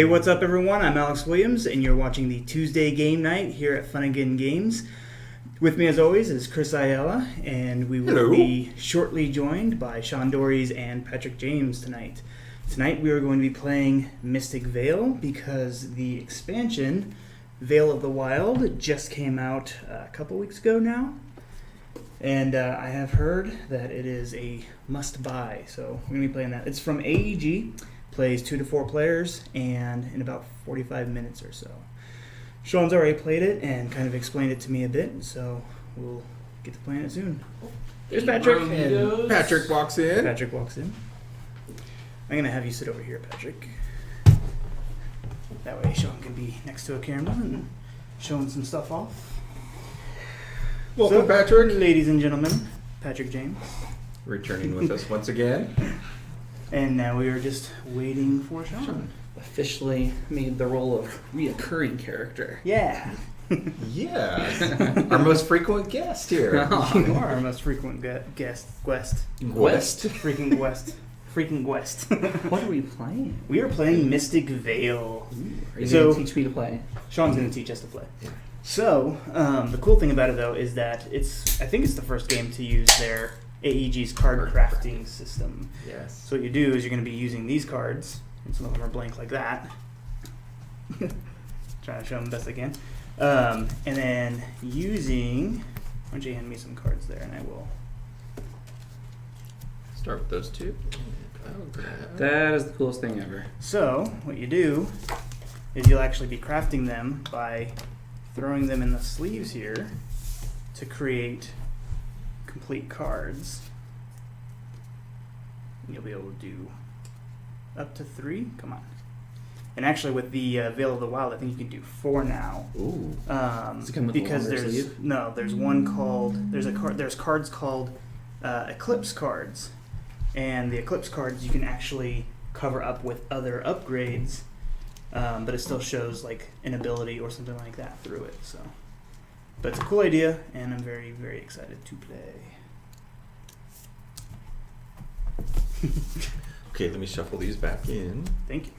Hey, what's up, everyone? I'm Alex Williams, and you're watching the Tuesday Game Night here at Funagain Games. With me, as always, is Chris Ayala, and we will be shortly joined by Sean Dories and Patrick James tonight. Tonight, we are going to be playing Mystic Vale because the expansion, Vale of the Wild, just came out a couple weeks ago now. And I have heard that it is a must-buy, so we're going to be playing that. It's from AEG. Plays 2 to 4 players, and in about 45 minutes or so. Sean's already played it and kind of explained it to me a bit, so we'll get to playing it soon. There's Patrick. And Patrick walks in. I'm going to have you sit over here, Patrick. That way Sean can be next to a camera and showing some stuff off. Welcome, Patrick. Ladies and gentlemen, Patrick James. Returning with us once again. And now we are just waiting for Sean. Officially made the role of reoccurring character. Yeah. Yes. Our most frequent guest here. You are our most frequent guest. Guest. Freaking West. Freaking West. What are we playing? We are playing Mystic Vale. Are you going to teach me to play? Sean's going to teach us to play. Yeah. So, the cool thing about it, though, is that I think it's the first game to use their AEG's card crafting system. Yes. So what you do is you're going to be using these cards, and some of them are blank like that. Trying to show them best I can. And then using... Why don't you hand me some cards there, and I will... Start with those two. That is the coolest thing ever. So, what you do is you'll actually be crafting them by throwing them in the sleeves here to create complete cards. And you'll be able to do up to 3. Come on. And actually, with the Vale of the Wild, I think you can do 4 now. Ooh. Does it come with because a longer there's sleeve? No, there's one called there's cards called Eclipse cards, and the Eclipse cards you can actually cover up with other upgrades, but it still shows like an ability or something like that through it. So. But it's a cool idea, and I'm very, very excited to play. Okay, let me shuffle these back in. Thank you.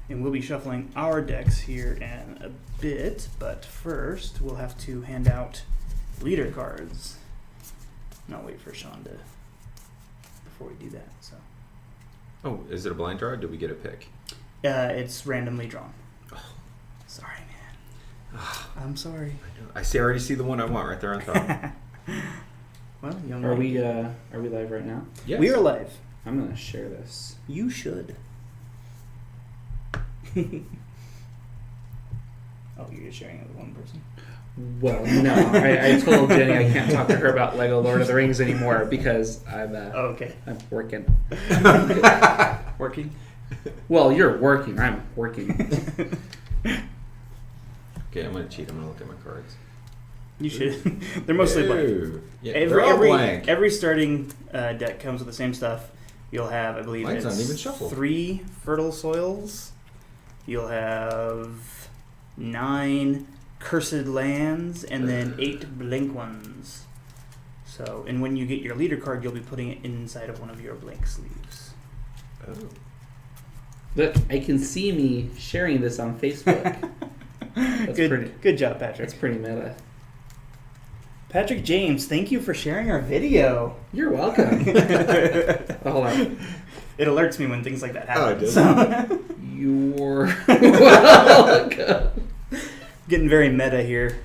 And we'll be shuffling our decks here in a bit, but first we'll have to hand out leader cards. And I'll wait for Sean before we do that. So. Oh, is it a blind draw or do we get a pick? It's randomly drawn. Oh. Sorry, man. I'm sorry. I already see the one I want right there on top. Well, are we live right now? Yes. We are live. I'm gonna share this. You should. Oh, you're just sharing it with one person? Well, no. I told Jenny I can't talk to her about Lego Lord of the Rings anymore because I'm okay. I'm working. Working? Well, you're working. I'm working. Okay, I'm going to cheat. I'm going to look at my cards. You should. They're mostly blank. Yeah, they're all blank. Every starting deck comes with the same stuff. You'll have, I believe, Mine's not even shuffled. 3 fertile soils. You'll have 9 cursed lands, and then 8 blank ones. So, and when you get your leader card, you'll be putting it inside of one of your blank sleeves. Oh. Look, I can see me sharing this on Facebook. That's good job, Patrick. That's pretty meta. Patrick James, thank you for sharing our video. You're welcome. Hold on. It alerts me when things like that happen. Oh, it does. So. You're welcome. Getting very meta here.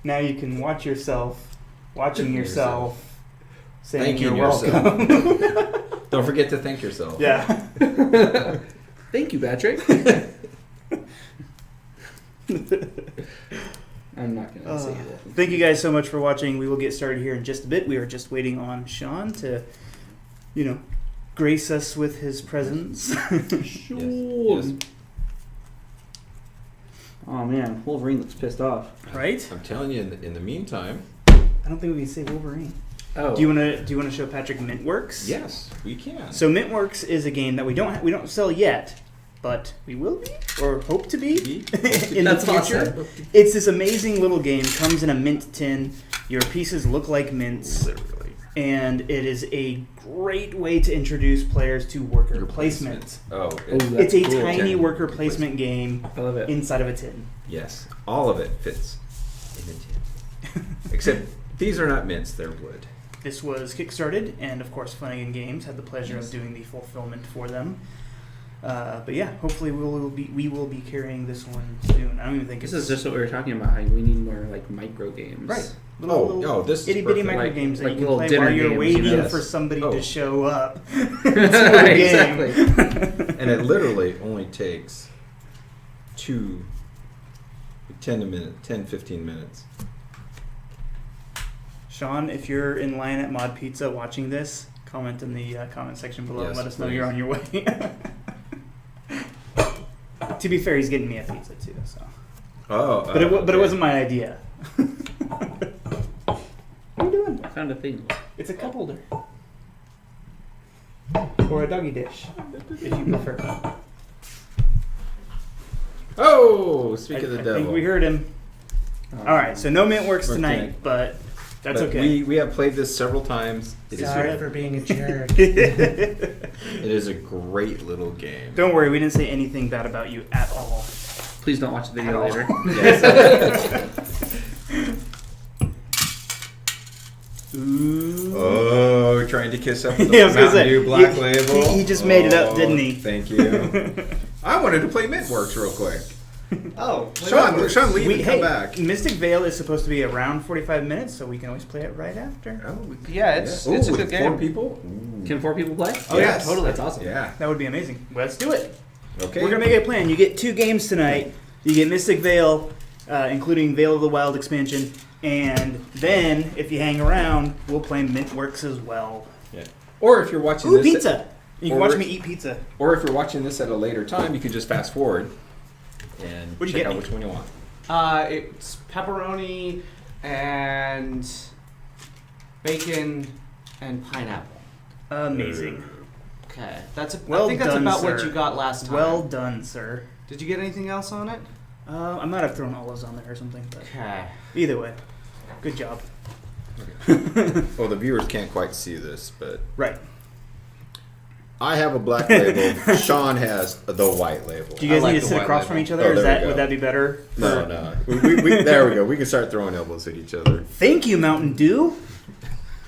Now you can watch yourself watching yourself saying you're welcome. Don't forget to thank yourself. Yeah. Thank you, Patrick. I'm not going to say that. Thank you guys so much for watching. We will get started here in just a bit. We are just waiting on Sean to, grace us with his presence. Sure. Yes. Oh, man. Wolverine looks pissed off. Right? I'm telling you, in the meantime... I don't think we can say Wolverine. Oh. Do you want to show Patrick Mintworks? Yes, we can. So Mintworks is a game that we don't sell yet, but we will be or hope to be in the future. Awesome. It's this amazing little game. Comes in a mint tin. Your pieces look like mints. Literally. and it is a great way to introduce players to worker placement. It's a tiny worker placement game I love it. inside of a tin. Yes, all of it fits in a tin. Except these are not mints; they're wood. This was kickstarted, and of course, Funagain Games had the pleasure of doing the fulfillment for them. But yeah, hopefully we will be carrying this one soon. I don't even think this is just what we were talking about. How we need more like micro games, right. This is itty bitty perfect. micro games that like you can little play while you're dinner waiting games, for somebody to show up. Exactly. And it literally only takes 10 to 15 minutes. Sean, if you're in line at Mod Pizza watching this, comment in the comment section below and let us know you're on your way. To be fair, he's getting me a pizza too, so. But it wasn't my idea. What are you doing? I found a thing. It's a cup holder. Or a doggy dish, if you prefer. Oh, speak of the devil. I think we heard him. All right, so no mint works tonight, but that's okay. We have played this several times. Sorry for being a jerk. It is a great little game. Don't worry, we didn't say anything bad about you at all. Please don't watch the video later. Ooh. Oh, trying to kiss up with the Yeah, I was gonna Mountain say, Dew Black Label. He just made it up, didn't he? Thank you. I wanted to play Mintworks real quick. Oh, Sean, leave and come back. Mystic Vale is supposed to be around 45 minutes, so we can always play it right after. yeah, it's a good game. 4 people? Ooh. Can 4 people play? Oh Yes. yeah, totally. That's awesome. Yeah. That would be amazing. Let's do it. Okay. We're gonna make a plan. You get 2 games tonight. You get Mystic Vale, including Vale of the Wild expansion, and then if you hang around, we'll play Mintworks as well. Yeah. Or if you're watching Ooh, this, pizza! You can watch me eat pizza. Or if you're watching this at a later time, you can just fast forward and What'd you check get out me? which one you want. It's pepperoni and bacon and pineapple. Amazing. Okay, I think Well that's done, about sir. what you got last time. Well done, sir. Did you get anything else on it? I might have thrown olives on there or something, but Okay. either way, good job. Well, the viewers can't quite see this, but Right. I have a black label. Sean has the white label. Do you guys like need to the sit white across from label. each other? Oh, Is there we that go. would that be better? No. There we go. We can start throwing elbows at each other. Thank you, Mountain Dew.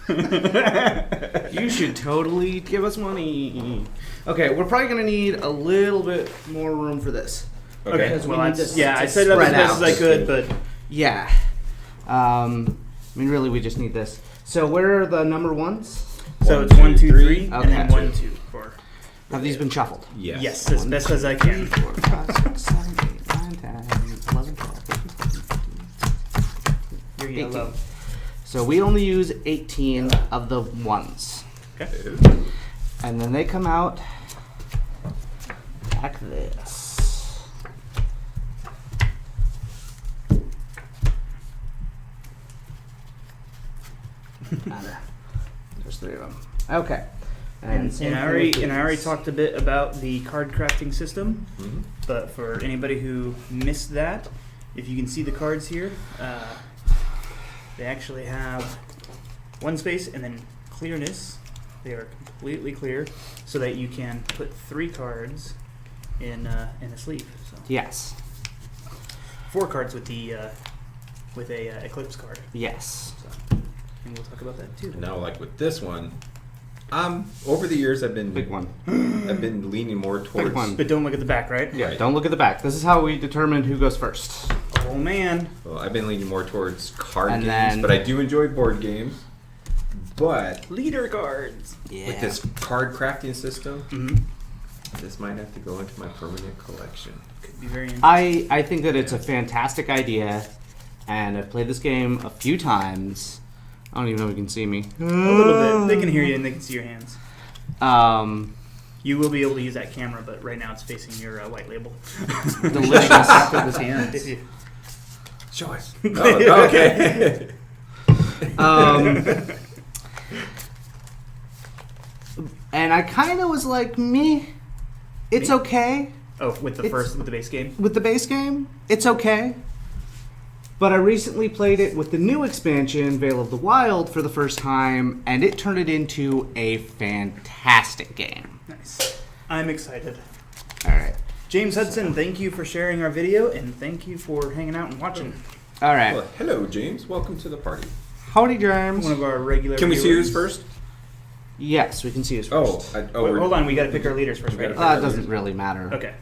You should totally give us money. Okay, we're probably gonna need a little bit more room for this. Okay. Because we Well, need that's, this yeah, to I set it up as spread best as I out. could, but Yeah. I mean, really, we just need this. So, where are the number ones? so 1, it's 1, 2, 2, 3, 3, and then okay. 1, 2 for. Have these been shuffled? Yes, as best as I can. 4, 5, 6, 7, 8, 9, 10, 11, 12, 13, 14, 15, You're gonna 18. love. So we only use 18 of the ones. Okay. And then they come out like this. There's 3 of them. Okay. And same I thing already with these. talked a bit about the card crafting system, Mhm. but for anybody who missed that, if you can see the cards here, they actually have 1 space and then clearness. They are completely clear, so that you can put 3 cards in a sleeve. So Yes. 4 cards with the with a eclipse card. Yes. So, and we'll talk about that too. And now, like with this one, over the years I've been Big one. I've been leaning more towards. one. But don't look at the back, right? Yeah, don't look at the back. This is how we determine who goes first. Oh man. Well, I've been leaning more towards card And games, then- but I do enjoy board games. But Leader cards. Yeah. with this card crafting system, Mm-hmm. this might have to go into my permanent collection. Could be very interesting. I think that it's a fantastic idea, and I've played this game a few times. I don't even know if you can see me. A little bit. They can hear you and they can see your hands. You will be able to use that camera, but right now it's facing your white label. Delicious. Stop with his hands. Show us. Oh, okay. And I kind of was like, me. It's okay Oh, with the It's- with the base game. with the base game. It's okay. But I recently played it with the new expansion, Vale of the Wild, for the first time, and it turned it into a fantastic game. Nice. I'm excited. All right. James Hudson, thank you for sharing our video, and thank you for hanging out and watching. All right. Well, hello, James. Welcome to the party. Howdy, James. One of our regular Can we see viewers. who's first? Yes, we can see his Oh, first. Wait, hold on, we got to pick our leaders first, right? It doesn't really matter. Okay.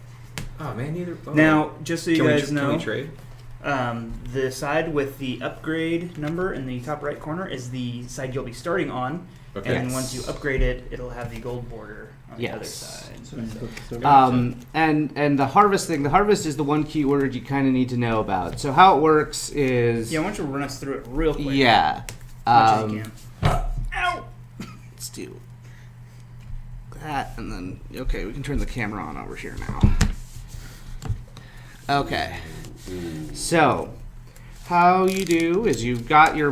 Oh man, neither. Oh. Now, just so you guys Can know, we trade? the side with the upgrade number in the top right corner is the side you'll be starting on. Okay. And then once you upgrade it, it'll have the gold border on the other Yes. side. And the harvest thing. The harvest is the one keyword you kind of need to know about. So how it works is Yeah, why don't you run us through it real quick? yeah. As much as you can. Ow! Let's do that, and then okay, we can turn the camera on over here now. Okay. So, how you do is you've got your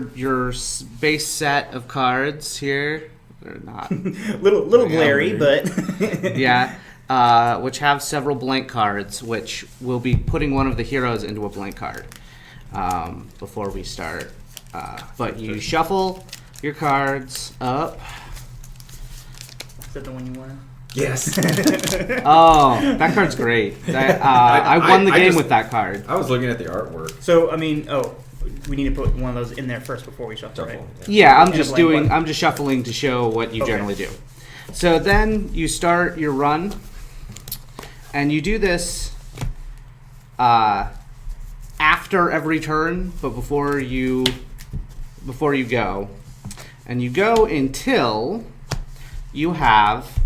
base set of cards here. They're not. little blurry, but Yeah. Which have several blank cards, which we'll be putting one of the heroes into a blank card before we start. But you shuffle your cards up. is that the one you wanted? Yes. Oh, that card's great. I won the I game just- with that card. I was looking at the artwork. So, I mean, we need to put one of those in there first before we shuffle, right? Yeah, I'm And a just blank doing. one. I'm just shuffling to show what you Okay. generally do. So then you start your run, and you do this after every turn, but before you go, and you go until you have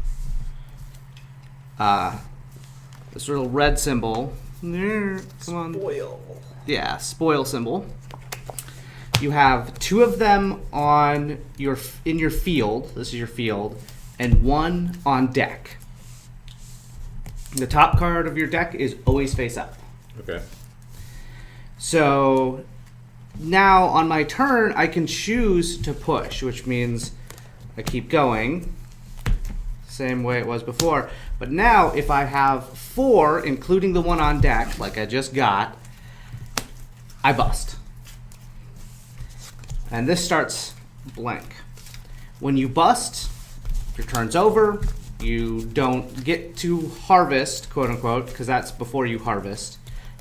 this little red symbol. Come on. Spoil. Yeah, spoil symbol. You have two of them in your field. This is your field, and one on deck. The top card of your deck is always face up. Okay. So now on my turn, I can choose to push, which means I keep going, same way it was before. But now, if I have 4, including the one on deck, like I just got, I bust. And this starts blank. When you bust, your turn's over. You don't get to harvest, quote unquote, because that's before you harvest.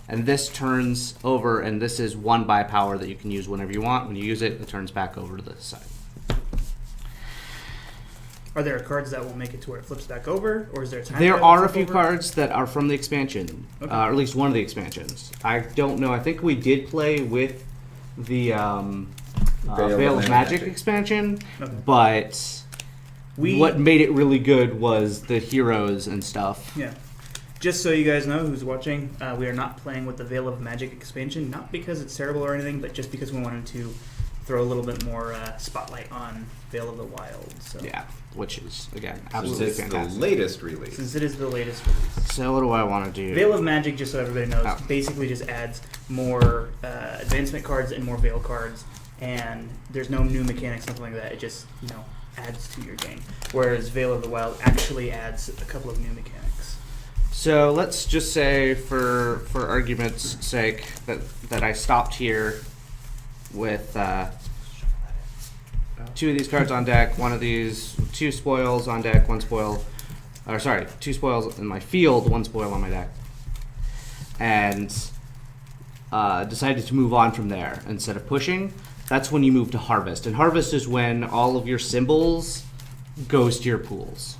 And this turns over, and this is 1 buy power that you can use whenever you want. When you use it, it turns back over to the side. Are there cards that will make it to where it flips back over, or is there a time? There that it are will a flip few over? cards that are from the expansion, Okay. or at least one of the expansions. I don't know. I think we did play with the Veil of Magic expansion, Okay. but what made it really good was the heroes and stuff. Yeah. Just so you guys know who's watching, we are not playing with the Veil of Magic expansion, not because it's terrible or anything, but just because we wanted to throw a little bit more spotlight on Veil of the Wild. So. Yeah, which is, again, Since absolutely it's the fantastic. latest release. Since it is the latest release. So what do I want to do? Veil of Magic, just so everybody knows, Oh. basically just adds more advancement cards and more Veil cards, and there's no new mechanics, nothing like that. It just, adds to your game. Whereas Veil of the Wild actually adds a couple of new mechanics. So let's just say, for argument's sake, that I stopped here with 2 of these cards on deck, 1 of these, 2 spoils on deck, 1 spoil, or sorry, 2 spoils in my field, 1 spoil on my deck, and decided to move on from there instead of pushing. That's when you move to harvest, and harvest is when all of your symbols goes to your pools.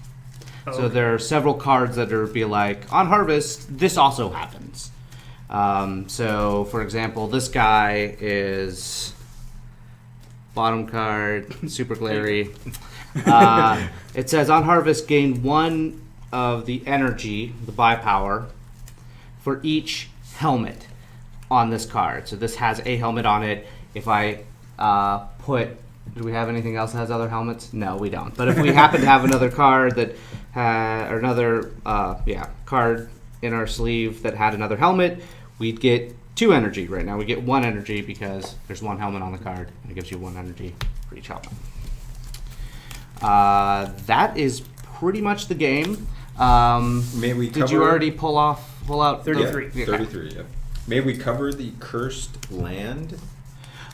So Okay. there are several cards that are be like, on harvest, this also happens. So, for example, this guy is bottom card, super glary. It says, on harvest, gain 1 of the energy, the buy power, for each helmet on this card. So this has a helmet on it. If I do we have anything else that has other helmets? No, we don't. But if we happen to have another card that or another card in our sleeve that had another helmet, we'd get 2 energy. Right now we get 1 energy because there's 1 helmet on the card, and it gives you 1 energy for each helmet. That is pretty much the game. May we Did you cover- already pull out 33. Okay. 33, yeah. May we cover the cursed land?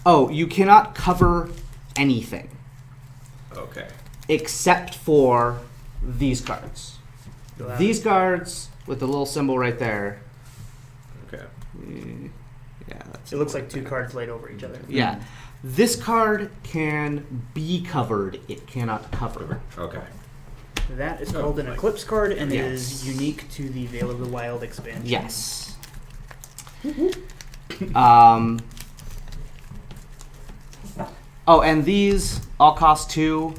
Oh, you cannot cover anything Okay. except for these cards. You'll have- These cards with the little symbol right there. Okay. Yeah, that's It looks like two cards laid over each other. Yeah. This card can be covered. It cannot cover. Okay. That is called an Eclipse card and Yes. is unique to the Veil of the Wild expansion. Yes. Oh, and these all cost 2.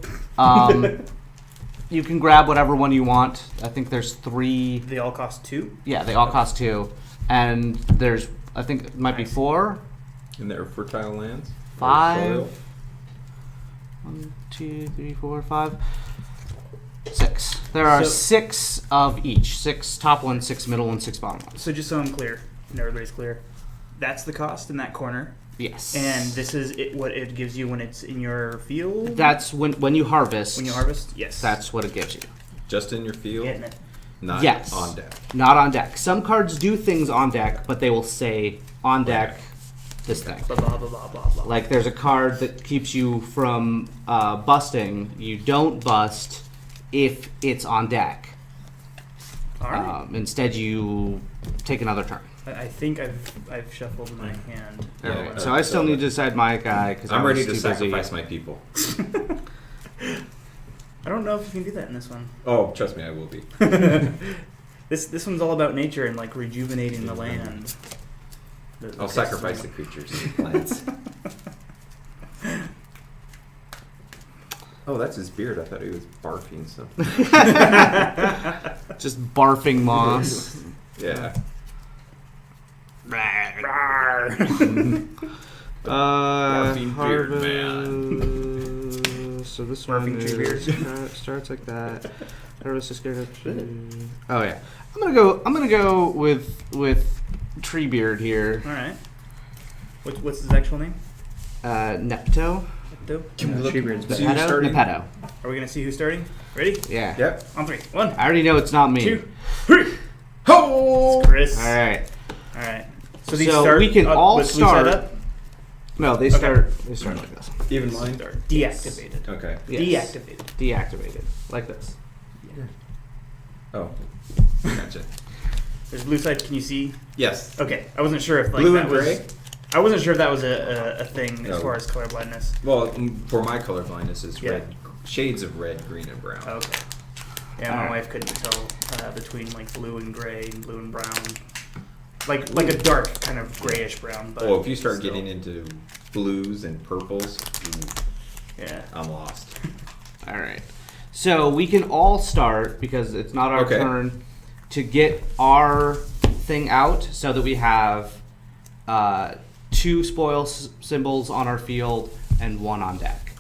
You can grab whatever one you want. I think there's 3. They all cost 2. Yeah, they all cost 2. And there's, I think it might be 4. And they're fertile lands? Or 5. soil? 1, 2, 3, 4, 5. 6. There are So- 6 of each. 6 top ones, 6 middle ones, 6 bottom ones. So just so I'm clear, and everybody's clear, that's the cost in that corner. Yes. And this is what it gives you when it's in your field? That's when you harvest. When you harvest? Yes. That's what it gives you. Just in your field? Getting it. Not Yes. on deck. Not on deck. Some cards do things on deck, but they will say on deck this thing. Blah, blah, blah, blah, blah, blah. Like there's a card that keeps you from busting. You don't bust if it's on deck. All right. Instead, you take another turn. I think I've shuffled my hand. Yeah, Alright, so I still need to decide my guy because I'm ready to too sacrifice busy. my people. I don't know if you can do that in this one. Oh, trust me, I will be. This one's all about nature and like rejuvenating the land. I'll sacrifice the creatures and plants. Oh, that's his beard. I thought he was barfing something. Just barfing moss. Yeah. Barfing beard Harvest. So this one Barfing tree is, beard. starts like that. Harvest is scared of tree. Oh yeah, I'm gonna go with tree beard here. All right. What's his actual name? Nepto. Treebeard's See back. who's Nepetto. starting? Nepetto. Are we gonna see who's starting? Ready? Yeah. Yep. On 3. 1, I already know it's not me. 2, 3. Ho! Chris. All right. All right. So these start, we can all with blue side start- up? No, they Okay. start. They start like this. Even mine? Deactivated. Okay. Yes. Deactivated. Deactivated. Like this. Oh. Gotcha. There's blue side. Can you see? Yes. Okay. I wasn't sure if like Blue that and was. gray? I wasn't sure if that was a thing as No. far as colorblindness. Well, for my colorblindness, it's Yeah. red, shades of red, green, and brown. Okay. Yeah, my Alright. wife couldn't tell between like blue and gray and blue and brown. Like a dark kind of grayish brown. But Oh, if you start still. getting into blues and purples, Yeah. I'm lost. All right. So we can all start because it's not our Okay. turn to get our thing out, so that we have 2 spoil symbols on our field and 1 on deck.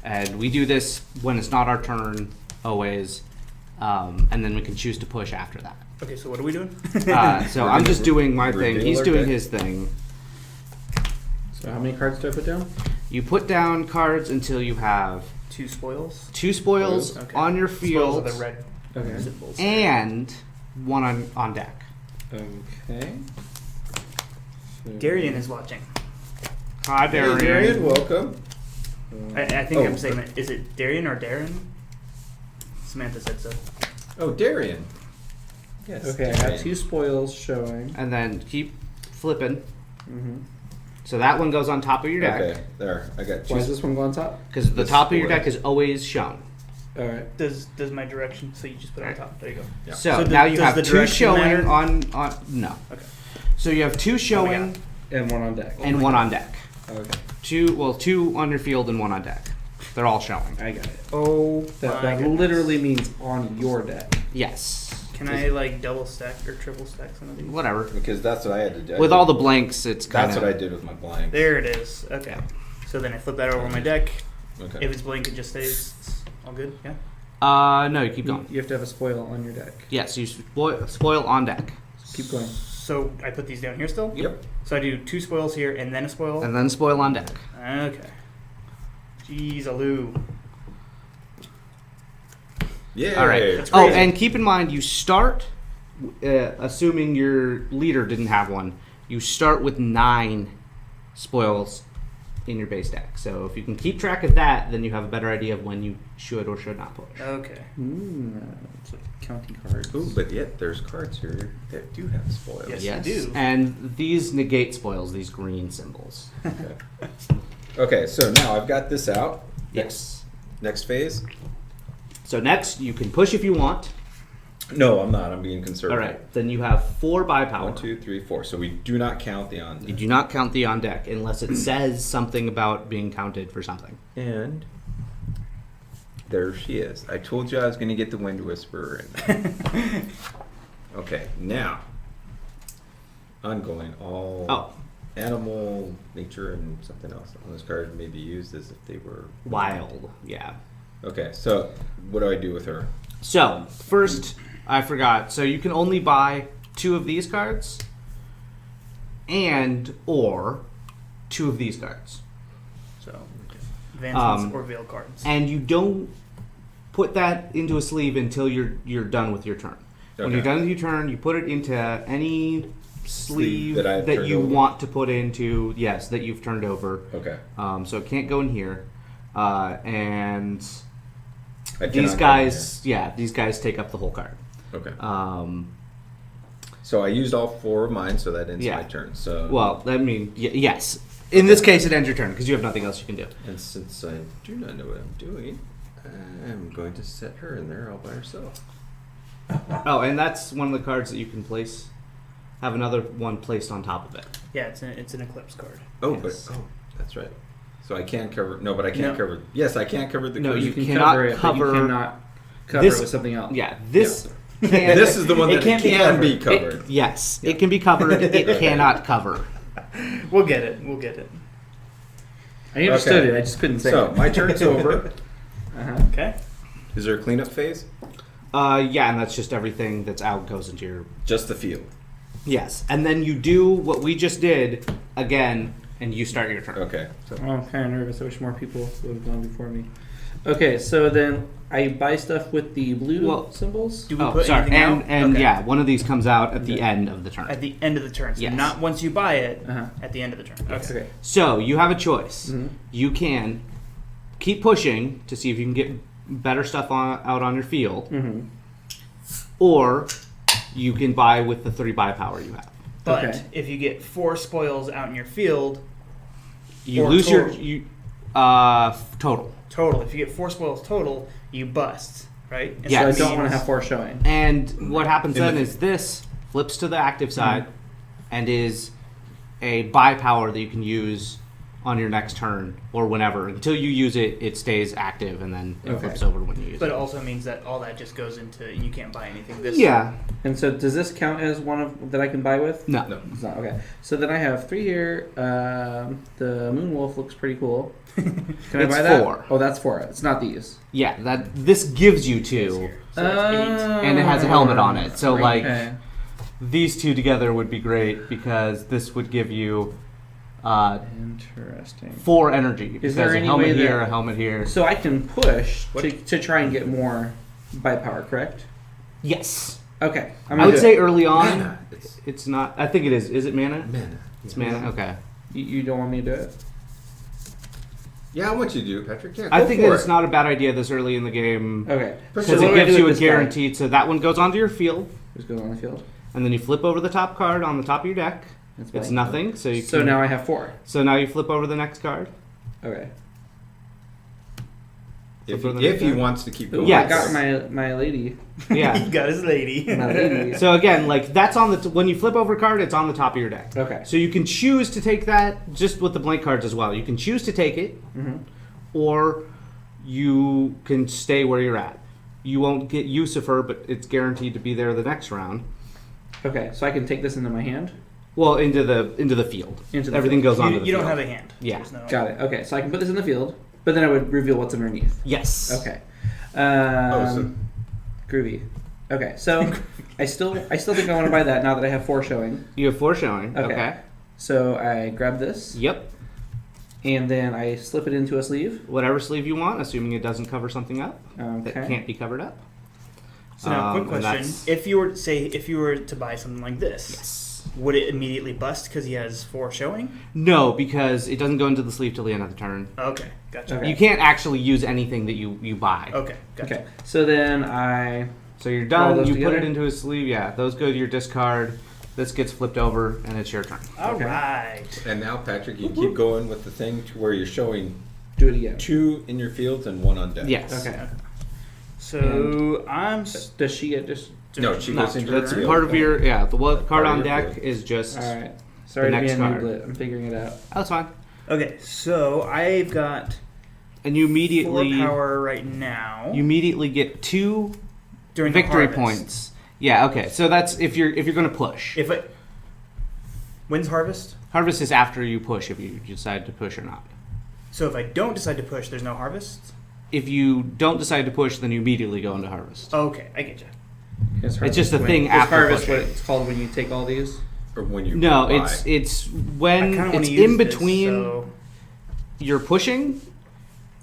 And we do this when it's not our turn, always, and then we can choose to push after that. Okay, so what are we doing? So I'm just doing my thing. Reveal He's our doing deck. his thing. So how many cards do I put down? You put down cards until you have 2 spoils. 2 spoils Okay. on your Spoils field are the red Okay. symbols. and 1 on deck. Okay. So- Darian is watching. Hi, Darian. welcome. I think Oh, I'm saying that. Is it Darian or Darren? Samantha said so. Oh, Darian. Yes. Okay, I have Darian. 2 spoils showing. And then keep flipping. Mm-hmm. So that one goes on top of your deck. Okay, there. I got Why does two. this one go on top? Because the This top of your spoil. deck is always shown. All right. Does my direction? So you just put it on top. There you go. Yeah. So, So now you does have the 2 direction showing matter? on no. Okay. So you have 2 showing And 1 on deck. and 1 on deck. Okay. 2 on your field and 1 on deck. They're all showing. I got it. Oh, That my goodness. literally means on your deck. Yes. Can I like double stack or triple stack some of these? Whatever. Because that's what I had to do. With all the blanks, it's kind That's of. what I did with my blank. There it is. Okay. So then I flip that over my deck. Okay. If it's blank, it just stays. It's all good. Yeah. No, you keep You, going. you have to have a spoil on your deck. Yes, you spoil on deck. Keep going. So I put these down here still. Yep. So I do 2 spoils here and then a spoil. And then spoil on deck. Okay. Jeez, Aloo. Yeah. All right. That's Oh, crazy. and keep in mind, you start, assuming your leader didn't have one, you start with 9 spoils in your base deck. So if you can keep track of that, then you have a better idea of when you should or should not push. Okay. It's like counting cards. Ooh, but yet there's cards here that do have spoils. Yes. You do. And these negate spoils, these green symbols. Okay, so now I've got this out. Yes. Next phase? So next, you can push if you want. No, I'm not. I'm being conservative. All right. Then you have 4 buy power. 1, 2, 3, 4. So we do not count the on You deck. do not count the on deck unless it says something about being counted for something. And there she is. I told you I was going to get the Wind Whisperer in. Okay, now I'm going all animal, nature, and something else. Those cards may be used as if they were Wild. Yeah. Okay, so what do I do with her? So, first, I forgot. So you can only buy 2 of these cards or 2 of these cards. So, advancements or veil cards. And you don't put that into a sleeve until you're done with your turn. When Okay. you're done with your turn, you put it into any sleeve that I've that turned you over. want to put into, yes, that you've turned over. Okay. So it can't go in here. And I these cannot guys, these guys take up the whole card. go in here. Okay. So I used all 4 of mine, so that ends Yeah. my turn. So Well, I mean, yes. In this case, it ends your turn because you have nothing else you can do. and since I do not know what I'm doing, I'm going to set her in there all by herself. Oh, and that's one of the cards that you can place. Have another one placed on top of it. Yeah, it's an Eclipse card. Oh, Yes. but that's right. So I can't cover. No, but I can't cover. Yes, I can't cover the. No, cards. you You can cannot cover it, but cover you cannot cover this- it with something else. Yeah, this. Yeah. Can, This is the one It that can't be can be covered. covered. yes, it can be covered. It cannot cover. We'll get it. We'll get it. I understood Okay. it. I just couldn't say So it. my turn's over. Okay. Is there a cleanup phase? Yeah, and that's just everything that's out goes into your. Just the field. Yes, and then you do what we just did again, and you start your turn. Okay. So Oh, I'm kind of nervous. I wish more people would have gone before me. Okay, so then I buy stuff with the blue symbols. Do we Oh, put sorry, anything out? and Okay. yeah, one of these comes out at the Okay. end of the turn. At the end of the turn. So Yes. not once you buy it, Uh-huh. at the end of the turn. Okay. Okay. So you have a choice. Mhm. You can keep pushing to see if you can get better stuff out on your field, Mm-hmm. or you can buy with the 3 buy power you have. But Okay. if you get 4 spoils out in your field, You Or lose total. total. total, if you get 4 spoils total, you bust, right? And Yeah, So I that don't want to means- have 4 showing. And what happens In then the- is this flips to the active side and is a buy power that you can use on your next turn or whenever. Until you use it, it stays active and then it Okay. flips over when you use But it. it also means that all that just goes into, you can't buy anything this Yeah. And so does this count as one of that I can buy with? No. no. It's not. Okay. So then I have 3 here. The Moon Wolf looks pretty cool. Can I It's buy that? 4. Oh, that's 4. It's not these. Yeah, this gives you It's 2. here. So that's 8. And it has a helmet on it. So, like, Okay. these 2 together would be great because this would give you Interesting. 4 energy. Because there a any helmet way here, that- a helmet here. So I can push What? to try and get more buy power, correct? Yes. Okay. I would say early on, Mana. it's not. I think it is. Is it mana? Mana. It's Yeah. mana. Okay. You don't want me to do it? Yeah, I want you to do it, Patrick. Yeah, I go think for it's it. not a bad idea this early in the game Okay. Push because So it what do I gives do you a with this guy? guaranteed. So that one goes onto your field, Just go on the field. and then you flip over the top card on the top of your deck. That's It's fine. nothing. So you. So can, now I have 4. So now you flip over the next card. Okay. If Flip over he, the if he next wants to keep Ooh, going. Yes. I got my lady. Yeah. He got his lady. My lady. So again, like that's on the when you flip over a card, it's on the top of your deck. Okay. So you can choose to take that just with the blank cards as well. You can choose to take it, Mm-hmm. or you can stay where you're at. You won't get use of her, but it's guaranteed to be there the next round. Okay. So I can take this into my hand. Well, into the field. Into the Everything field. goes onto the You field. don't have a hand. Yeah. There's no- Got it. Okay. So I can put this in the field, but then I would reveal what's underneath. Yes. Okay. so- Groovy. Okay. So I still think I want to buy that now that I have 4 showing. You have 4 showing. Okay. Okay. So I grab this Yep. and then I slip it into a sleeve. Whatever sleeve you want, assuming it doesn't cover something up that Okay. can't be covered up. So now, quick And question: that's- if you were to buy something like this, Yes. Would it immediately bust because he has 4 showing? No, because it doesn't go into the sleeve till the end of the turn. Okay, gotcha. Okay. You can't actually use anything that you buy. Okay, gotcha. Okay. So then I. So you're Roll done. those You together? put it into his sleeve. Yeah, those go to your discard. This gets flipped over, and it's your turn. All Okay. right. And now, Patrick, you keep going with the thing to where you're showing Do it again. 2 in your fields and 1 on deck. Yes. Okay. So Does she get just. No, she No, goes into that's the field. part of your the card Part of on your deck field. is just. Alright. Sorry The to be next a card. nooblet. I'm figuring it out. That's fine. Okay, so I've got And you 4 immediately power right now. you immediately get 2 during the victory harvest. points. Yeah. Okay. So that's if you're going to push. If it when's harvest? Harvest is after you push if you decide to push or not. So if I don't decide to push, there's no harvest. If you don't decide to push, then you immediately go into harvest. Okay, I get you. It's just a thing Is after harvest pushing. what it's called when you take all these? Or when you No, buy. it's I when kind of want it's to use in this, between so- you're pushing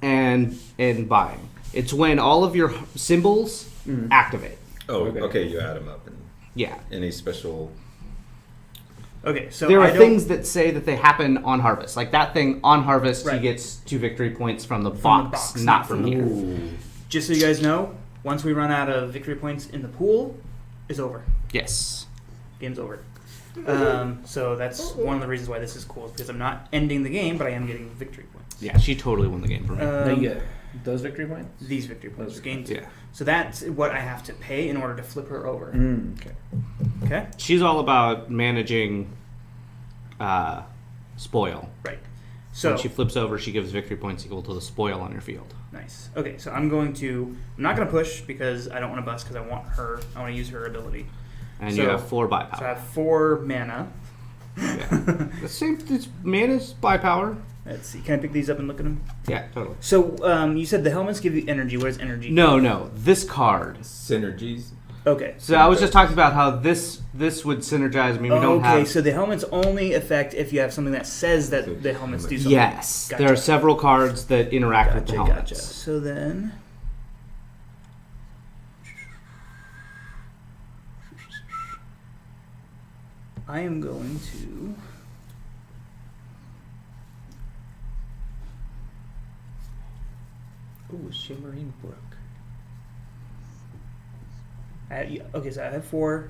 and buying. It's when all of your symbols activate. Oh, Okay. okay, you add them up. And Yeah. any special... Okay, so There I are don't- things that say that they happen on harvest. Like that thing on harvest, Right. he gets 2 victory points from the From the box, box, not not from from here. Ooh. Just so you guys know, once we run out of victory points in the pool, it's over. Yes. Game's over. So that's one of the reasons why this is cool, is because I'm not ending the game, but I am getting victory points. Yeah, she totally won the game for me. No, you get those victory points? These victory points. Those Gain 2. yeah. So that's what I have to pay in order to flip her over. Okay. Okay? She's all about managing spoil. Right. So, When she flips over, she gives victory points equal to the spoil on your field. nice. Okay, so I'm not going to push because I don't want to bust because I want to use her ability. And So- you have 4 buy So I power. have 4 mana. Yeah. The same. It's mana's buy power. Let's see. Can I pick these up and look at them? Yeah, totally. So you said the helmets give you energy. What is energy? No. This card. Synergies. Okay. So I was just talking about how this would synergize. I mean, we don't okay, have. so the helmets only affect if you have something that says that the helmets do something. Yes, Gotcha. there are several cards that interact with the Gotcha, helmets. gotcha. So then, I am going to. Ooh, Shimmering Brook. Okay, so I have 4.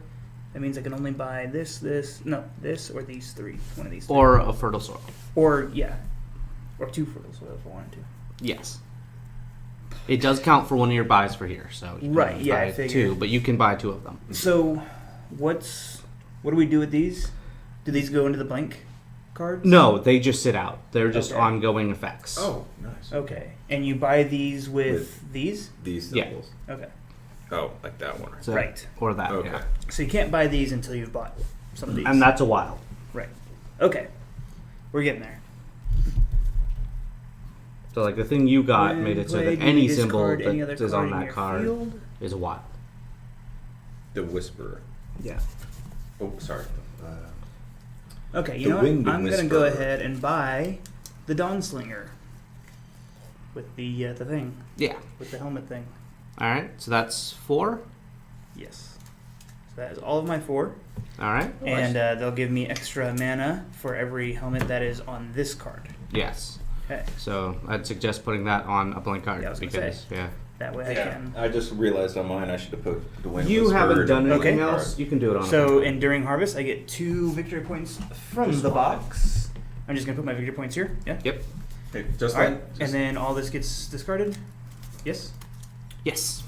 That means I can only buy this, or these 3. One of these 3. Or a fertile soil. Or 2 fertile soil if I wanted to. Yes. It does count for one of your buys for here, so you can Right, yeah, I buy figured. 2, but you can buy 2 of them. So, what do we do with these? Do these go into the blank cards? No, they just sit out. They're just Okay. ongoing effects. Oh, nice. Okay, and you buy these with these? These Yeah. symbols. Okay, Oh, like that one. So- right. Or that. Okay. Yeah. So you can't buy these until you've bought some of these. And that's a while. right. Okay, we're getting there. So like the thing you got When made it so played, that you any discard symbol any other that is card on in that your card field. is a while. The Whisperer. Yeah. Oh, sorry. Okay, you The know what? Wind I'm gonna go Whisperer. ahead and buy the Dawnslinger with the thing, Yeah. with the helmet thing. All right. So that's 4. Yes. So that is all of my 4. All right. And they'll give me extra mana for every helmet that is on this card. Yes. Okay. So I'd suggest putting that on a blank card Yeah, I was gonna because say. yeah. That way I can. I just realized on mine I should have put the Wind You Whisperer haven't in done a anything Okay. else. You can do it on. a So, blank and during Harvest, I get 2 victory points from Just the one. box. I'm just going to put my victory points here. Yeah. card. Yep. Okay, just All like... right. And then all this gets discarded? Yes? Yes.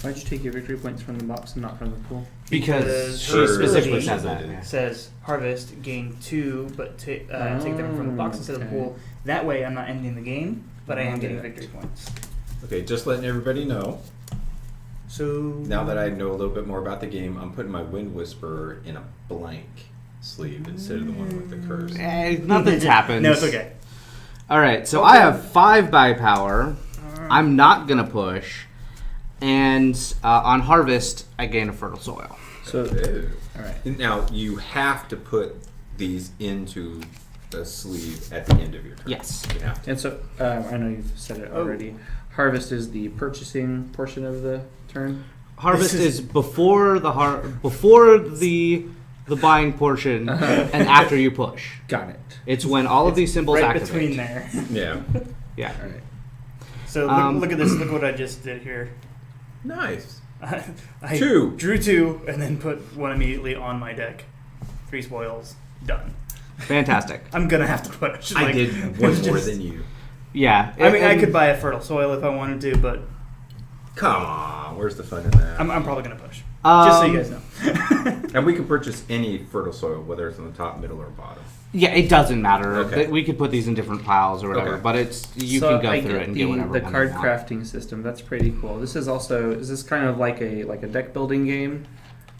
Why'd you take your victory points from the box and not from the pool? Because she her specifically ability says that. is- Yeah. Says Harvest, gain 2, but take them from the box instead of the okay. pool. That way I'm not ending the game, but I am getting Okay. victory points. Okay, just letting everybody know. So. Now that I know a little bit more about the game, I'm putting my Wind Whisperer in a blank sleeve instead of the one with the curse. Nothing's happened. No, it's okay. All right. So I have 5 buy power. I'm not gonna push, and on Harvest I gain a fertile soil. So, Ew. all right. Now, you have to put these into the sleeve at the end of your turn. Yes. You have to. And so, I know you've said it already. Harvest is the purchasing portion of the turn. Harvest This is before the the buying portion and after you push. Got it. It's when all of these symbols right activate. between there. Yeah. Yeah. All right. So look at this. Look what I just did here. Nice. I 2. drew 2 and then put 1 immediately on my deck. 3 spoils. Done. Fantastic. I'm gonna have to push. I did one more than you. Yeah. I mean, I could buy a fertile soil if I wanted to, but Come on, where's the fun in that? I'm probably gonna push. Just so you guys know. And we can purchase any fertile soil, whether it's on the top, middle, or bottom. Yeah, it doesn't matter. Okay. We could put these in different piles or whatever, Okay. but it's you So can go I through get it and get whatever the one card you want. crafting system. That's pretty cool. This is also is this kind of like a deck building game?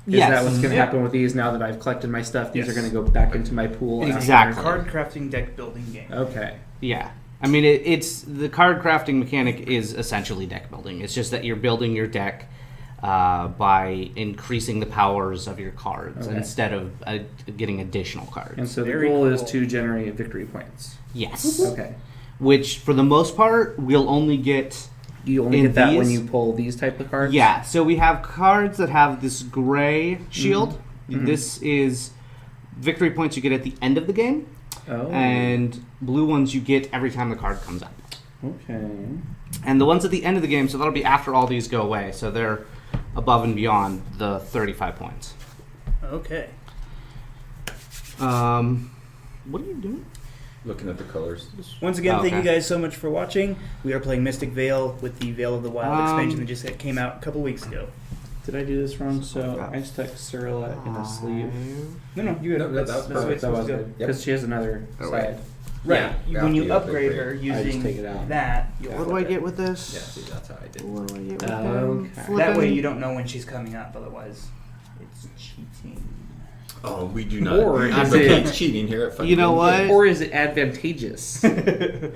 Is Yes. that what's going to Yeah. happen with these now that I've collected my stuff? These Yes. are going to go back into my pool. Exactly. after? Card crafting deck building game. Okay. Yeah. I mean, it's the card crafting mechanic is essentially deck building. It's just that you're building your deck by increasing the powers of your cards Okay. instead of getting additional cards. And so the Very goal is cool. to generate victory points. Yes. Okay. Which, for the most part, we'll only get. You only In get that when these? you pull these type of cards? Yeah. So we have cards that have this gray shield. Mhm. This is victory points you get at the end of the game, Oh. and blue ones you get every time the card comes up. Okay. And the ones at the end of the game, so that'll be after all these go away. So they're above and beyond the 35 points. Okay. What are you doing? Looking at the colors. Once again, Oh, thank you okay. guys so much for watching. We are playing Mystic Vale with the Veil of the Wild expansion that just came out a couple weeks ago. Did I do this wrong? So Okay. I stuck Cyrilla in a sleeve. No, you No, that's, that was that's the way perfect. it's That was supposed to go. good. Because she has another Oh, side. wait. Right. Yeah, When you after upgrade upgrade. her I just using take it out. that, you'll What do flip I it. get with Yeah, this? see, that's how I did. What do I get with Okay. them? That way Flipping? you don't know when she's coming up, otherwise it's cheating. Oh, we do not Or is advocate it- cheating here at Funagain You know what? Games. Or is it advantageous? Do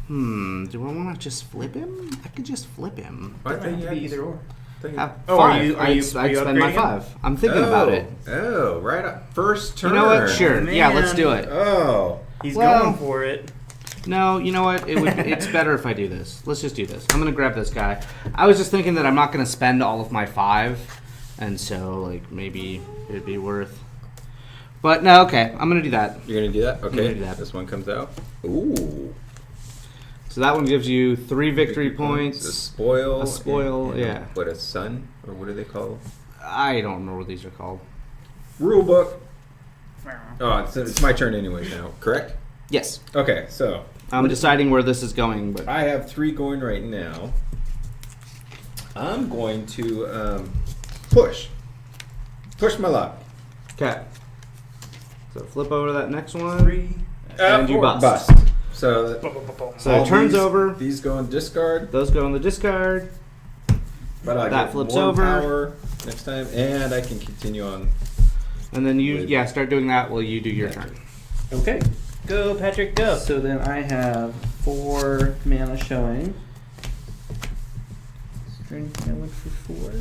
I want to just flip him? I could just flip him. I Doesn't think have you to be had- either or. think- Have Oh, are five. you- are I'd, you- I'd are you spend my upgrading him? 5. I'm thinking about it. Oh, right up. First turn. You know what? Sure. Man. Yeah, let's do it. Oh. He's Well- going for it. No, you know what? It's better if I do this. Let's just do this. I'm gonna grab this guy. I was just thinking that I'm not gonna spend all of my 5, and so like maybe it'd be worth. But no, okay. I'm gonna do that. You're going to do that? Okay. gonna do that. This one comes out. Ooh. So that one gives you 3 victory A points. spoil. A spoil, and yeah. What, a sun? Or what are they called? I don't remember what these are called. Rule book. Oh, it's my turn anyways now, correct? Yes. Okay, so I'm deciding where this is going, but I have 3 going right now. I'm going to push. Push my luck. okay. So flip over to that next one. 3. And you or bust. So, So all it turns these- over. These go in discard, Those go in the discard. but I That get flips 1 over. power next time, and I can continue on. And then you, With- start doing that while you do your turn. Okay. Go, Patrick, go. So then I have 4 mana showing. Strength, I went for 4.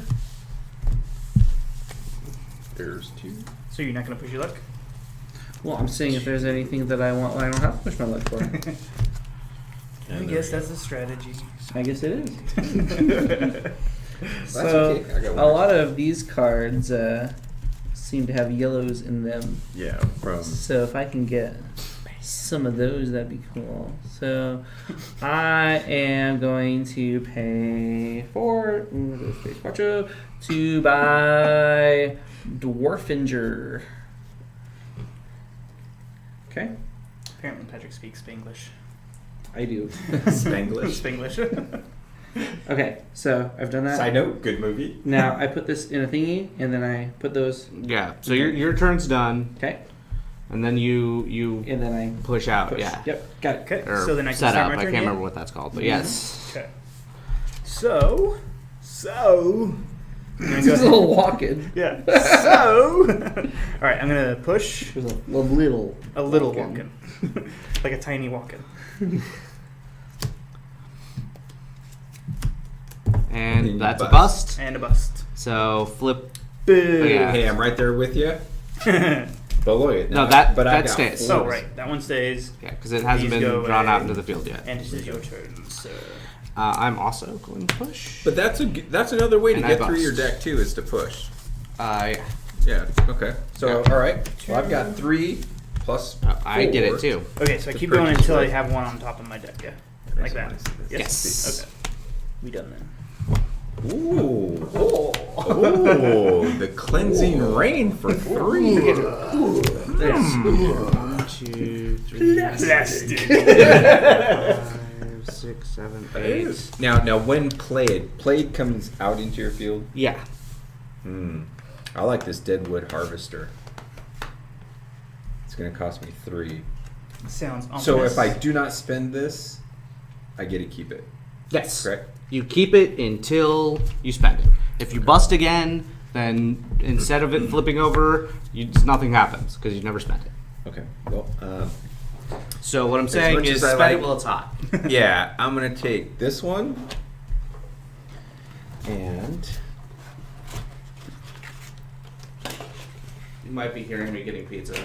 There's 2. So you're not going to push your luck? Well, I'm seeing if there's anything that I want. I don't have to push my luck for. I And guess there that's a strategy. I guess it is. That's So okay. I got a one. lot of these cards seem to have yellows in them. Yeah, from So if I can get some of those, that'd be cool. So I am going to pay 4 to buy Dwarfinger. Okay, Apparently Patrick speaks Spanglish. I do. Spanglish. Spanglish. Okay, so I've done that. Side note, good movie. Now I put this in a thingy, and then I put those. Yeah. So your turn's done, Okay, and then you and then I push out. push. Yeah. Yep, got it. Okay, Or so then I can set start up. my I turn can't yet? remember what that's called, but yes. Okay. So. I'm gonna This go is a ahead- little walking. Yeah. So. All right, I'm gonna push There's a little. a little Walking. walking, like a tiny walking. And You that's a bust. bust. And a bust. So flip. Boo. Yeah. Hey, I'm right there with you. But look at No, that- but I that got stays. So 4s. right, that one stays, Yeah, because it hasn't These been go drawn out away. into the field yet. and this is your turn. So. I'm also going to push. But that's another way to And I get through bust. your deck too, is to push. Yeah. Yeah. Okay. So all right. Well, I've got 3 plus. I get 4. it too. Okay, so I The keep going purchase until I rate. have one on top of my deck. Yeah, like that. Yes. Okay. We done then. Ooh. Oh, the cleansing rain for 3. There's 1, 2, 3, Plastic. 5, 6, 7, 8. Now, when played comes out into your field. Yeah. I like this Deadwood Harvester. It's going to cost me 3. Sounds ominous. So if I do not spend this, I get to keep it. Yes. Correct? You keep it until you spend it. If you bust again, then instead of it flipping over, nothing happens because you never spent it. Okay. Well, So what I'm saying much is as I spend it like- while it's hot. yeah, I'm going to take this one. And You might be hearing me getting pizza.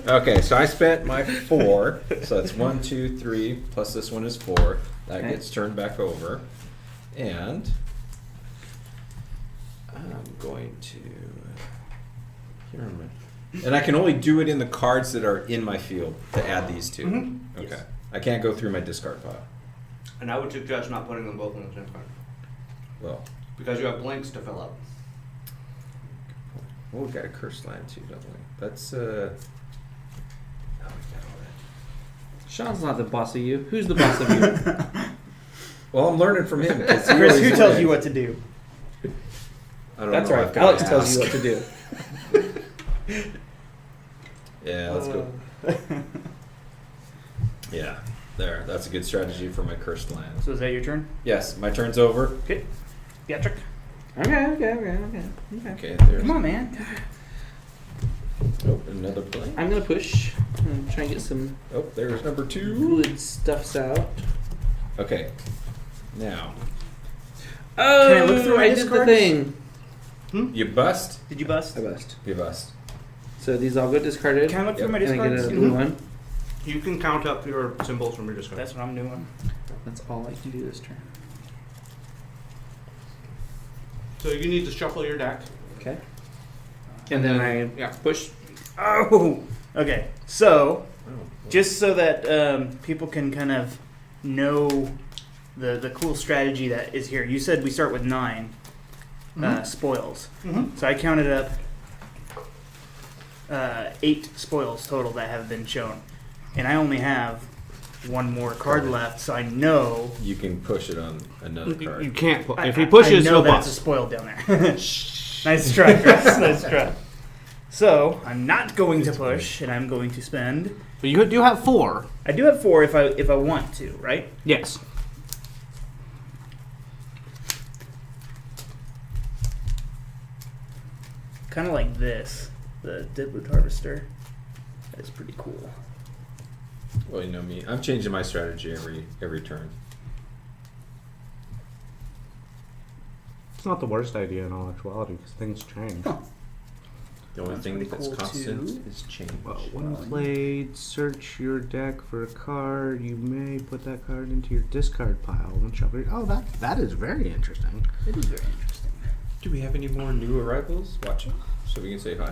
okay, so I spent my 4. So that's 1, 2, 3, plus this one is 4. That Okay. gets turned back over. And I'm going to. Here am I? And I can only do it in the cards that are in my field to add these 2. Okay. Yes. I can't go through my discard pile. And I would suggest not putting them both on the same card Well, because you have blanks to fill up. well, we've got a cursed land too, don't we? That's Oh, we've got all that. Sean's not the boss of you. Who's the boss of you? Well, I'm learning from him. 'cause he Chris, always who tells wins. you what to do? I don't That's know. right. I've gotta Alex tells you ask. what to do. Yeah, let's go. Yeah, there. That's a good strategy for my cursed land. So is that your turn? Yes, my turn's over. Okay. Patrick. Okay. Okay, there's. Come on, man. Oh, another plane. I'm gonna push and try and get some Oh, there's number 2. good stuffs out. Okay, now Oh, Can I look through my I did the discards? thing. you bust. Did you bust? I bust. You bust. So these all go discarded. Can I look through my Can I get discards? a blue one? You can count up your symbols from your discard. That's what I'm doing. That's all I can do this turn. So you need to shuffle your deck. Okay. And then I push. Oh. Okay. So, Oh, just so that people can kind of know the cool strategy that is here. You said we start with 9 spoils. So I counted up 8 spoils total that have been shown, and I only have 1 more card left. So I know you can push it on another card. You can't. If he I pushes, know he'll that's a bust. spoil down there. Nice try, Chris. Nice try. So I'm not going to push, and I'm going to spend. But you do have 4. I do have 4 if I want to, right? Yes. Kind of like this, the Deadwood Harvester. That is pretty cool. Well, you know me. I'm changing my strategy every turn. It's not the worst idea in all actuality because things change. Huh. The only That's thing pretty that's cool, constant too. is change. Well, when played, search your deck for a card. You may put that card into your discard pile and shuffle it. Oh, that is very interesting. It is very interesting. Do we have any more new arrivals watching so we can say hi?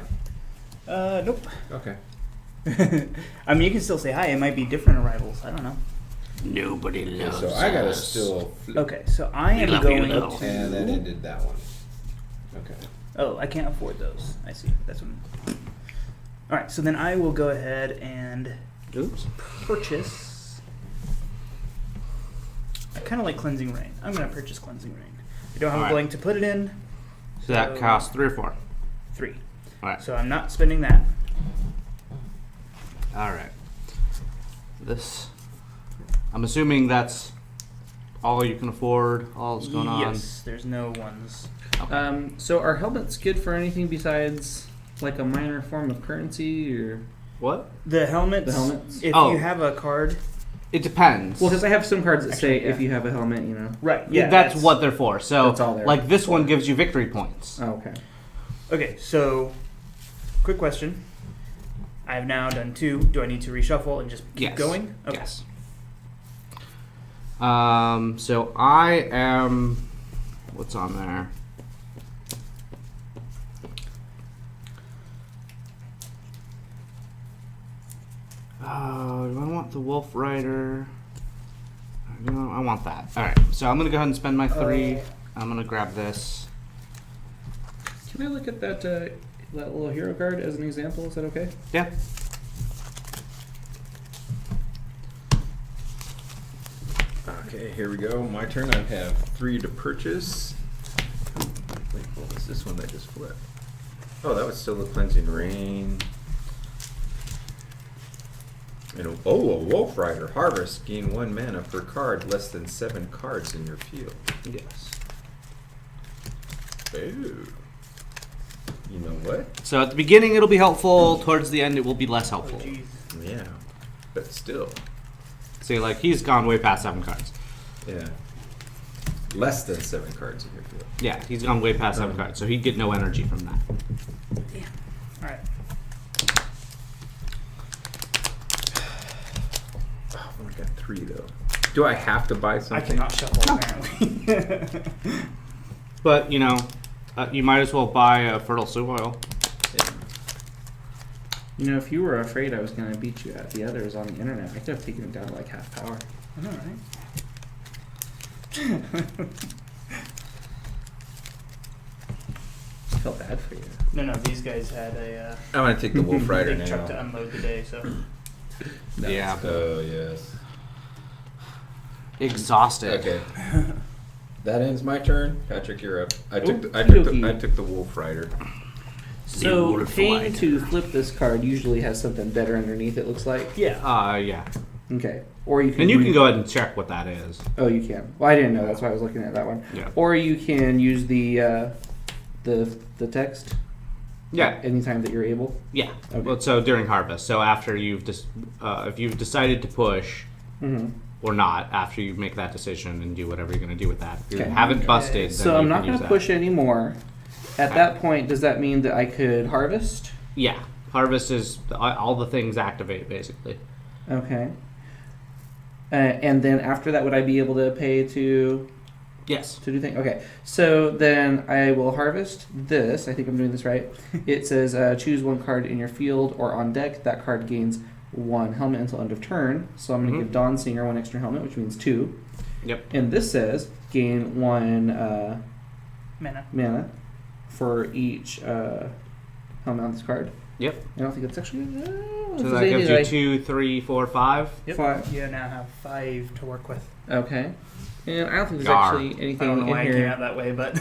Nope. Okay. I mean, you can still say hi. It might be different arrivals. I don't know. Nobody loves So I gotta still flip. Okay, so I am love you, going though. to. And that ended that one. Okay. Oh, I can't afford those. I see. That's one. All right, so then I will go ahead and Oops. purchase. I kind of like Cleansing Rain. I'm going to purchase Cleansing Rain. I don't have All a right. blank to put it in. So that costs 3 or 4. 3. All right. So I'm not spending that. All right. This. I'm assuming that's all you can afford. All that's going on. Yes, there's no ones. So are helmets good for anything besides like a minor form of currency or What? The helmets. The helmets? If Oh. you have a card. It depends. well, because I have some cards that say Actually, yeah. if you have a helmet, you know. Right. Yeah, Yeah, that's what they're for. So, That's all they're like this one for. gives you victory points. Oh, okay. Okay, so quick question. I have now done 2. Do I need to reshuffle and just keep Yes. going? Okay. Yes. So I am what's on there? Do I want the Wolf Rider? No, I want that. Alright, so I'm going to go ahead and spend my 3. I'm going to grab this. Can I look at that little hero card as an example? Is that okay? Yeah. Okay, here we go. My turn. I have 3 to purchase. Wait, what was this one that just flipped? Oh, that was still the Cleansing Rain. And a Wolf Rider. Harvest. Gain 1 mana per card. Less than 7 cards in your field. Yes. Ooh. You know what? So at the beginning it'll be helpful. Towards the end it will be less helpful. Yeah, but still. See, like, he's gone way past 7 cards. Yeah. Less than 7 cards in your field. Yeah, he's gone way past 7 cards, so he'd get no energy from that. Yeah. All right. Oh, I've only got 3 though. Do I have to buy something? I cannot shuffle apparently. But, you know, you might as well buy a fertile soil. Yeah. You know, if you were afraid I was going to beat you at the others on the internet, I could have taken it down to like half power. I know, right? I felt bad for you. No, these guys had a I'm going to take the Wolf Rider big truck to now. unload today, so. Yeah. Oh, yes. Exhausted. Okay. That ends my turn. Patrick, you're up. I took the Wolf Rider. So, Wolf paying Rider. to flip this card usually has something better underneath, it looks like. Yeah. Yeah. Okay. Or you can. And you can go ahead and check what that is. Oh, you can. Well, I didn't know. That's why I was looking at that one. Yeah. Or you can use the text. Yeah. Anytime that you're able. Yeah. Okay. Well, so during harvest. So after you've if you've decided to push Mm-hmm. or not, after you make that decision and do whatever you're going to do with that. If you Okay. haven't busted, then So you I'm can not going use to that. push anymore. At that point, does that mean that I could harvest? Yeah. Harvest is all the things activate basically. Okay. And then after that, would I be able to pay to Yes. do things? Okay. So then I will harvest this. I think I'm doing this right. It says choose 1 card in your field or on deck. That card gains 1 helmet until end of turn. So I'm going to give Dawn Singer 1 extra helmet, which means 2. Yep. And this says gain 1 mana for each helmet on this card. Yep. I don't think it's actually. So that gives you 2, 3, 4, 5. Yep. 5. You now have 5 to work with. Okay. And I don't think there's Gar. actually I anything don't know in why I came here. out that way, but.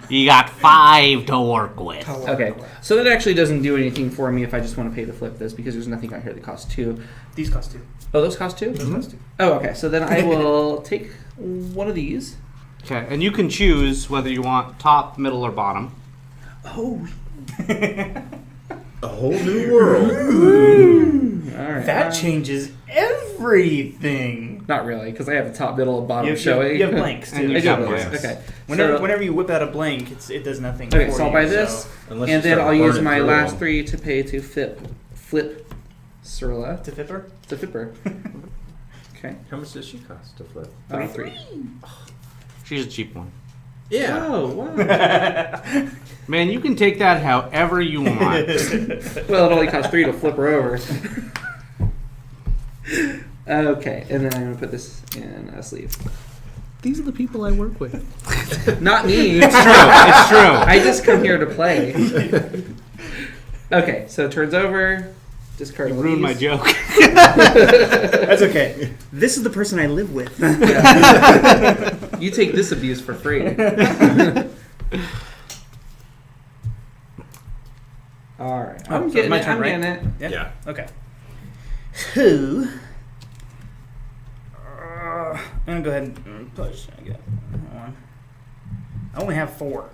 You got 5 to work with. Okay, so that actually doesn't do anything for me if I just want to pay to flip this because there's nothing out here that costs 2. These cost 2. Oh, those cost 2? Those cost 2. Oh, okay. So then I will take one of these. Okay, and you can choose whether you want top, middle, or bottom. Oh. A whole new world. All right. That changes everything. Not really, because I have a top, middle, and bottom You showing. have blanks, And too. you I do got have blanks. blanks. Okay. Whenever you whip out a blank, it does nothing Okay, for so I'll you, buy this, Unless and you then start I'll use burning my through last them. 3 to pay to flip Surla. To Fipper? To Fipper. Okay. How much does she cost to flip? 3. She's a cheap one. Yeah. Oh, wow. Man, you can take that however you want. Well, it only costs 3 to flip her over. Okay, and then I'm going to put this in a sleeve. These are the people I work with. Not me. It's true. It's true. I just come here to play. Okay, so it turns over. Discard You all ruined my these. joke. That's okay. This is the person I live with. You take this abuse for free. All right, Oh, I'm so getting my it. turn, I'm right? getting it. Yeah. Okay. Who? I'm gonna go ahead and push. I got one. I only have 4.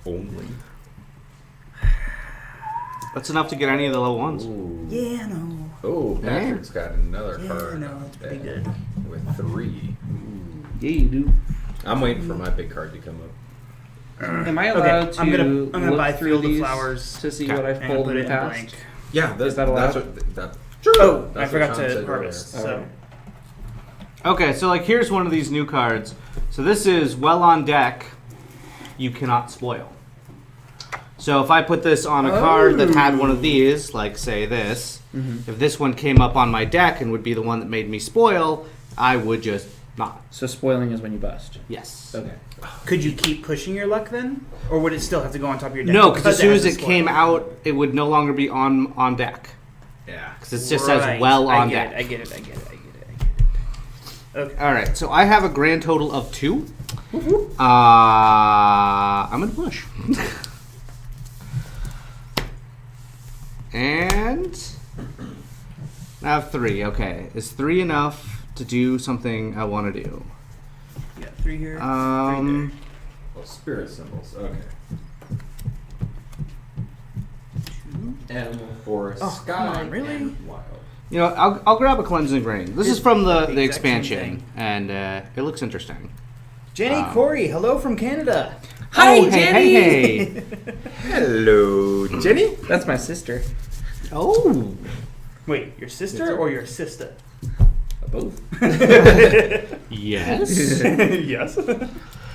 Only. That's enough to get any of the low ones. Ooh. Yeah, no. Oh, Patrick's got another Yeah, card. no, on it's pretty deck good. With 3. Ooh. Yeah, you do. I'm waiting for my big card to come up. Am I allowed to I'm gonna look buy through Field of these Flowers to see Okay. what I've and pulled put in it the in past? blank. Yeah, Is that allowed? That's what. Oh, That's I what forgot Sean to said harvest. earlier. So Okay, so like here's one of these new cards. So this is well on deck. You cannot spoil. So if I put this on a card that had one of these, like say this, if this one came up on my deck and would be the one that made me spoil, I would just not. So spoiling is when you bust. Yes. Okay. Could you keep pushing your luck then? Or would it still have to go on top of your deck? No, because as soon has as a it spoil? came out, it would no longer be on deck. Yeah. Because it just says well on deck. I get it. Okay. All right, so I have a grand total of 2. I'm going to push. And I have 3. Okay, is 3 enough to do something I want to do? You got 3 here. 3 Well, spirit symbols. Okay. Animal, forest, sky, come on, really? and wild. You know, I'll grab a cleansing rain. This is from the exact same expansion, thing. and it looks interesting. Jenny Corey, hello from Canada. Hi, Oh, Jenny! Hey. Hello, Jenny. That's my sister. Oh. Wait, your sister or your sister? Both. Yes. Yes.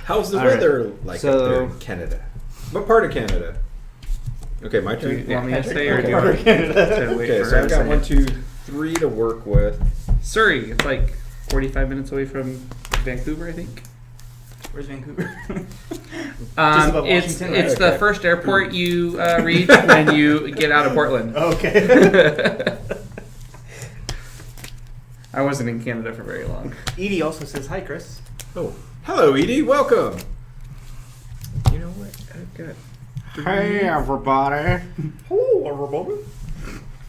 How's the All right. weather like So- up there in Canada? What part of Canada? Okay, my Do you turn. want me to say or do you Part want of Canada. to wait Okay, for so her I've to got say 1, it? 2, 3 to work with. Surrey. It's like 45 minutes away from Vancouver, I think. Where's Vancouver? It's above Washington, right? it's the Okay. first airport you reach when you get out of Portland. Okay. I wasn't in Canada for very long. Edie also says hi, Chris. Oh, hello, Edie. Welcome. You know what? I've got. Hey, everybody. Hello,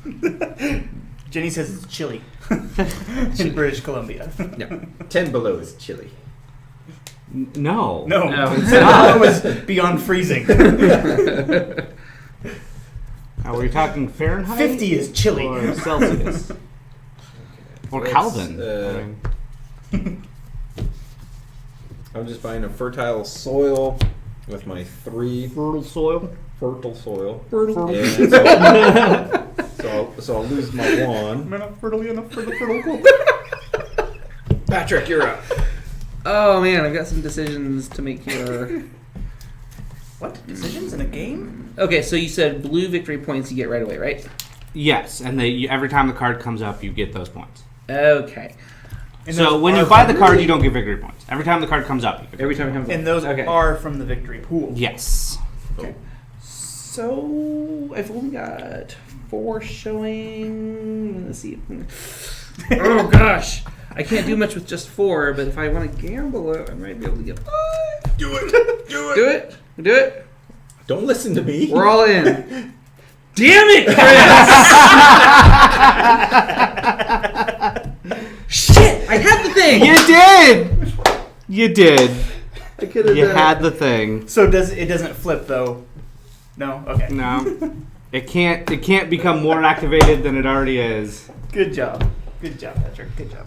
everybody. Jenny says it's chilly in British Columbia. No, 10 below is chilly. No. No, No, it's that was beyond freezing. Are we talking Fahrenheit? 50 is chilly. Or Celsius? Or Let's, Kelvin? I'm just buying a fertile soil with my 3 fertile soil. fertile soil. Fertile. And so I'll lose my 1. I'm not fertile enough for the fertile. Patrick, you're up. Oh man, I've got some decisions to make here. What? Decisions in a game? Okay, so you said blue victory points you get right away, right? Yes, and every time the card comes up, you get those points. Okay. And So those when you are buy from- the card, you don't get victory points. Every time the card comes up, you get Every victory time it comes And up. those Okay. are from the victory pool. Yes. Okay. So I've only got 4 showing. Let's see. Oh gosh, I can't do much with just 4. But if I want to gamble it, I might be able to get 5. Do it. Do it. Do it. Do it. Don't listen to me. We're all in. Damn it, Chris! Shit! I had the thing. You did. You did. I could have. You had the thing. So it doesn't flip though? No? Okay. No, it can't. It can't become more activated than it already is. Good job. Good job, Patrick. Good job.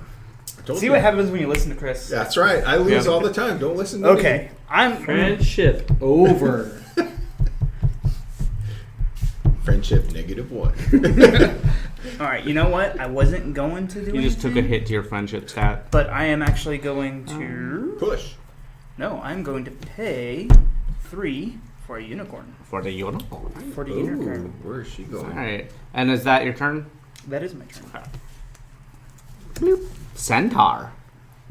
Told See you. what happens when you listen to Chris. That's right. I lose Yeah. all the time. Don't listen to me. Okay. Friendship over. Friendship -1. All right. You know what? I wasn't going to do You just took a anything, hit to your friendship stat. but I am actually going to. Push. No, I'm going to pay 3 for a unicorn. For the unicorn. For the Ooh, unicorn. where is she going? All right. And is that your turn? That is my turn. Bloop. Centaur.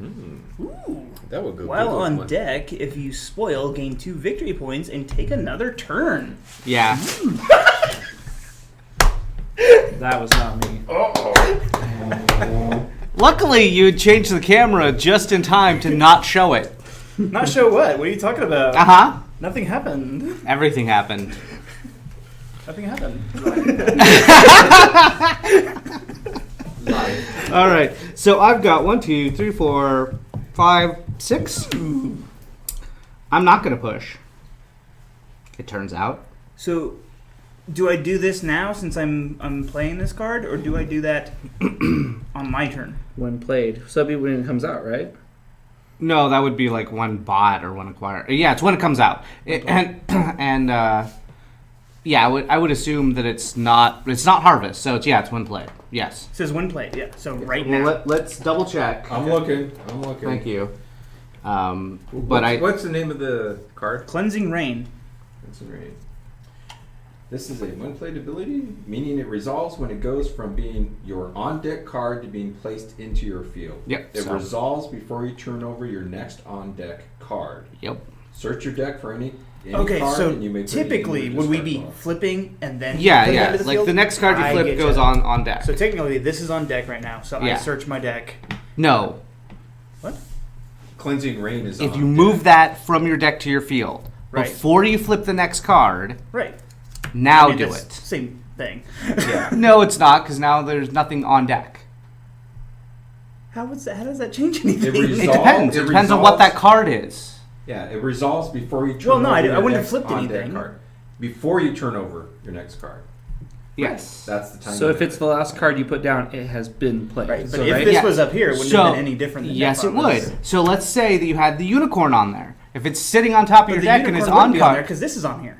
Ooh. That would go While good with on one. deck, if you spoil, gain 2 victory points and take another turn. Yeah. That was not me. Luckily, you changed the camera just in time to not show it. Not sure what. What are you talking about? Uh huh. Nothing happened. Everything happened. Nothing happened. All right. So I've got 1, 2, 3, 4, 5, 6. I'm not gonna push. It turns out. So, do I do this now since I'm playing this card, or do I do that on my turn? When played, so that'd be when it comes out, right? No, that would be like when bought or when acquired. Yeah, it's when it comes out. And Yeah, I would assume that it's not Harvest, so it's when played. Yes. It says when played, yeah. So right Well, now. let's double check. I'm looking. Thank you. What's the name of the card? Cleansing Rain. Cleansing Rain. This is a when played ability, meaning it resolves when it goes from being your on-deck card to being placed into your field. Yep. It resolves before you turn over your next on-deck card. Yep. Search your deck for any Okay, card, so and you may put it in typically, your would we discard be pile. flipping and then Yeah, putting it yeah. into the Like field? the next card you I flip getcha. goes on deck. So technically, this is on deck right now. So I Yeah. search my deck. No. What? Cleansing Rain is If on you deck. move that from your deck to your field Right. before you flip the next card, Right. now I mean, do that's it. Same thing. Yeah. No, it's not, because now there's nothing on deck. How does that change anything? It Resolve- depends. It depends on what that card is. Yeah, it resolves before you turn Well, no, over I your wouldn't have next flipped on-deck anything. card. Before you turn over your next card. Yes. That's the time. So you if do it's it. the last card you put down, it has been played. Right, but So, if right? this Yeah. was up here, it wouldn't have been any different than yes, that it was. would. So let's say that you had the unicorn on there. If it's sitting on top of But your the deck and it's unicorn on wouldn't be on there card, because this is on here.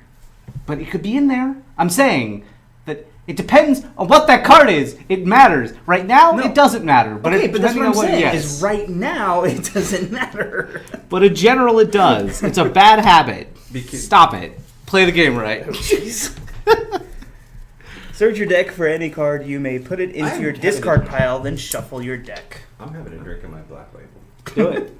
but it could be in there. I'm saying that it depends on what that card is. It matters. Right now, No. it doesn't matter. But Okay, it, but that's what depending I'm on saying. yes. Is right now it doesn't matter. But in general, it does. It's a bad habit. Stop it. Play the game right. Jeez. Search your deck for any card. You may put it into I'm your having discard a- pile, then shuffle your deck. I'm having a drink of my black label. Do it.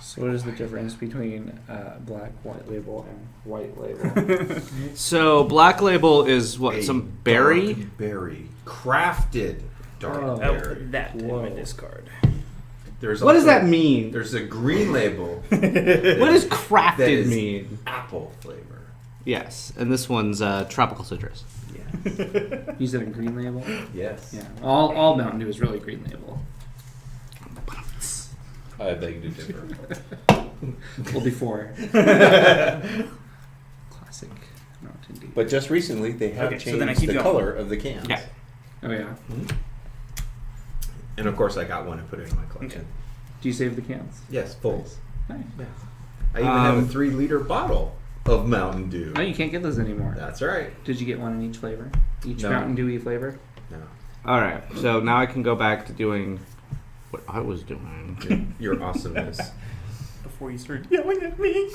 So what is the difference between black white label and white label? So black label is what? Some berry? Dark berry. Crafted dark Oh. I'll berry. put that in my Whoa. discard. There's What does also- that mean? There's a green label. What does That crafted is mean? apple flavor. Yes, and this one's tropical citrus. Yeah. You said a green label? Yes. Yeah. All Mountain Dew is really green label. I beg to differ. Well, before. Classic Mountain Dew. But just recently, they have Okay, so changed then I keep the going. color of the cans. Yeah. Oh yeah. And of course, I got one and put it in my collection. Okay. Do you save the cans? Yes, full. Nice. I even have a Um, 3-liter bottle of Mountain Dew. No, you can't get those anymore. That's right. Did you get one in each flavor? Each No. Mountain Dewy flavor? No, All right, so now I can go back to doing what I was doing. your awesomeness. Before you start yelling at me.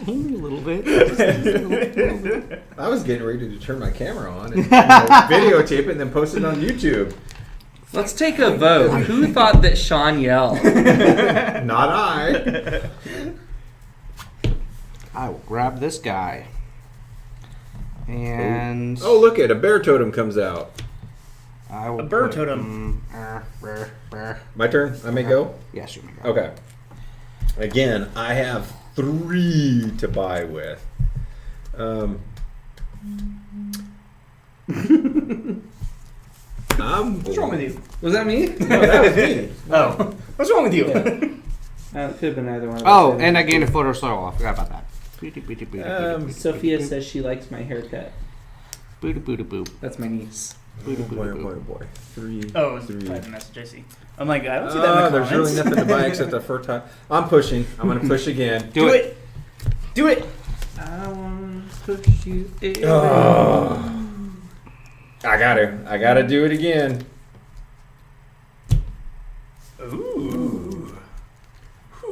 Only a little bit. I was getting ready to turn my camera on and videotape it and then post it on YouTube. Let's take a vote. Who thought that Sean yelled? Not I. I will grab this guy. And Oh, look at a bear totem comes out. I will A bird put- totem. My turn. I may go. Yes, you may go. Okay. Again, I have 3 to buy with. What's wrong with you? Was that me? No, that was me. Oh, what's wrong with you? It could have been either one of us. Oh, and I gained a foot or so. I forgot about that. Sophia says she likes my haircut. Boop. That's my niece. Boy. 3. Oh, it's a 3. private message. I see. I'm like, I don't see that in the There's comments. really nothing to buy except a fertile. I'm pushing. I'm going to push again. Do it. Do it. I want to push you. Oh. I gotta do it again. Ooh.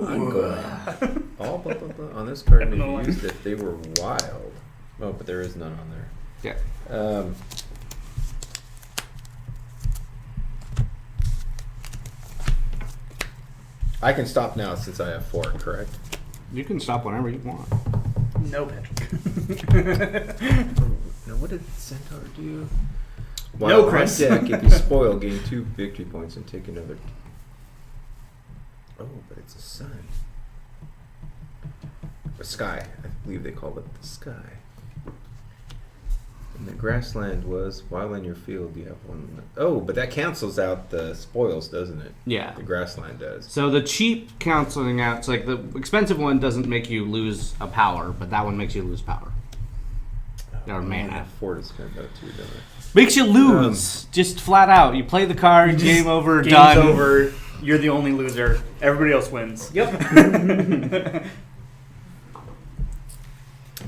I'm going. All blah, blah, blah. On this card, I don't if know you why. used it, they were wild. Oh, but there is none on there. Yeah. I can stop now since I have 4, correct? You can stop whenever you want. No, Patrick. Now, what did Centaur do? No, on Chris. deck, if you spoil, gain 2 victory points and take another. Oh, but it's a sun. A sky. I believe they call it the sky. And the grassland was, while in your field, you have 1. Oh, but that cancels out the spoils, doesn't it? Yeah. The grassland does. So the cheap canceling out, it's like the expensive one doesn't make you lose a power, but that one makes you lose power. Or I mana. have 4 to spend though, too, don't I? Makes you lose. Just flat out. You play the card, game over, Game's done. over. You're the only loser. Everybody else wins. Yep.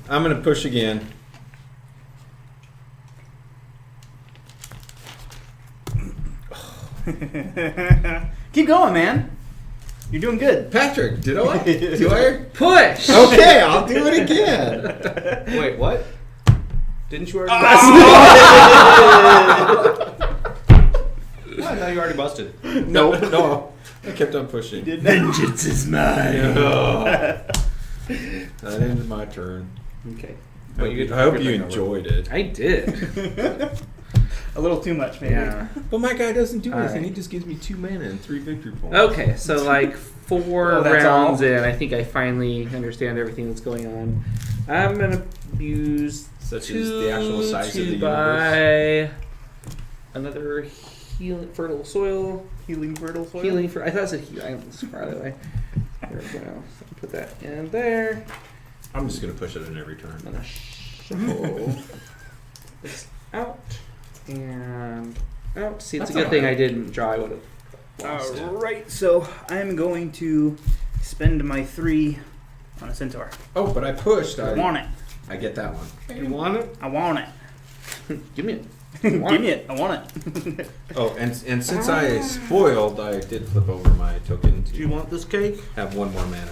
I'm going to push again. Keep going, man. You're doing good. Patrick, do I? Push. Okay, I'll do it again. Wait, what? Didn't you already I thought you already busted. No. I kept on pushing. Vengeance is mine. That ended my turn. Okay. I hope you enjoyed it. I did. A little too much, maybe. Yeah. But my guy doesn't do anything. Alright. He just gives me 2 mana and 3 victory points. Okay, so like 4 Oh, that's rounds all? in, I think I finally understand everything that's going on. I'm gonna use Such as the actual size of the buy another fertile soil. Healing fertile soil. Healing for I thought it said healing. Let's far that way. There we go. So put that in there. I'm just going to push it in every turn. I'm gonna shuffle this out and out. See, it's a That's good thing I alright. didn't draw. I would have lost it. Alright, so I'm going to spend my 3 on a centaur. Oh, but I pushed. I want it. I get that one. You want it? I want it. Give me it. Give me it. I want it. Oh, and since I spoiled, I did flip over my token Do you to want this cake? have 1 more mana.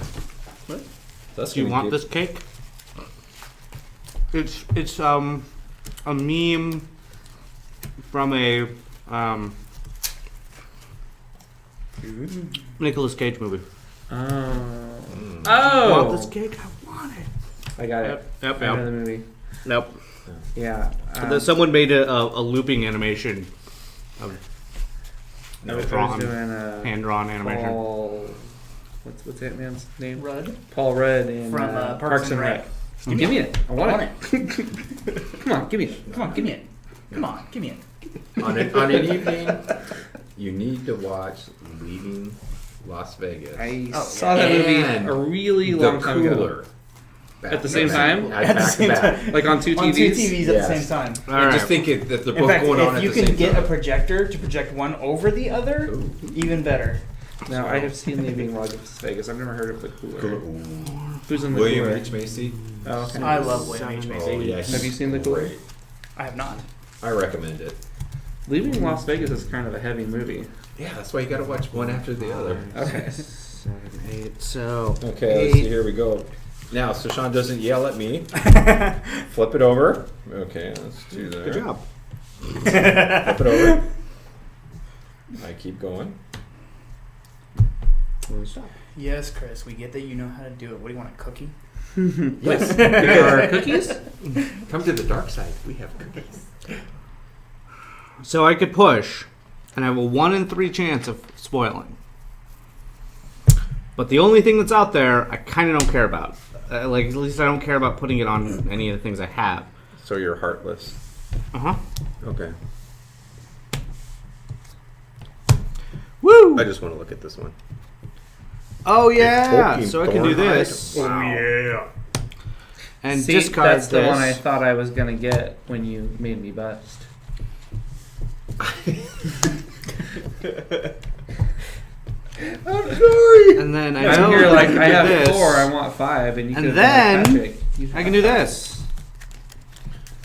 What? That's Do you gonna want give- this cake? It's a meme from a Nicolas Cage movie. Oh. Mm. Oh. Want this cake? I want it. I got it. Yep. I know the movie. Nope. Yeah. Someone made a looping animation. Of I was drawn, doing a hand-drawn animation. Paul. What's that man's name? Rudd. Paul Rudd in From Parks and Rec. Give me it. I want it. Come on, give me it. Come on, give me it. Come on, give me it. On an evening, you need to watch Leaving Las Vegas. I Oh, saw that movie And a really the long time ago. cooler. At the same time? At the same time. Like on 2 TVs? On 2 TVs at Yes. the same time. I just think that they're In both fact, going on if at you the can same get time. a projector to project one over the other, Ooh. even better. No, I have seen Leaving Las Vegas. I've never heard of the cooler. Cooler. Who's in the William cooler? H. Macy. Oh, okay. I love William H. Oh, Macy. yeah, Have he's you seen the cooler? great. I have not. I recommend it. Leaving Las Vegas is kind of a heavy movie. Yeah, that's why you got to watch one after the other. Okay. 7, 8. So Okay, let's see. Here we go. Now, so Sean doesn't yell at me. Flip it over. Okay, let's do that. good job. Flip it over. I keep going. Yes, Chris, we get that you know how to do it. What do you want, a cookie? Yes. There are cookies? Come to the dark side. We have cookies. So I could push, and I have a 1 in 3 chance of spoiling. But the only thing that's out there, I kind of don't care about. Like, at least I don't care about putting it on any of the things I have. So you're heartless. Uh-huh. Okay. Woo! I just want to look at this one. Oh, yeah! Poking So I can do Thornhide. this. Wow. yeah. And See, discard that's the this. one I thought I was going to get when you made me bust. I'm sorry. And then I I'm know here like, can I do have this. 4, I want 5, and you And could then Patrick, you I have can do 5. this.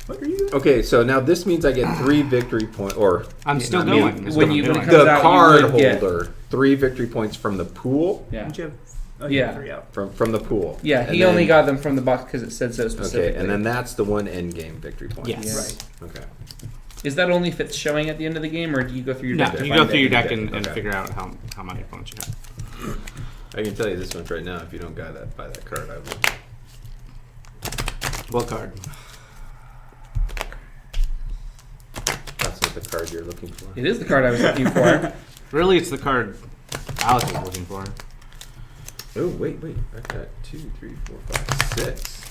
What are you? Okay, so now this means I get 3 victory points, or I'm still not me, going. That's when what I'm you- when it doing. comes the out, you card would get- holder 3 victory points from the pool. Yeah. Don't you have? Oh, Yeah. You have 3 out. From the pool. Yeah, And he then- only got them from the box because it said so specifically. Okay, and then that's the one end game victory point. Yes. Yeah. Right. Okay. Is that only if it's showing at the end of the game, or do you go through your No, deck? to you find go through it? your deck Okay. and figure out how many points you have. I can tell you this one right now. If you don't buy that card, I will. What card? That's not the card you're looking for. It is the card I was looking for. Really, it's the card Alex is looking for. Oh wait! I've got 2, 3, 4, 5, 6.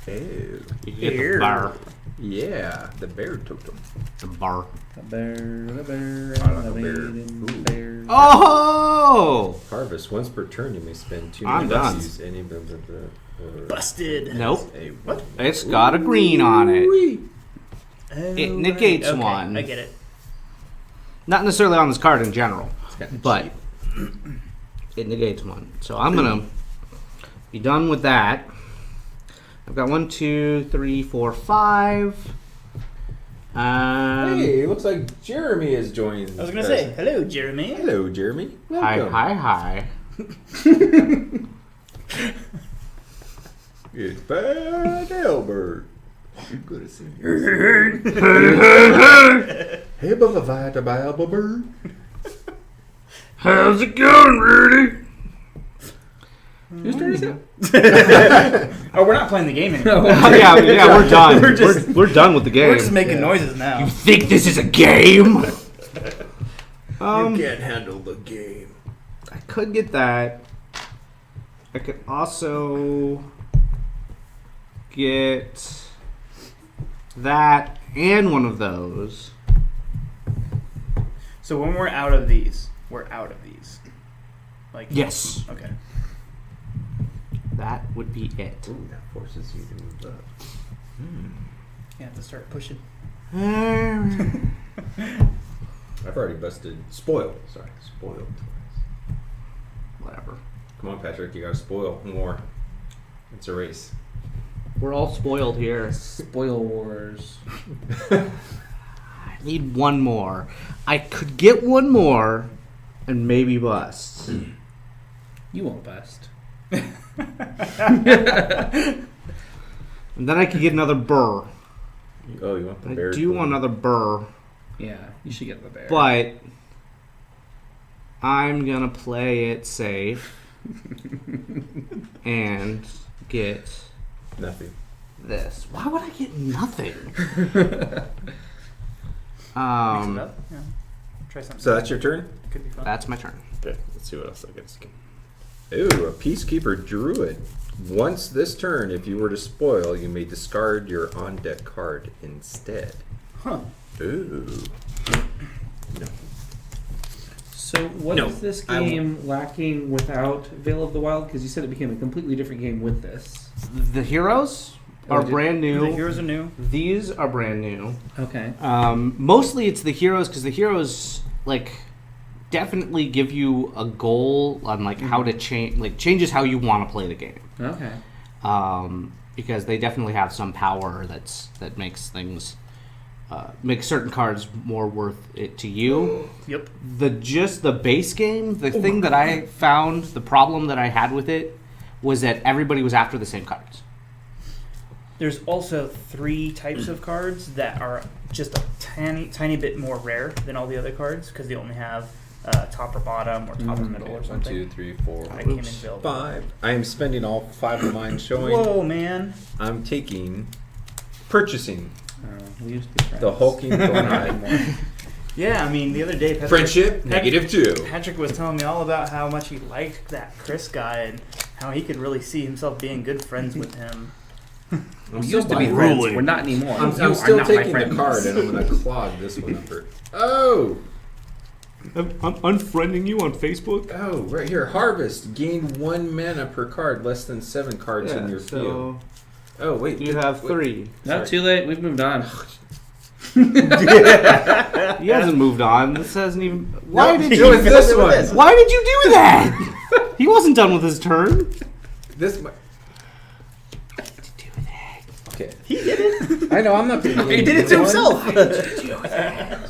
Oh, You can get Here. the bar. yeah, the bear totem. The bar. The bear, the bear, I like the a bear. maiden Ooh. bear. Oh! Harvest once per turn. You may spend 2 I'm minutes done. to use any of the. Busted. Nope. A What? It's got a green on it. it negates Okay, one. I get it. Not necessarily on this card in general, kinda but it negates one. So I'm gonna be done with that. I've got 1, 2, 3, 4, 5. Hey, it looks like Jeremy is joining. I was going to say, hello, Jeremy. Hello, Jeremy. Hi, Welcome. hi. It's Bad Albert. You're good to see you. Hey, Bubba Albert. How's it going, Rudy? Whose turn is it? Oh, we're not playing the game anymore. yeah, we're done. We're we're done with the game. We're just making noises now. You think this is a game? You can't handle the game. I could get that. I could also get that and one of those. So when we're out of these, we're out of these. Like Yes. Okay. That would be it. Ooh, that forces you to move up. You have to start pushing. I've already busted. Spoiled. Sorry, spoiled twice. Whatever. Come on, Patrick. You gotta spoil more. It's a race. We're all spoiled here. Spoil Wars. I need one more. I could get one more and maybe bust. You won't bust. And then I could get another burr. Oh, you want the I bear? do want another burr, Yeah, you should get the bear. but I'm gonna play it safe and get Nothing. this. Why would I get nothing? Mix it up. Yeah. Try something. So that's your turn? Could be fun. That's my turn. Okay, let's see what else I get. Ooh, a Peacekeeper Druid. Once this turn, if you were to spoil, you may discard your on-deck card instead. Huh. Ooh. No. So what No, is this I won't. game lacking without Veil of the Wild? Because you said it became a completely different game with this. The heroes are brand The new. heroes are new. These are brand new. Okay. Mostly it's the heroes because the heroes definitely give you a goal on how to change, changes how you want to play the game. Okay. Because they definitely have some power that makes things makes certain cards more worth it to you. Yep. The base game, the thing that I found, the problem that I had with it was that everybody was after the same cards. There's also 3 types of cards that are just a tiny bit more rare than all the other cards because they only have top or bottom or top or middle or 1, something. 2, 3, 4, I came in available. 5. I am spending all 5 of mine showing. Whoa, man. I'm purchasing We used to be friends. the hulking Thornhide. Yeah, I mean, the other day, Patrick, Friendship, -2. Patrick was telling me all about how much he liked that Chris guy and how he could really see himself being good friends with him. We used to be friends. We're not anymore. I'm You are still not my taking the friend. card and I'm going to clog this one up. Oh! I'm unfriending you on Facebook. Oh, right here. Harvest. Gain 1 mana per card, less than 7 cards in your field. Oh, wait. You have 3. No, too late. We've moved on. He hasn't moved on. This hasn't even. Why did you? It was this one. Why did you do that? He wasn't done with his turn. This one. Why did you do that? Okay. He did it. I know, I'm not being He did it to himself.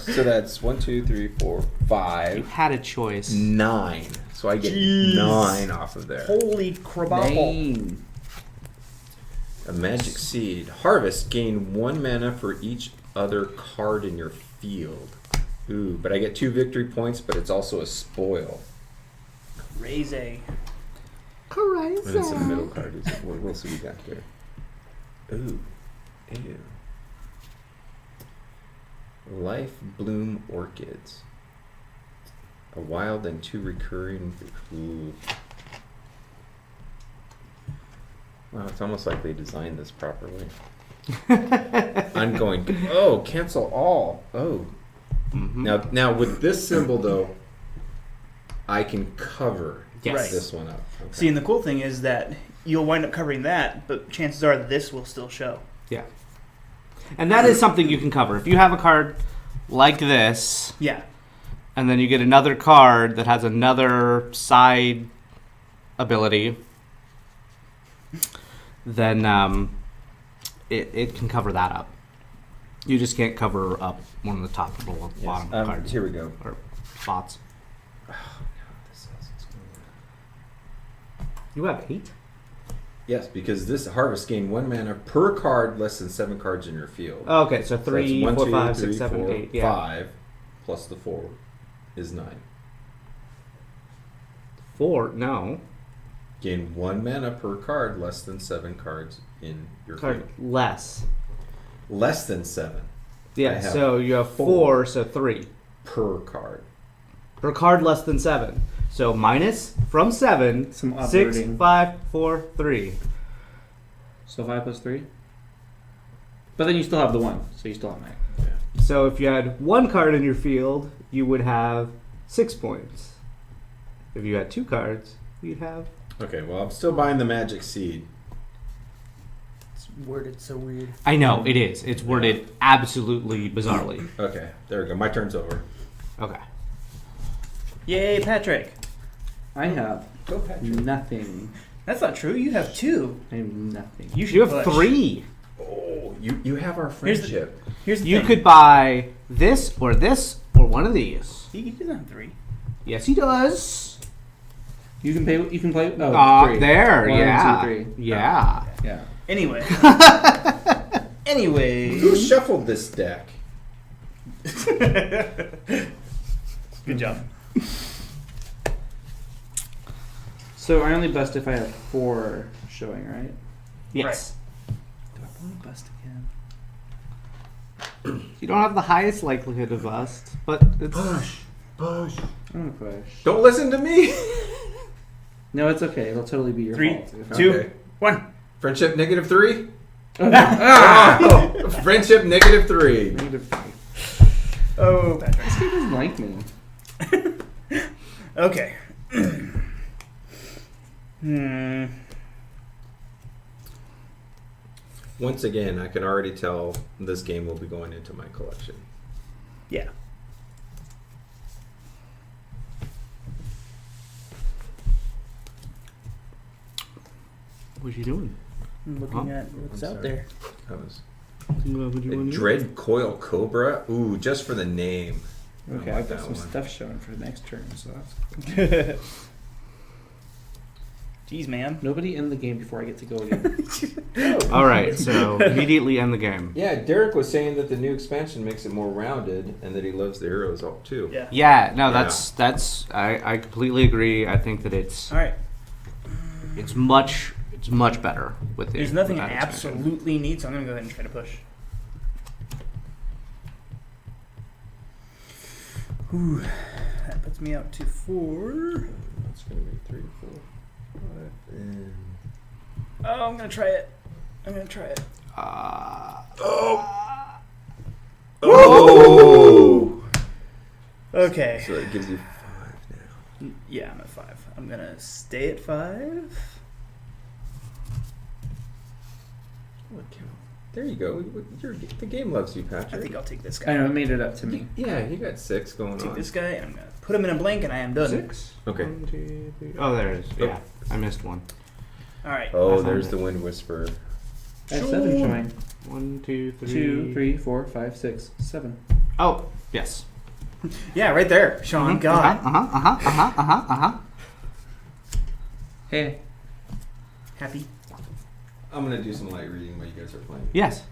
So that's 1, 2, 3, 4, You 5, had a choice. 9. So I get Jeez. 9 off of there. Holy crabapple. Dang. A Magic Seed. Harvest. Gain 1 mana for each other card in your field. Ooh, but I get 2 victory points, but it's also a spoil. Crazy. And it's a middle card. What else have we got there? Ooh. Ew. Life Bloom Orchids. A wild and 2 recurring. Ooh. Wow, it's almost like they designed this properly. I'm going. Oh, cancel all. Oh. Now with this symbol though, I can cover Yes. this one up. Okay. See, and the cool thing is that you'll wind up covering that, but chances are this will still show. Yeah. And that is something you can cover. If you have a card like this, Yeah. and then you get another card that has another side ability, then it can cover that up. You just can't cover up one of the top or bottom cards. Here we go. Or spots. You have 8? Yes, because this harvest gain 1 mana per card less than 7 cards in your field. Okay, so So 3, that's 4, 1, 2, 5, 6, 3, 7, 4, 8. Yeah. 5 plus the 4 is 9. 4? No. Gain 1 mana per card less than 7 cards in your Card field. less. Less than 7 Yeah, have so you have 4, so 3. per card. Per card less than 7. So minus from 7, Some 6, operating. 5, 4, 3. So 5 plus 3. But then you still have the 1, so you still have 9. So if you had 1 card in your field, you would have 6 points. If you had 2 cards, you'd have... Okay, well, I'm still buying the magic seed. It's worded so weird. I know, it is. It's worded absolutely bizarrely. Okay, there we go. My turn's over. Okay. Yay, Patrick. I have Go, Patrick. nothing. That's not true. You have 2. I have nothing. You should You have push. 3. Oh, you have our Here's the- friendship. Here's the You thing. could buy this, or one of these. He doesn't have 3. Yes, he does. You can pay. You can play. Oh, 3. There, 1, yeah. 2, 3. Yeah. Yeah. Anyway. Anyway. Who shuffled this deck? Good job. So I only bust if I have 4 showing, right? Yes. Do I want to bust again? You don't have the highest likelihood of bust, but it's... Push. I'm gonna push. Don't listen to me. No, it's okay. It'll totally be your 3, fault. If I- 2, Okay. 1. Friendship -3? Ah! Oh, friendship -3. Negative 3. Oh, Patrick. This guy doesn't like me. Okay. Once again, I can already tell this game will be going into my collection. Yeah. What are you doing? I'm looking at what's I'm out sorry. there. That was What do you Dread Coil Cobra. Ooh, just for the name. Okay, I like I've got that some one. stuff showing for the next turn, so that's Jeez, man. nobody end the game before I get to go again. All right, so immediately end the game. Yeah, Derek was saying that the new expansion makes it more rounded and that he loves the heroes all too. Yeah. Yeah, no, Yeah. that's I completely agree. I think that it's All right. much better with the. There's nothing with I that expansion. absolutely need, so I'm gonna go ahead and try to push. Ooh, that puts me out to 4. That's gonna be 3, 4, 5, and Oh, I'm gonna try it. oh! Okay. So that gives you 5 now. Yeah, I'm at 5. I'm gonna stay at 5. There you go. The game loves you, I Patrick. think I'll take this I guy. know, it made it up to me. Yeah, you got 6 going Take on. this guy, and I'm gonna put him in a blank, and I am done. 6. Okay. 1, 2, 3. Oh, there it is. Yeah, I missed one. All right. Oh, I found there's it. the Wind Whisperer. I have 7 showing. 1, 2, 3. 2, 3, 4, 5, 6, 7. Oh, yes. Yeah, right there, Sean. God. Hey. Happy. I'm gonna do some light reading while you guys are playing. Yes.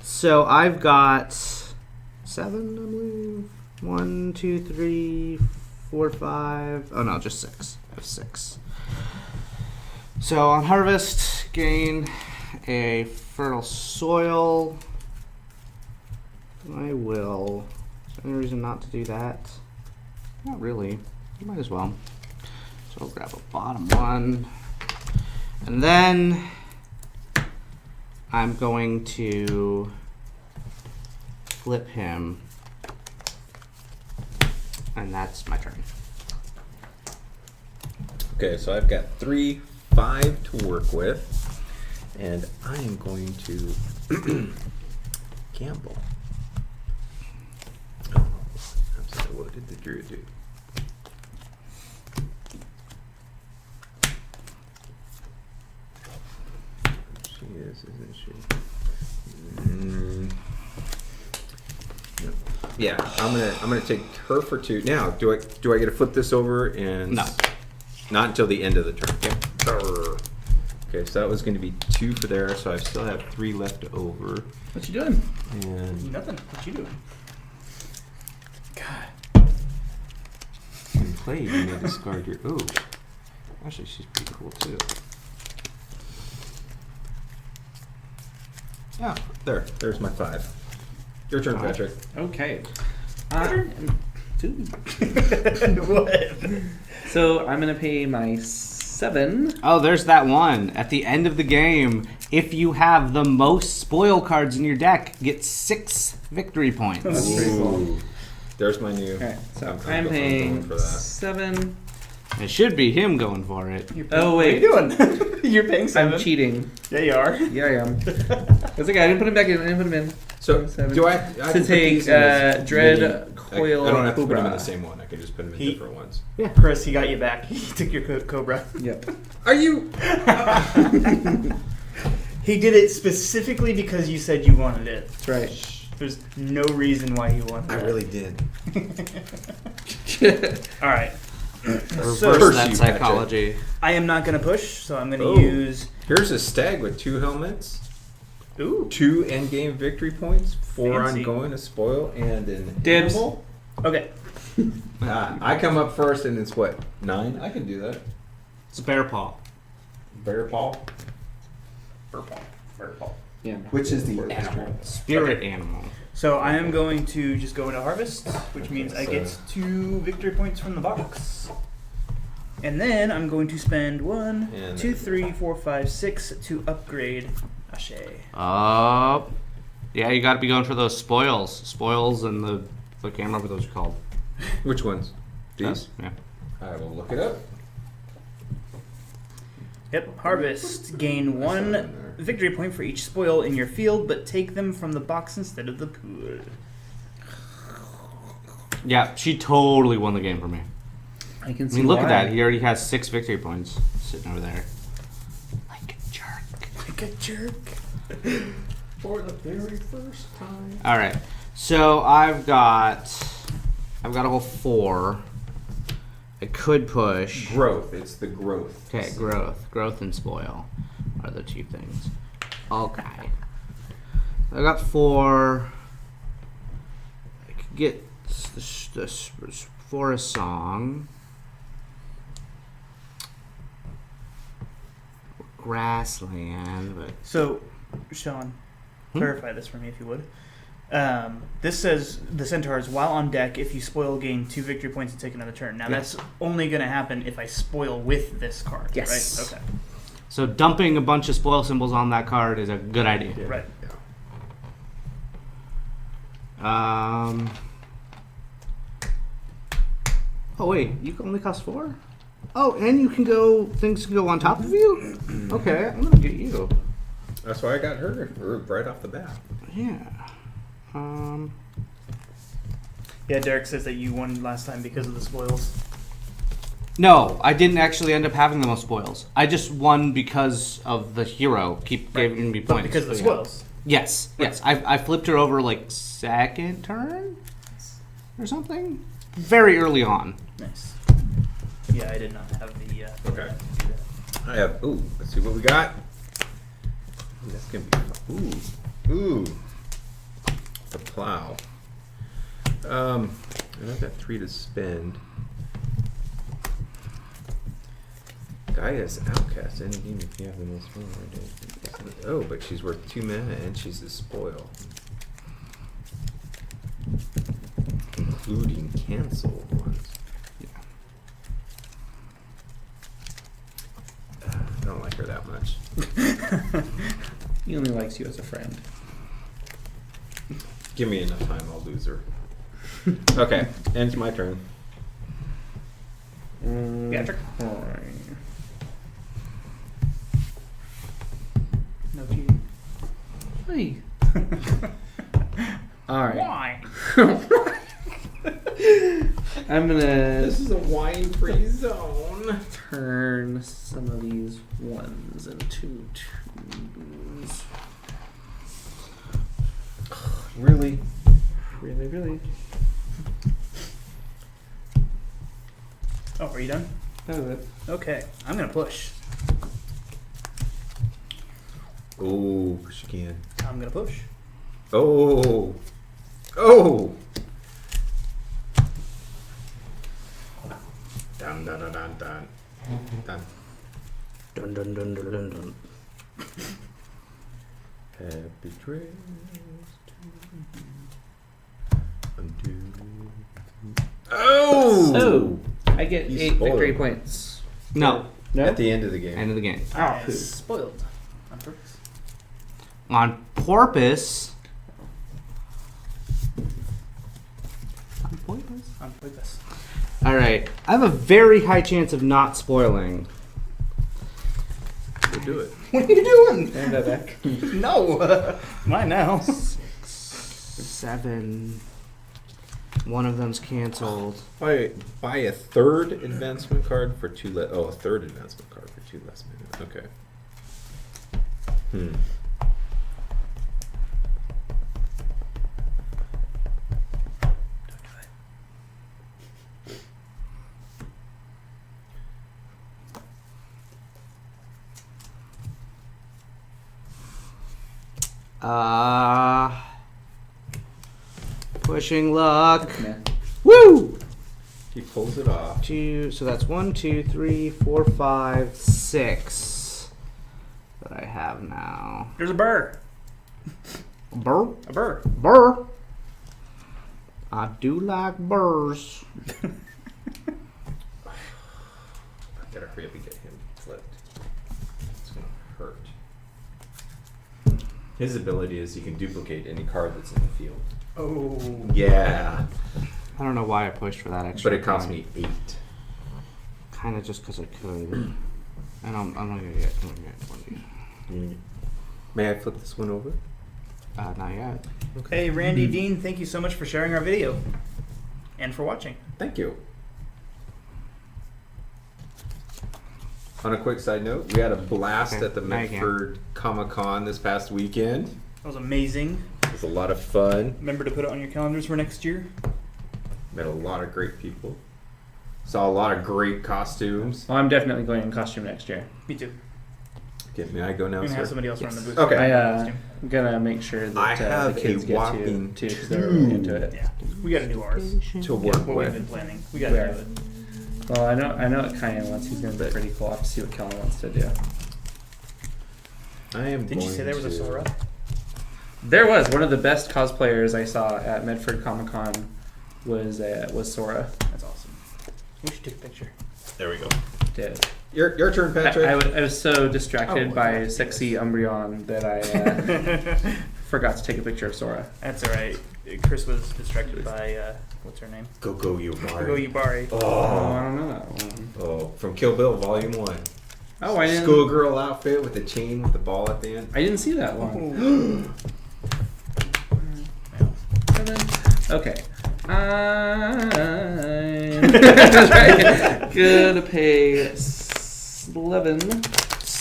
So I've got 7, I believe. 1, 2, 3, 4, 5. Oh no, just 6. I have 6. So on harvest, gain a fertile soil. I will. Is there any reason not to do that? Not really. You might as well. So I'll grab a bottom one. And then I'm going to flip him. And that's my turn. Okay, so I've got 3, 5 to work with. And I am going to gamble. Oh, I'm sorry, what did the druid do? She is, isn't she? No. Yeah, I'm gonna take her for 2. Now, do I get to flip this over and No. Not until the end of the turn. Yep. Okay, so that was going to be 2 for there, so I still have 3 left over. What you doing? And Nothing. What you doing? God. when played, you may discard your. Oh, actually, she's pretty cool too. Yeah, there's my 5. Your turn, Patrick. Okay. Two. What? So I'm gonna pay my 7. Oh, there's that one. At the end of the game, if you have the most spoil cards in your deck, get 6 victory points. That's pretty cool. Ooh. There's my new. Alright, so I'm I'm going paying for that. 7. It should be him going for it. Oh, What are wait. you doing? You're paying 7. I'm cheating. Yeah, you are. Yeah, I am. It's okay, I didn't put him back in. I didn't put him in. So 7. do I To can put take these in as Dread, mini- Coil, I don't have to put them in Cobra. the same one. I can just put them in He- different ones. Chris, he got you back. He took your Cobra. Yep. Are you? He did it specifically because you said you wanted it. That's right. There's no reason why you wanted I it. really did. All right. Reverse So that you, psychology. I am not going to push, so I'm going to Oh. use. Here's a stag with 2 helmets, Ooh. 2 endgame victory points, 4 Fancy. ongoing, a spoil, and an Dibs. animal. Okay. I come up first, and it's what 9. I can do that. It's Bear Paw. Bear paw. Yeah. Which is the animal? Spirit animal. So I am going to just go into harvest, which means I get 2 victory points from the box. And then I'm going to spend 1, And 2, 3, 4, 5, 6 to upgrade Ashe. Yeah, you got to be going for those spoils. Spoils and the I can't remember what those are called. Which ones? These? Yeah. I will look it up. Yep, harvest. Gain 1 victory point for each spoil in your field, but take them from the box instead of the pool. Yeah, she totally won the game for me. I can I see mean, look why. at that. He already has 6 victory points sitting over there. Like a jerk. Like a jerk. For the very first time. All right. So I've got a whole 4. I could push. Growth. It's the growth. Okay, growth and spoil are the 2 things. Okay. I got 4. I could get this for a song. Grassland, but So, Sean, clarify this for me if you would. This says the centaurs, while on deck, if you spoil, gain 2 victory points and take another turn. Now, Yes. that's only going to happen if I spoil with this card, Yes. right? Okay. so dumping a bunch of spoil symbols on that card is a good idea. Right. Oh wait, you can only cost 4? Oh, and you can go. Things can go on top of you. Okay, I'm gonna get you. That's why I got her right off the bat. Yeah. Yeah, Derek says that you won last time because of the spoils. No, I didn't actually end up having the most spoils. I just won because of the hero giving me But points. because of the Yeah. spoils. Yes, yes. I flipped her over like 2nd turn or something. Very early on. Nice. Yeah, I did not have the. Okay. I have. Ooh, let's see what we got. Ooh, that's gonna be fun. Ooh. The plow. And I've got 3 to spend. Gaia's Outcast. Any game if you have the most fun. Oh, but she's worth 2 mana and she's a spoil. Including canceled ones. I don't like her that much. He only likes you as a friend. Give me enough time, I'll lose her. Okay, ends my turn. Patrick? No cheating. Hey. All right. Why? I'm gonna. This is a wine-free zone. Turn some of these ones into twos. Really? Really. Oh, are you done? That was it. Okay, I'm gonna push. Oh, push again. I'm gonna push. Oh. Oh. Dun dun dun dun dun. Dun. Dun dun dun dun dun dun. Happy trails to Oh! So I get You 8 spoiled. victory points. No. No. At the end of the game. End of the game. I poo. spoiled. On purpose. On porpoise. On porpoise. On purpose. All right. I have a very high chance of not spoiling. We'll do it. What are you doing? Hand that back. No. Mine now. 7. One of them's canceled. Buy a third advancement card for 2 less. Oh, a third advancement card for 2 less minutes. Okay. Pushing luck. Yeah. Woo! He pulls it off. 2. So that's 1, 2, 3, 4, 5, 6 that I have now. There's a burr. Burr? A burr. Burr. I do like burrs. I gotta hurry up and get him flipped. It's gonna hurt. His ability is he can duplicate any card that's in the field. Oh. Yeah. I don't know why I pushed for that extra. But it cost me 8. Kind of just because I could. And I'm not gonna get 20. May I flip this one over? Not yet. Hey, Randy Dean, thank you so much for sharing our video. And for watching. Thank you. On a quick side note, we had a blast Okay, at the now you can. Medford Comic-Con this past weekend. That was amazing. It was a lot of fun. Remember to put it on your calendars for next year. Met a lot of great people. Saw a lot of great costumes. Well, I'm definitely going in costume next year. Me too. Okay, may I go now, I'm gonna have sir? somebody else run the booth. Okay. I'm gonna make sure that I have the kids a get walking to because they're really into it. Yeah, we gotta do ours. To work What we've been with. planning. We gotta do it. Well, I know what Kanye wants. He's gonna be pretty cool. I'll have to see what Kellen wants to do. I am Didn't you say there was a to- Sora? There was one of the best cosplayers I saw at Medford Comic Con was Sora. That's awesome. We should take a picture. There we go. Did. Your turn, Patrick. I was so distracted Oh, by yeah. sexy Umbreon that I forgot to take a picture of Sora. That's alright. Chris was distracted by, what's her name? Go Yubari. Go Yubari. Oh, I Oh. don't know that one. Oh, from Kill Bill Volume 1. Oh, I didn't. Schoolgirl outfit with the chain with the ball at the end. I didn't see that one. Ooh. Okay. I'm gonna pay 11.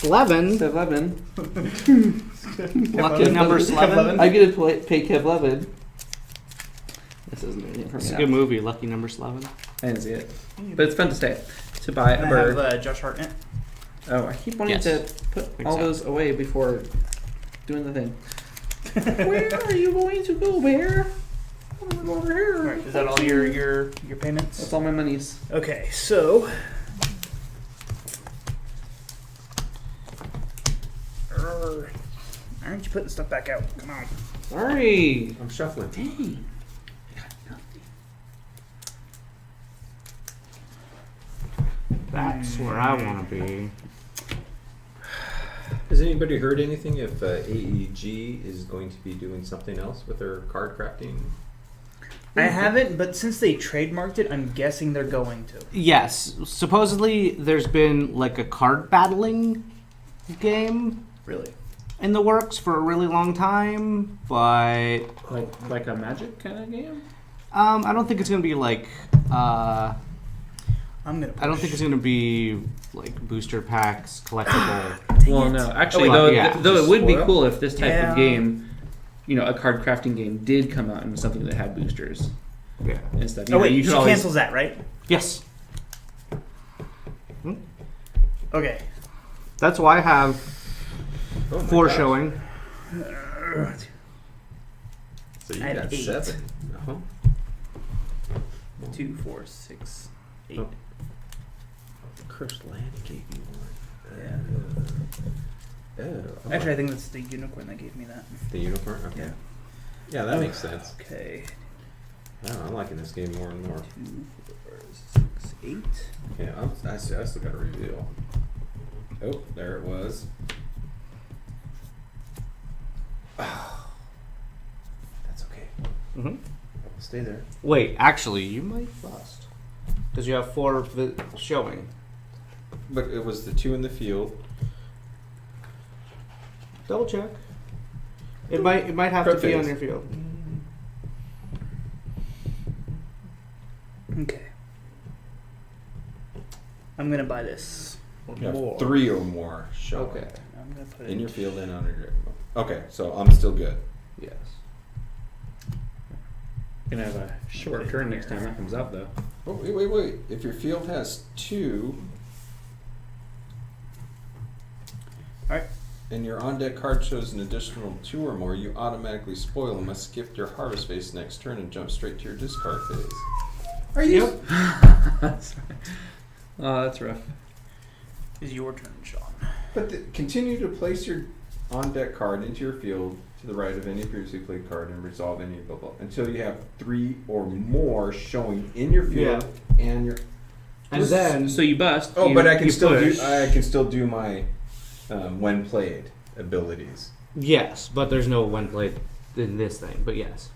11. Lucky number 11. I'm gonna pay Kev 11. This isn't anything for me. It's a now. good movie, Lucky Number 11. I didn't see it, but it's fun to stay to buy Can a I bird. have Josh Hartnett? Oh, I keep wanting Yes. to put Think all so. those away before doing the thing. Where are you going to go, Bear? I'm gonna go over here. Alright, is that all your That's payments? all my monies. Okay, so why aren't you putting stuff back out? Come on. Sorry. I'm shuffling. Dang. That's where I want to be. Has anybody heard anything if AEG is going to be doing something else with their card crafting? I haven't, but since they trademarked it, I'm guessing they're going to. Yes, supposedly there's been like a card battling game. Really? in the works for a really long time, but Like a Magic kind of game? I don't think it's gonna be like. I don't think it's gonna be like booster packs, collectible. Well, no. Actually, though it would be cool if this type of game, a card crafting game, did come out in something that had boosters. Yeah. Instead. She cancels that, right? Yes. Okay. That's why I have 4 showing. So you I got had 8. 7. 2, 4, 6, 8. Oh. Chris Land gave you one. Yeah. Actually, I think that's the unicorn that gave me that. The unicorn? Okay. Yeah. Yeah, that makes sense. Okay. I'm liking this game more and more. 2, 4, 6, 8. Yeah, I still got a reveal. Oh, there it was. Oh, that's okay. Mm-hmm. Stay there. Wait, actually, you might bust because you have 4 showing. But it was the 2 in the field. Double check. It might have to be on your field. Okay. I'm gonna buy this. You have 3 or more showing. Okay. I'm gonna put it In your field and on your. Okay, so I'm still good. Yes. Gonna have a short turn next time that comes up, though. Oh, wait. If your field has 2. Alright. And your on-deck card shows an additional 2 or more, you automatically spoil and must skip your harvest phase next turn and jump straight to your discard phase. Are you? Yep. Oh, that's rough. It's your turn, Sean. But continue to place your on-deck card into your field to the right of any previously played card and resolve any blah blah until you have 3 or more showing in your field and your. And then So you bust. Oh, but I can still push. do my when played abilities. yes, but there's no when played in this thing. But yes.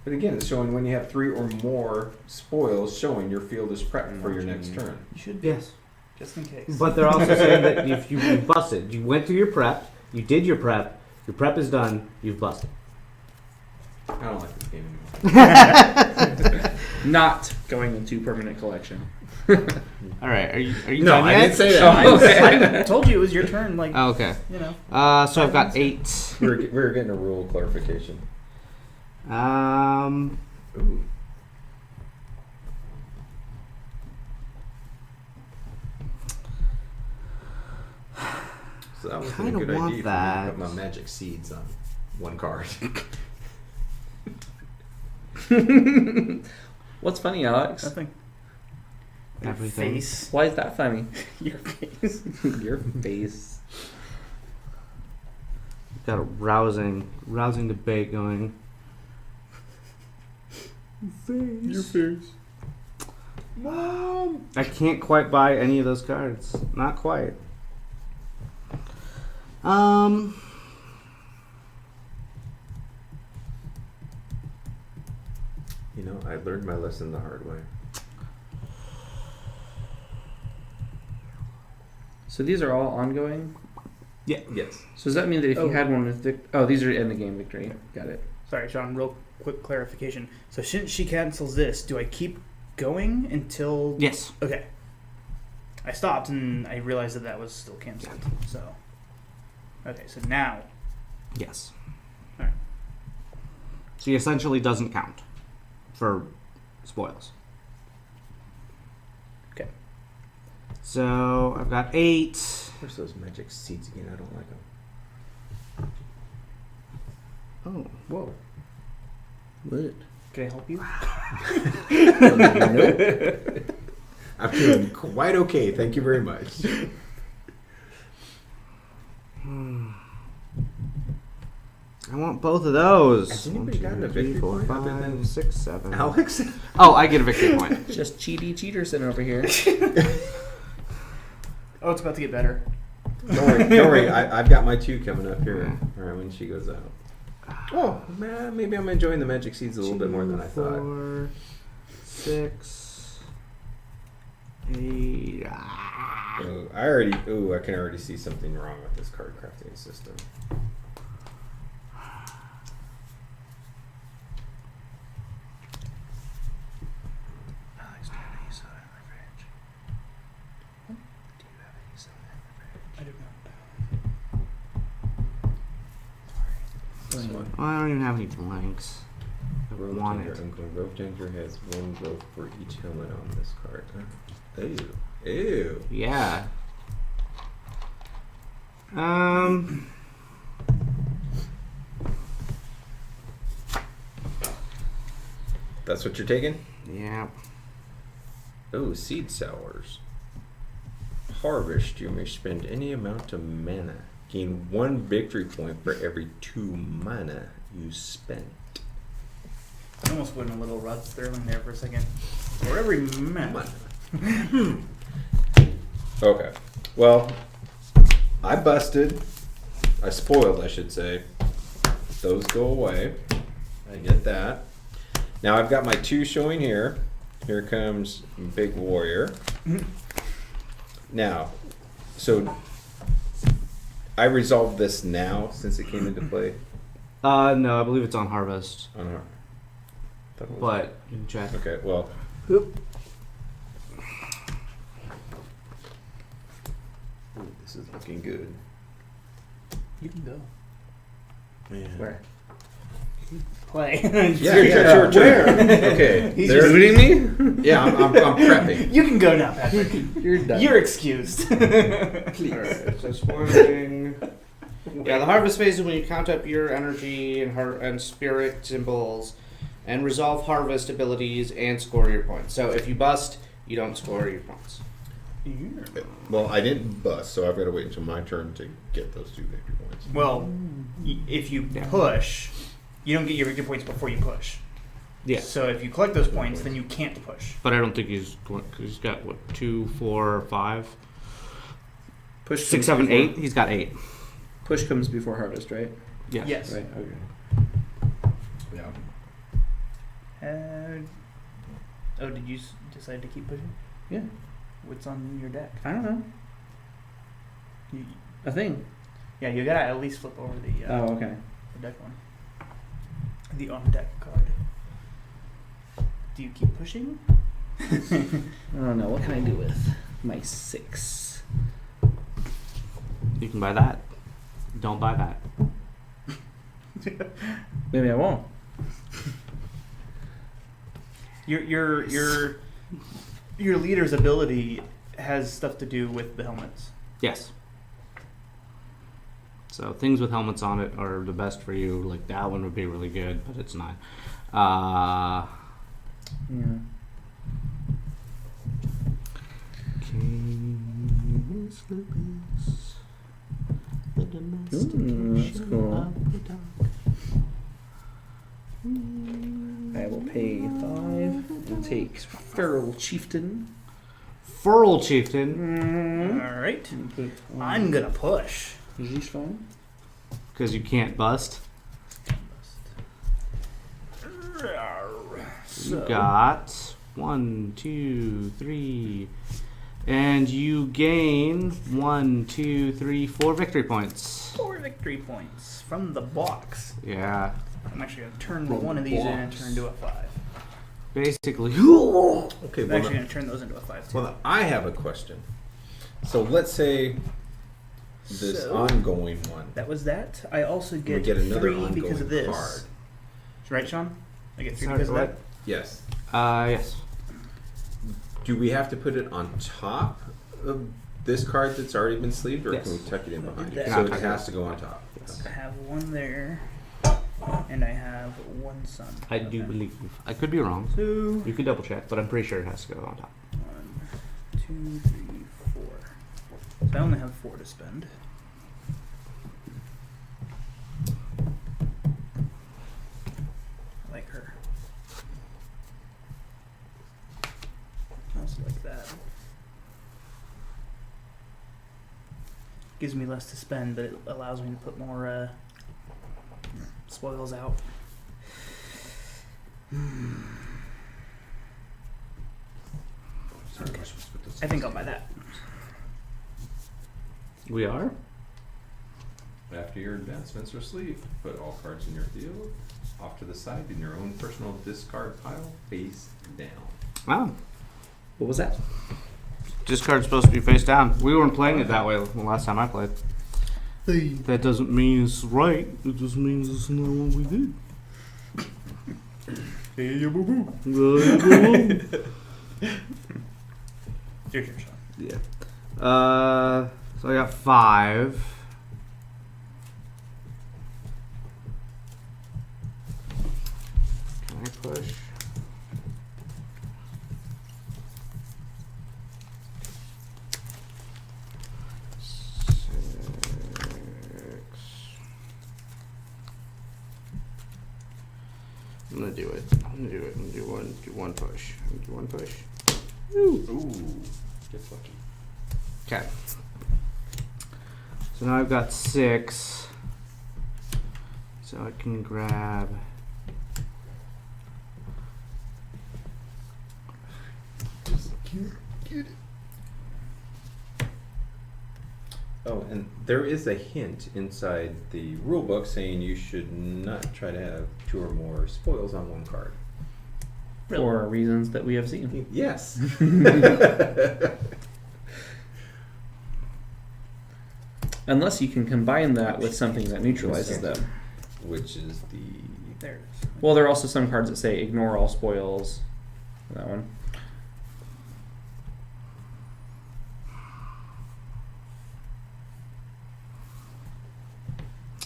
But again, it's showing when you have 3 or more spoils showing your field is prepped for your next turn. You should Yes. just in case. But they're also saying that if you busted, you went through your prep, you did your prep is done, you've busted. I don't like this game anymore. Not going into permanent collection. All right, are you No, done I yet? didn't say that. I told you it was your turn. Like, Oh, okay. So I've got 8. we were getting a rule clarification. Ooh. So that wasn't a Kinda good want idea that. for me to put my magic seeds on 1 card. What's funny, Alex? nothing. Your Everything. face. Why is that funny? Your face. Your face. Got a rousing debate going. Your face. Mom! I can't quite buy any of those cards. Not quite. You know, I learned my lesson the hard way. So these are all ongoing? Yeah. Yes. So does that mean that if you had one with these are in the game victory. Got it. Sorry, Sean. Real quick clarification. So since she cancels this, do I keep going until? Yes. Okay. I stopped and I realized that was still canceled. So. Okay, so now. Yes. Alright. She essentially doesn't count for spoils. Okay. So I've got 8. Where's those magic seeds again? I don't like them. Oh, whoa. What? Can I help you? Nope. I'm feeling quite okay. Thank you very much. I want both of those. Has anybody gotten a victory point other than 6, 7. Alex? Oh, I get a victory point. Just Cheaterson over here. Oh, it's about to get better. Don't worry. I've got my 2 coming up here. All right, when she goes out. Oh, man, maybe I'm enjoying the magic seeds a little bit more than I thought. 4, 6, 8. I can already see something wrong with this card crafting system. I don't even have any blanks. Rope Danger has one rope for each helmet on this card. Ew. Yeah. That's what you're taking? Yeah. Oh, Seed Sours. Harvest, you may spend any amount of mana. Gain 1 victory point for every 2 mana you spent. I almost went a little Rod Sterling there for a second. For every mana. Okay. Well, I busted. I spoiled, I should say. Those go away. I get that. Now I've got my 2 showing here. Here comes Big Warrior. Now, so I resolved this now since it came into play. No, I believe it's on Harvest. On our, But you can check. okay, well. Oop. Ooh, this is looking good. You can go. Man. Where? Play. Sure. Where? Okay. He's there- just Shooting me? Yeah, I'm prepping. You can go now, Patrick. You're done. You're excused. Please. Alright, so spoiling. Yeah, the harvest phase is when you count up your energy and spirit symbols and resolve harvest abilities and score your points. So if you bust, you don't score your points. Well, I didn't bust, so I've got to wait until my turn to get those 2 victory points. Well, if you push, you don't get your victory points before you push. Yeah. So if you collect those points, then you can't push. But I don't think he's got what 2, 4, 5, Push 6, comes 7, before- 8. He's got 8. Push comes before harvest, right? Yes. Yes. Right. Okay. Yeah. Did you decide to keep pushing? Yeah. What's on your deck? I don't know. You, A thing. yeah, you gotta at least flip over the, Oh, okay. the deck one. The on deck card. Do you keep pushing? I don't know. What can I do with my 6? You can buy that. Don't buy that. Maybe I won't. Your leader's ability has stuff to do with the helmets. Yes. So things with helmets on it are the best for you. Like that one would be really good, but it's not. Yeah. That's cool. I will pay 5 and take Feral Chieftain. Feral Chieftain, All right. And put I'm gonna push. Is these fine? because you can't bust. You got 1, 2, 3, and you gain 1, 2, 3, 4 victory points. 4 victory points from the box. Yeah, I'm actually gonna turn one of these in and turn into a 5. basically. Okay, I'm well, actually gonna turn those into a 5 too. well, I have a question. So let's say this So- ongoing one. That was that. I also We get, get another 3 ongoing because of this. card. Right, Sean? I get 3 Sorry, because of what? that. Yes. Yes. Do we have to put it on top of this card that's already been sleeved, or Yes. can we tuck it in behind Yeah. it? So it has to go on top. I have 1 there, and I have 1 sun. I do believe. I could be wrong. 2, You could double check, but I'm pretty sure it has to go on top. 1, 2, 3, 4. So I only have 4 to spend. I like her. I also like that. Gives me less to spend, but it allows me to put more spoils out. I think I'll buy that. We are? After your advancements are sleeved, put all cards in your field off to the side in your own personal discard pile, face down. Wow. What was that? Discard's supposed to be face down. We weren't playing it that way the last time I played. Hey. That doesn't mean it's right. It just means it's not what we did. Hey, ya boo boo. Your turn, Sean. Yeah. So I got 5. Can I push? I'm gonna do it. I'm gonna do one push. I'm gonna do one push. Ooh, get lucky. Okay. So now I've got 6. So I can grab. Oh, and there is a hint inside the rule book saying you should not try to have 2 or more spoils on one card. For reasons that we have seen. Yes. Unless you can combine that with something that neutralizes them. Which is the... There it is. Well, there are also some cards that say ignore all spoils. That one.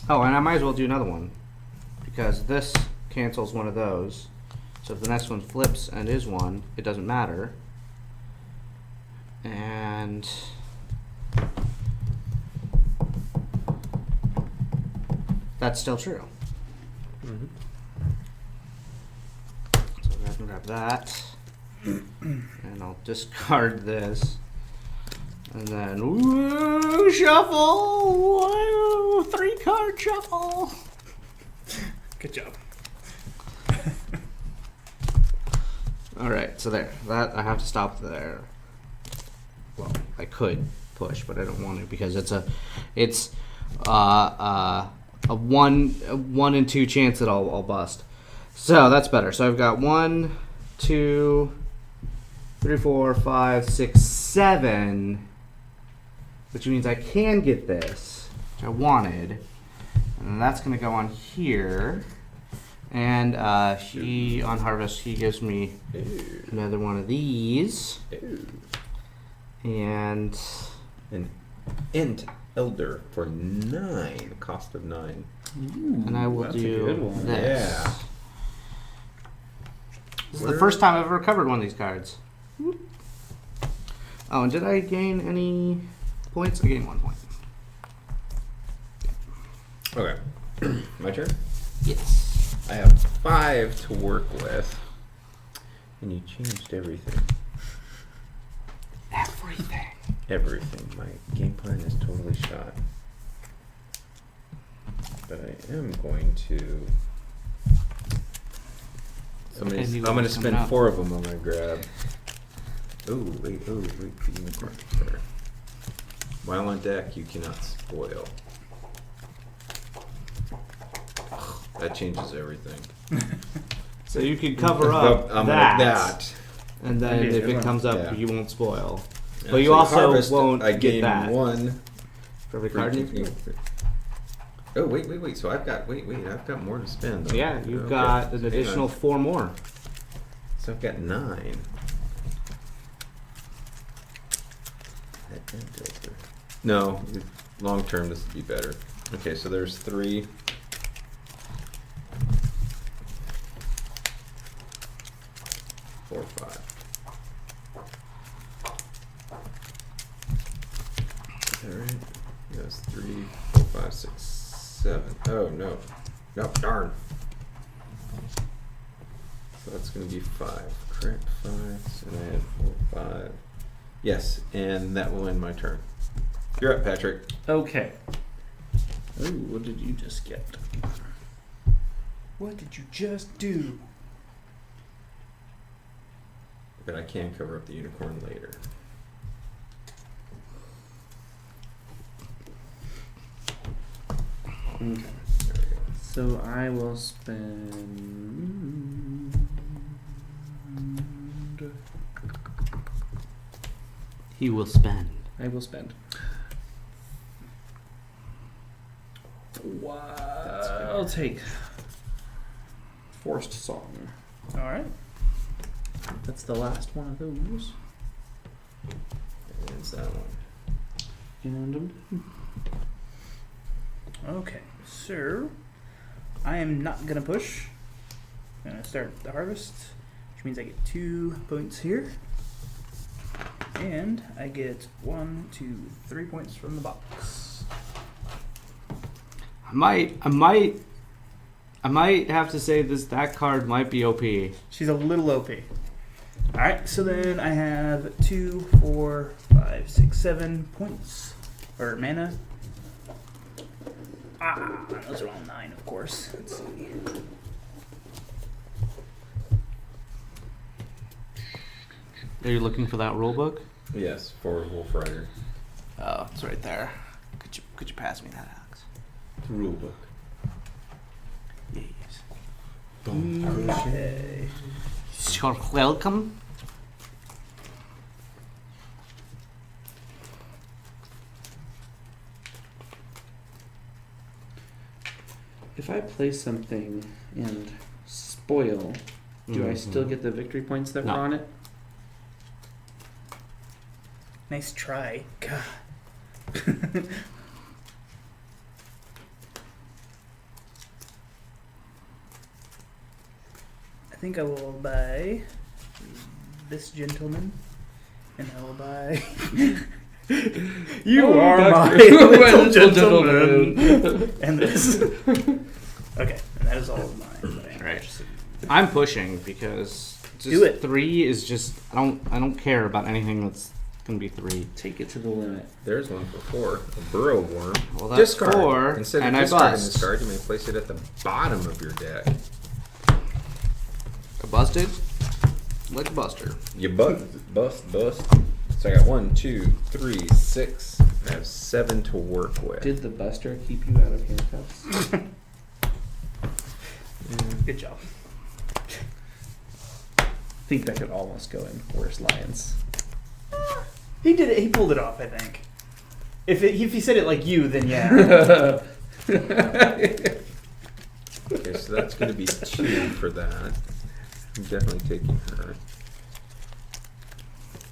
Oh, and I might as well do another one. Because this cancels one of those. So if the next one flips and is 1, it doesn't matter. And... that's still true. Mm-hmm. So I can grab that. And I'll discard this. And then, woo, shuffle! Woo, 3-card shuffle! Good job. Alright, so there. That, I have to stop there. Well, I could push, but I don't want to because it's a 1 in 2 chance that I'll bust. So that's better. So I've got 1, 2, 3, 4, 5, 6, 7, which means I can get this, which I wanted, and that's going to go on here. And he on harvest, he gives me another one of these, and An Ent Elder for 9, cost of 9. and I will that's a good do one. this. Yeah. This is the first time I've ever covered one of these cards. Oh, and did I gain any points? I gained 1 point. Okay. My turn? Yes. I have 5 to work with. And you changed everything. Everything. Everything. My game plan is totally shot. But I am going to... I'm And you going to what's coming spend up. 4 of them. I'm going to grab... Oh, wait, the unicorn there. While on deck, you cannot spoil. That changes everything. So you can cover Well, up I'm that, gonna that. and then That'd be a if good it one. comes up, Yeah. you won't spoil. And But you so also harvest, won't I get gain that. 1 For every for card you keeping- Oh, wait. So I've got, I've got more to spend. Though. Yeah, you've Okay. got an Hang on. additional 4 more. So I've got 9. No, long term this would be better. Okay, so there's 3. Four, 5. Is that right? Yes, 3, 4, 5, 6, 7. Oh no. No, darn. So that's gonna be 5. Correct, 5. And I had 4, 5. Yes, and that will end my turn. You're up, Patrick. Okay. Ooh, what did you just get? What did you just do? But I can cover up the unicorn later. Okay. There we go. So I will spend. He will spend. I will spend. I'll take Forced Song. All right. That's the last one of those. It's that one. And Okay, so I am not gonna push. I'm gonna start the harvest, which means I get 2 points here, and I get 1, 2, 3 points from the box. I might have to say that card might be OP. She's a little OP. All right, so then I have 2, 4, 5, 6, 7 points or mana. Those are all 9, of course. Let's see. Are you looking for that rule book? Yes, for Wolf Rider. Oh, it's right there. Could you pass me that, Alex? The rule book. Yes. Okay. You're welcome. if I play something and spoil, do I still get the victory points that No. were on it? Nice try. God. I think I will buy this gentleman, and I will buy. You are my little gentleman. And this. Okay, and that is all of mine. That I am Right. interested in. I'm pushing because just Do it. 3 is just I don't care about anything that's gonna be 3. Take it to the limit. There's one for 4. A burrow worm. Well, that's Discard. 4, Instead and of I discarding bust. this card, you may place it at the bottom of your deck. I busted. Like a buster. You bust. So I got 1, 2, 3, 6. I have 7 to work with. Did the Buster keep you out of handcuffs? Good job. I think that could almost go in Worst Lions. He did it. He pulled it off. I think. If he said it like you, then yeah. Okay, so that's going to be 2 for that. I'm definitely taking her.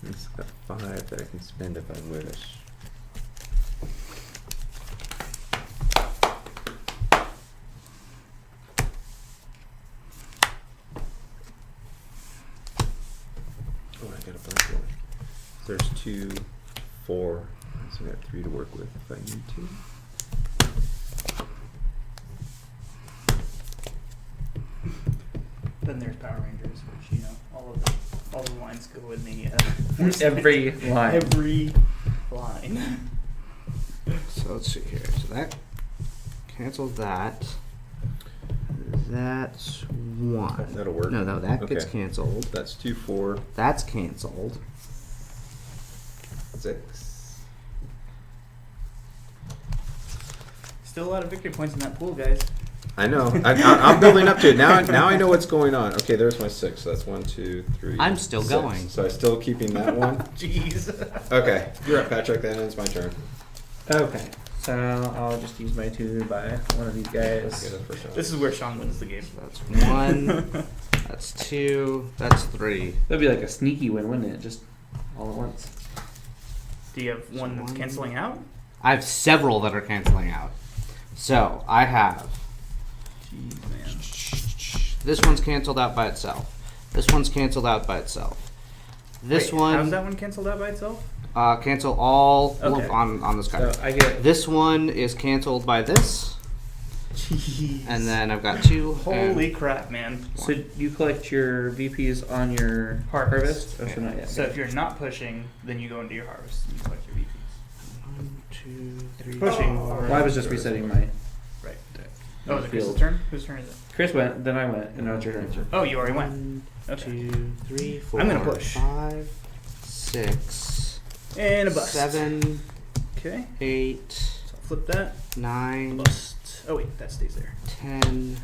It's got 5 that I can spend if I wish. Oh, I got a bunch of. There's 2, 4. So I got 3 to work with if I need to. Then there's Power Rangers, which all the lines go in the Every line. every line. So let's see here. So that cancels that. That's 1. That'll work. No, that gets Okay. canceled. That's 2, 4, That's canceled. 6. Still a lot of victory points in that pool, guys. I know. I'm building up to it now. Now I know what's going on. Okay, there's my 6. So that's 1, 2, 3. I'm still 6. going. So I'm still keeping that one. Jeez. Okay, you're up, Patrick. That ends my turn. Okay. So I'll just use my 2 to buy one of these guys. Get it for Sean. This is where Sean wins the game. That's 1. That's 2. That's 3. That'd be like a sneaky win, wouldn't it? Just all at once. Do you have one that's canceling out? I have several that are canceling out. So I have Jeez, man. this one's canceled out by itself. This one's canceled out by itself. This Wait, one How's that one canceled out by itself? cancel all Okay. on this card. So I get This one is canceled by this, Jeez. and then I've got 2. Holy crap, man. So you collect your VPs on your harvest? Oh, so not yet. So if you're not pushing, then you go into your harvest and you collect your VPs. 1, 2, 3. Pushing. Well, I was just resetting my Right. Oh, is it Chris's field. turn? Whose turn is it? Chris went, then I went, and now it's your turn. Oh, you already went. 1, Okay. 2, 3, 4. I'm gonna push. 5, 6, And a bust. 7, Okay. 8, So I'll flip that. 9, Bust. Oh wait, that stays there. 10,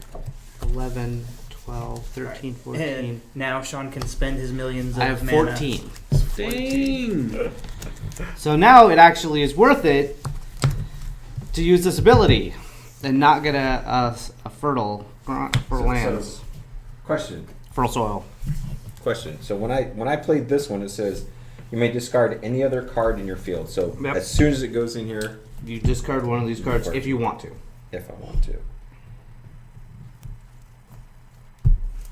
11, 12, 13, 14. And now Sean can spend his millions of I have mana. 14. Dang. So now it actually is worth it to use this ability and not get a fertile lands. Question. Fertile soil. Question. So when I played this one, it says you may discard any other card in your field. So Yep. as soon as it goes in here, You discard one of these cards if you want to. if I want to.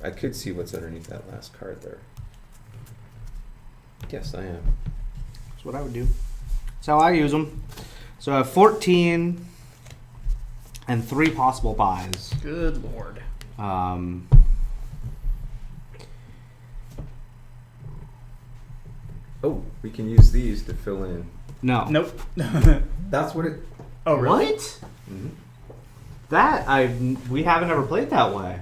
I could see what's underneath that last card there. Yes, I am. That's what I would do. That's how I use them. So I have 14 and 3 possible buys. Good lord. Oh, we can use these to fill in. No. Nope. That's what it. Oh really? What? That we haven't ever played that way.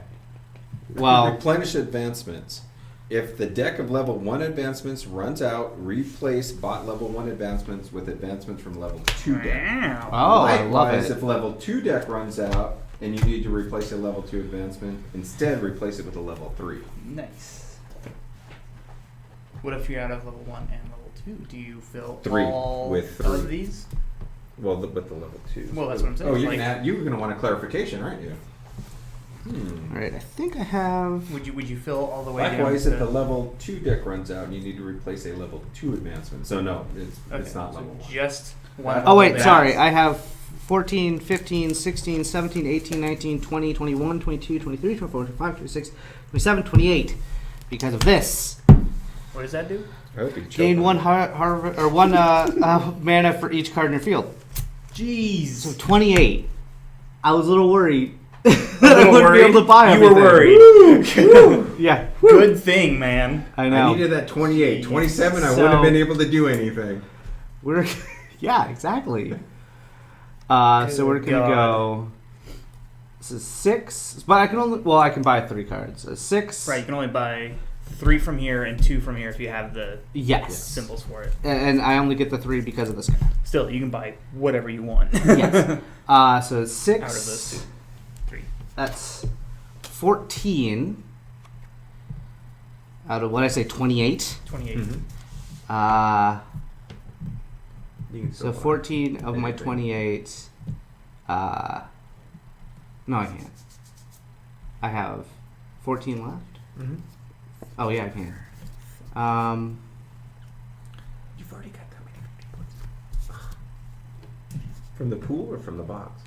Well, Replenish advancements. If the deck of level 1 advancements runs out, replace bot level 1 advancements with advancements from level 2 deck. Wow. oh, I love Likewise, it. if level 2 deck runs out and you need to replace a level 2 advancement, instead replace it with a level 3. Nice. What if you're out of level 1 and level 2? Do you fill 3 all with 3. of these? Well, with the level 2. Well, that's what I'm saying. Oh, you Like- can add. You were going to want a clarification, aren't you? All right, I think I have. Would you fill all the way Likewise, down if to the level 2 deck runs out and you need to replace a level 2 advancement. So no, it's Okay, not so level 1. just one. Oh, wait, level sorry. down. I have 14, 15, 16, 17, 18, 19, 20, 21, 22, 23, 24, 25, 26, 27, 28. Because of this. What does that do? I hope you Gain one one mana for each card in your field. Jeez. So 28. I was a little worried. A that I little wouldn't be able to buy You were everything. worried. Yeah. Good thing, man. I I know. needed that 28. 27, I So- wouldn't have been able to do anything. We're yeah, exactly. So we're Good gonna God. go. This is 6, but I can only I can buy 3 cards. 6. Right, you can only buy 3 from here and 2 from here if you have the Yes. symbols for it. And I only get the 3 because of this guy. Still, you can buy whatever you want. Yes. So 6. Out of those 2. 3. That's 14. Out of what I say, 28. 28. You can So still buy 14 of my anything. 28. No, I can't. I have 14 left. Mhm. Oh yeah, I can. You've already got that many points. From the pool or from the box?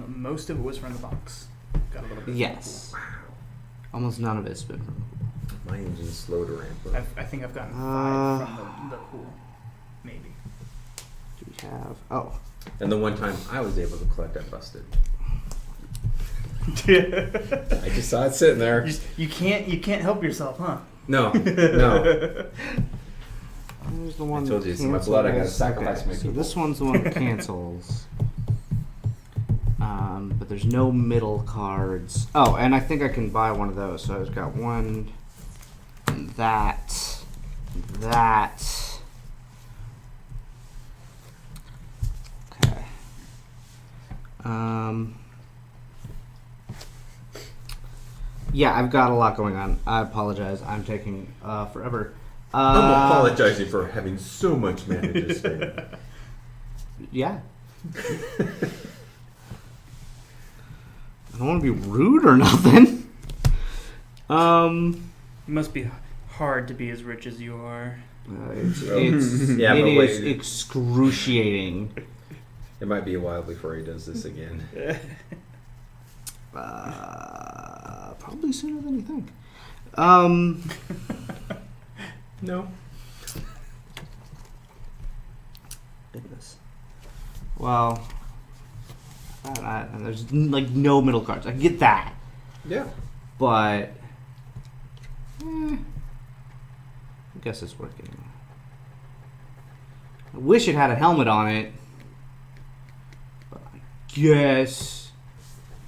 Most of it was from the box. Got a little bit. Yes. Almost none of it's been from. My engine's slow to ramp up. I think I've gotten 5 from the pool. Maybe. Do we have? Oh, And the one time I was able to collect, I busted. I just saw it sitting there. You can't help yourself, huh? No, no. there's the one. told you, that it's in my blood, I gotta cancels. sacrifice my So people. this one's the one that cancels. But there's no middle cards. Oh, and I think I can buy one of those. So I've got one, and that. Okay. Yeah, I've got a lot going on. I apologize. I'm taking forever. I'm apologizing for having so much mana to spend. Yeah. I don't want to be rude or nothing. It must be hard to be as rich as you are. It's Yeah, it but is wait. excruciating. It might be a while before he does this again. Probably sooner than you think. No. Goodness. Well, and there's like no middle cards. I get that, Yeah. but I guess it's working. I wish it had a helmet on it, but I guess.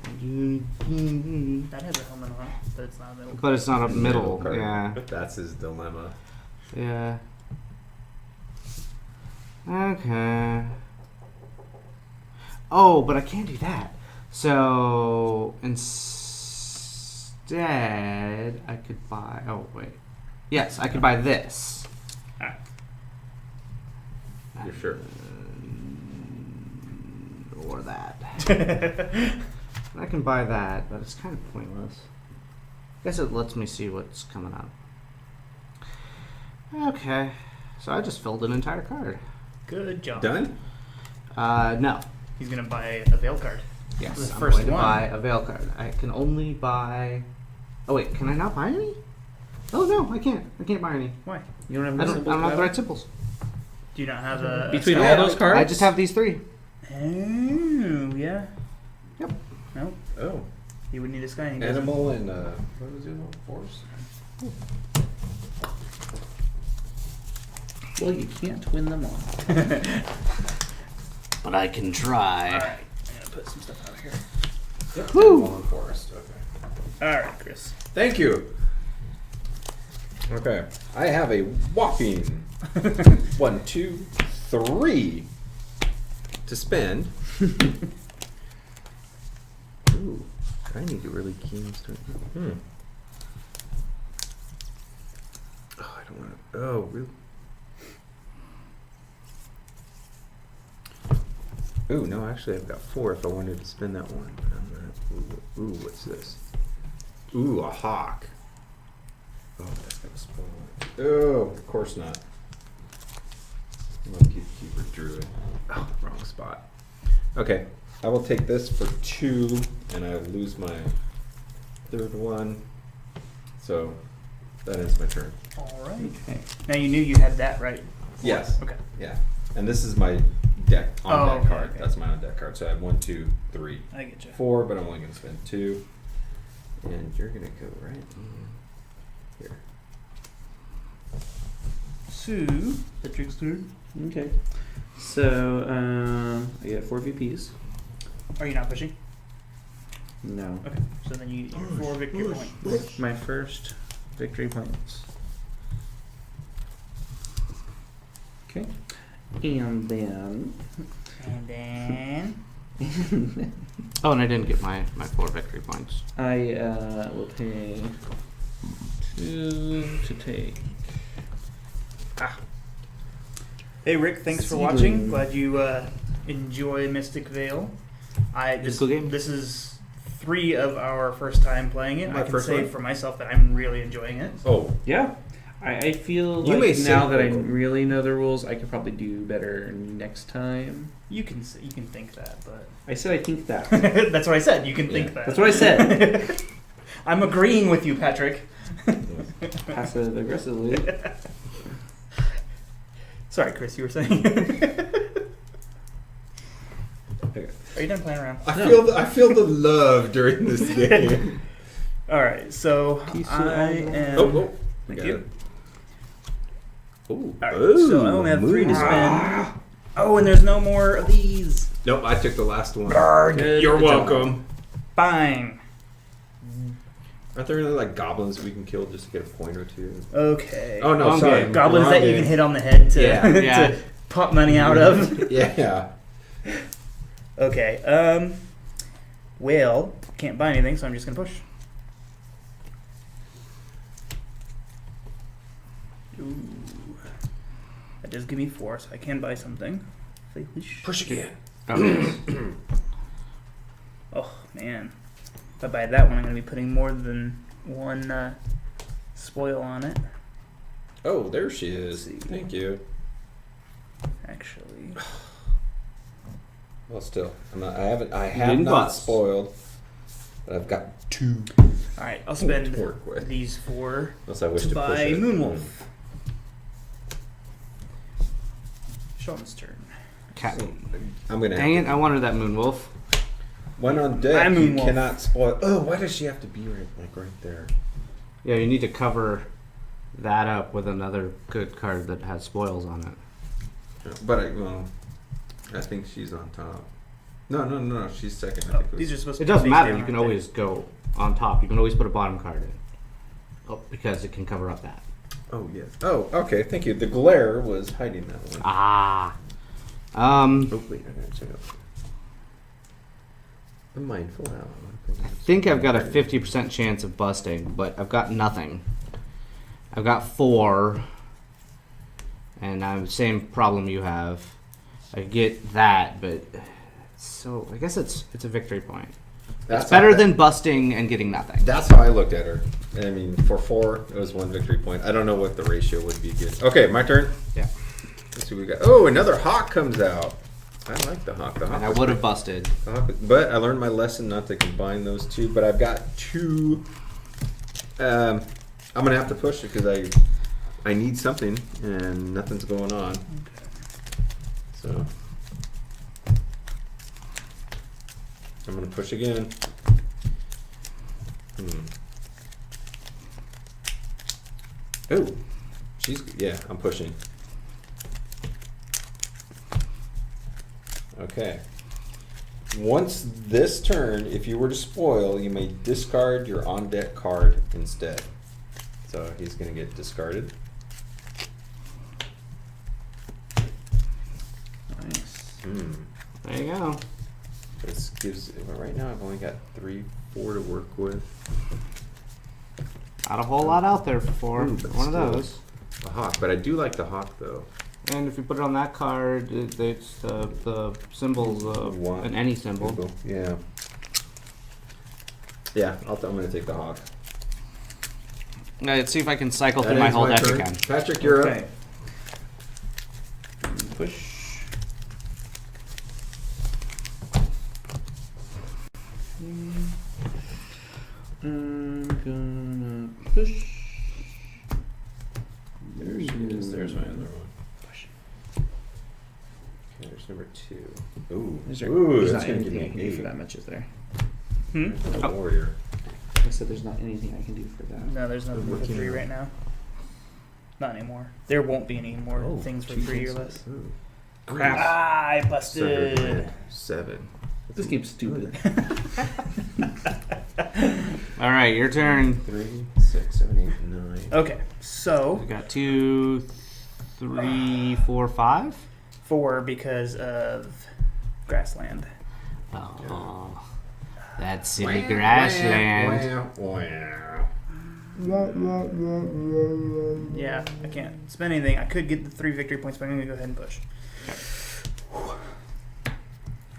That has a helmet on it, but it's not a middle. But it's not a middle. card. Yeah. That's his dilemma. Yeah. Okay. Oh, but I can't do that. So instead, I could buy. Oh wait, yes, I could buy this. Alright. You're sure? Or that. I can buy that, but it's kind of pointless. I guess it lets me see what's coming up. Okay, so I just filled an entire card. Good job. Done? No. He's gonna buy a Veil card. Yes, The I'm first going to one. buy a Veil card. I can only buy. Oh wait, can I not buy any? Oh no, I can't. I can't buy any. Why? You don't have I no don't symbols have the about right it? symbols. Do you not have a Between a all those cards? I just have these 3. Oh, yeah. Yep. Nope. Oh. You would need a sky. Animal and, what was the other one? Force? Well, you can't win them all. But I can try. Alright, I'm gonna put some stuff out here. Yep. Woo. Animal and forest. Okay. Alright, Chris. Thank you. Okay. I have a whopping 1, 2, 3 to spend. Ooh, I need to really keen start. Oh, I don't want to. Oh, really? Ooh, no, actually, I've got 4 if I wanted to spend that one. But I'm gonna. Ooh, what's this? Ooh, a hawk. Oh, that's gonna spoil it. Oh, of course not. Lucky keeper druid. Oh, wrong spot. Okay, I will take this for 2, and I lose my 3rd one. So that ends my turn. Alright. Okay. Now you knew you had that, right? Yes. Okay. Yeah, and this is my deck on deck okay, card. okay. That's my on deck card. So I have 1, 2, 3, I get you. 4, but I'm only gonna spend 2. And you're gonna go right in here. So, the trickster. Okay. So, I get 4 VPs. Are you not pushing? No. Okay. So then you get your 4 victory points. My first victory points. Okay. And then. And then. Oh, and I didn't get my 4 victory points. I will pay 2 to take. Hey Rick, thanks for Seedling. watching. Glad you enjoy Mystic Vale. Good game. This is 3 of our first time playing it. My I can first say one? for myself that I'm really enjoying it. Oh, Yeah. I feel You may like say now that I over. really know the rules, I could probably do better next time. You can think that, but I said I think that. that's what I said. You can think Yeah. that. That's what I said. I'm agreeing with you, Patrick. Passive aggressively. Sorry, Chris. You were saying. okay. Are you done playing around? I feel the love during this game. All right. So Peace I out. am. Oh, Thank got you. it. Ooh. All right. So I only have 3 to spend. Oh, and there's no more of these. Nope, I took the last one. Good You're job. welcome. Fine. Aren't there any like goblins we can kill just to get a point or 2? Okay. Oh no, Wrong sorry. game. Goblins Wrong that you game. can hit on the head to, Yeah, yeah. to pop money out of. Yeah. Okay. Well, can't buy anything, so I'm just gonna push. Ooh. That does give me 4, so I can buy something. Push again. Oh man. If I buy that one, I'm gonna be putting more than 1 spoil on it. Oh, there she is. Let's see. Thank you. Actually. Well, still, I have didn't not bust. spoiled, but I've got 2 Alright, I'll spend to work with. these 4 Unless I wish to to buy push it. Moonwolf. Sean's turn. Cat. I'm gonna. Dang have it! I wanted that Moonwolf. When on deck, I'm you Moonwolf. cannot spoil. Oh, why does she have to be right there? Yeah, you need to cover that up with another good card that has spoils on it. But I think she's on top. No, she's second. I think it was- These are supposed to It be doesn't face matter. down, You can aren't they? always go on top. You can always put a bottom card in. Oh, because it can cover up that. Oh yes. Oh, okay. Thank you. The glare was hiding that one. Ah. Oh wait, I gotta check out. I'm mindful now. I think I've got a 50% chance of busting, but I've got nothing. I've got 4, and I'm the same problem you have. I get that, but so I guess it's a victory point. It's better than busting and getting nothing. That's how I looked at her. I mean, for 4, it was 1 victory point. I don't know what the ratio would be good. Okay, my turn. Yeah. Let's see what we got. Oh, another hawk comes out. I like the hawk. And I would have busted. But I learned my lesson not to combine those 2. But I've got 2. I'm gonna have to push it because I need something and nothing's going on. So I'm gonna push again. Oh, I'm pushing. Okay. Once this turn, if you were to spoil, you may discard your on-deck card instead. So he's going to get discarded. Nice. There you go. This gives, right now I've only got 3, 4 to work with. Not a whole lot out there for one of those. A hawk, but I do like the hawk though. And if you put it on that card, it's the symbols of any symbol. Yeah. Yeah, I'm going to take the hawk. Let's see if I can cycle through my whole deck again. Patrick, you're up. Push. I'm gonna push. There she is. There's my other one. Push. Okay, there's number 2. Ooh, There's that's not going to give anything me I can do for that much, is there? a warrior. I said there's not anything I can do for that. No, there's nothing for 3 right now. Not anymore. There won't be any more things for 3 or less. Ooh. Crap. Ah, I busted. 7. This game's stupid. All right, your turn. 3, 6, 7, 8, 9. Okay, so We got 2, 3, 4, 5. 4 because of grassland. Oh, that silly grassland. Yeah, I can't spend anything. I could get the 3 victory points, but I'm gonna go ahead and push.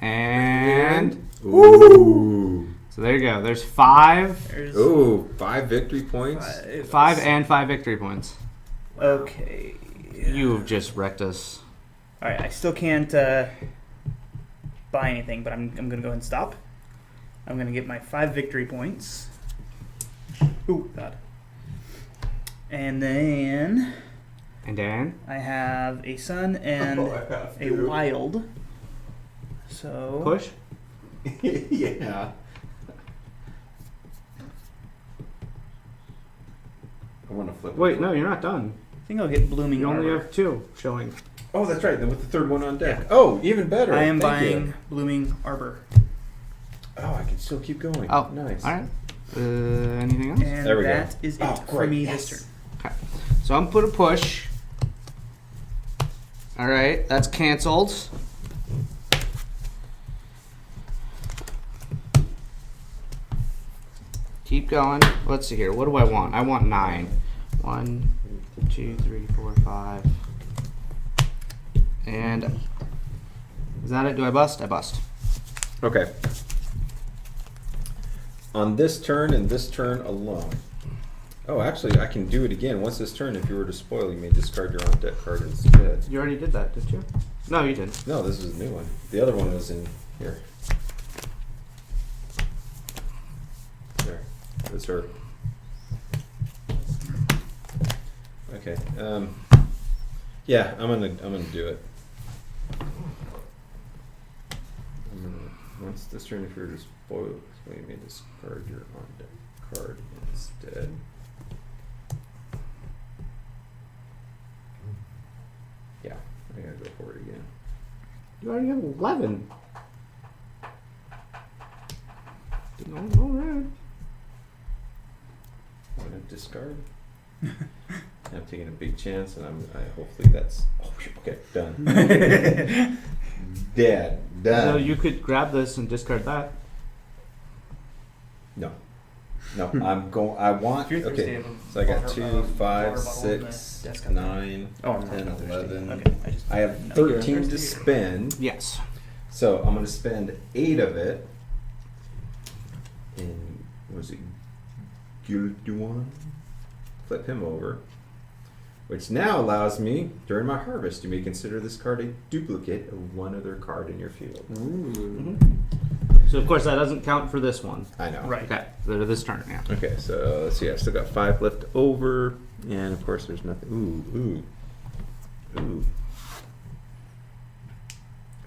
And Ooh. so there you go. There's 5. There's Ooh, 5 victory points. 5 and 5 victory points. Okay. You have just wrecked us. All right, I still can't buy anything, but I'm gonna go ahead and stop. I'm gonna get my 5 victory points. Ooh, God. And then I have a sun and a wild. So Push. Yeah. I want to flip. Wait, no, you're not done. I think I'll get blooming You only arbor. have 2 showing. Oh, that's right. Then with the 3rd one on deck. Yeah. Oh, even better. I am Thank buying you. blooming arbor. Oh, I can still keep going. Oh, nice. All right. Anything else? And There we go. that is it for great. me Yes. this turn. Okay. So I'm put a push. All right, that's canceled. Keep going. Let's see here. What do I want? I want 9. 1, 2, 3, 4, 5. And is that it? Do I bust? I bust. Okay. On this turn and this turn alone. Oh, actually, I can do it again. Once this turn, if you were to spoil, you may discard your on-deck card instead. You already did that, didn't you? No, you didn't. No, this is a new one. The other one was in here. There. That's her. Okay. Yeah, I'm gonna do it. Once this turn, if you're to spoil, you may discard your on-deck card instead. Yeah, I gotta go for it again. You already have 11. All right. I'm gonna discard. I'm taking a big chance, and hopefully that's. Oh, okay, done. Dead. Done. So you could grab this and discard that. No. I'm going. I want. If you're thirsty, Okay. I have a So I got water- 2, water 5, bottle in the 6, desk up there. 9, Oh, I'm not 10, thirsty. 11. Okay, I have I think you're 13 to thirsty. spend. Yes. So I'm going to spend 8 of it. And was it Gilduan? Flip him over. Which now allows me, during my harvest, you may consider this card a duplicate of one other card in your field. So of course that doesn't count for this one. I know. Right. Okay, so this turn, yeah. Okay, so let's see. I still got 5 left over, and of course there's nothing. Ooh.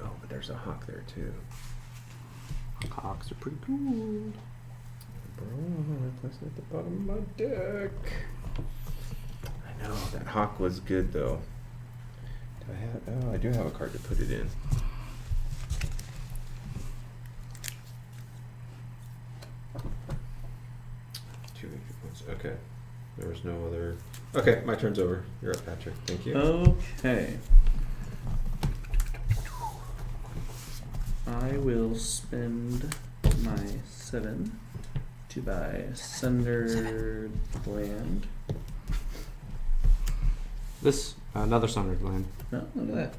Oh, but there's a hawk there too. Hawks are pretty cool. Bro, that's at the bottom of my deck. I know that hawk was good though. Do I have? Oh, I do have a card to put it in. Two victory points. Okay. There was no other. Okay, my turn's over. You're up, Patrick. Thank you. Okay. I will spend my 7 to buy Sundered Land. This, another Sundered Land. No, look at that.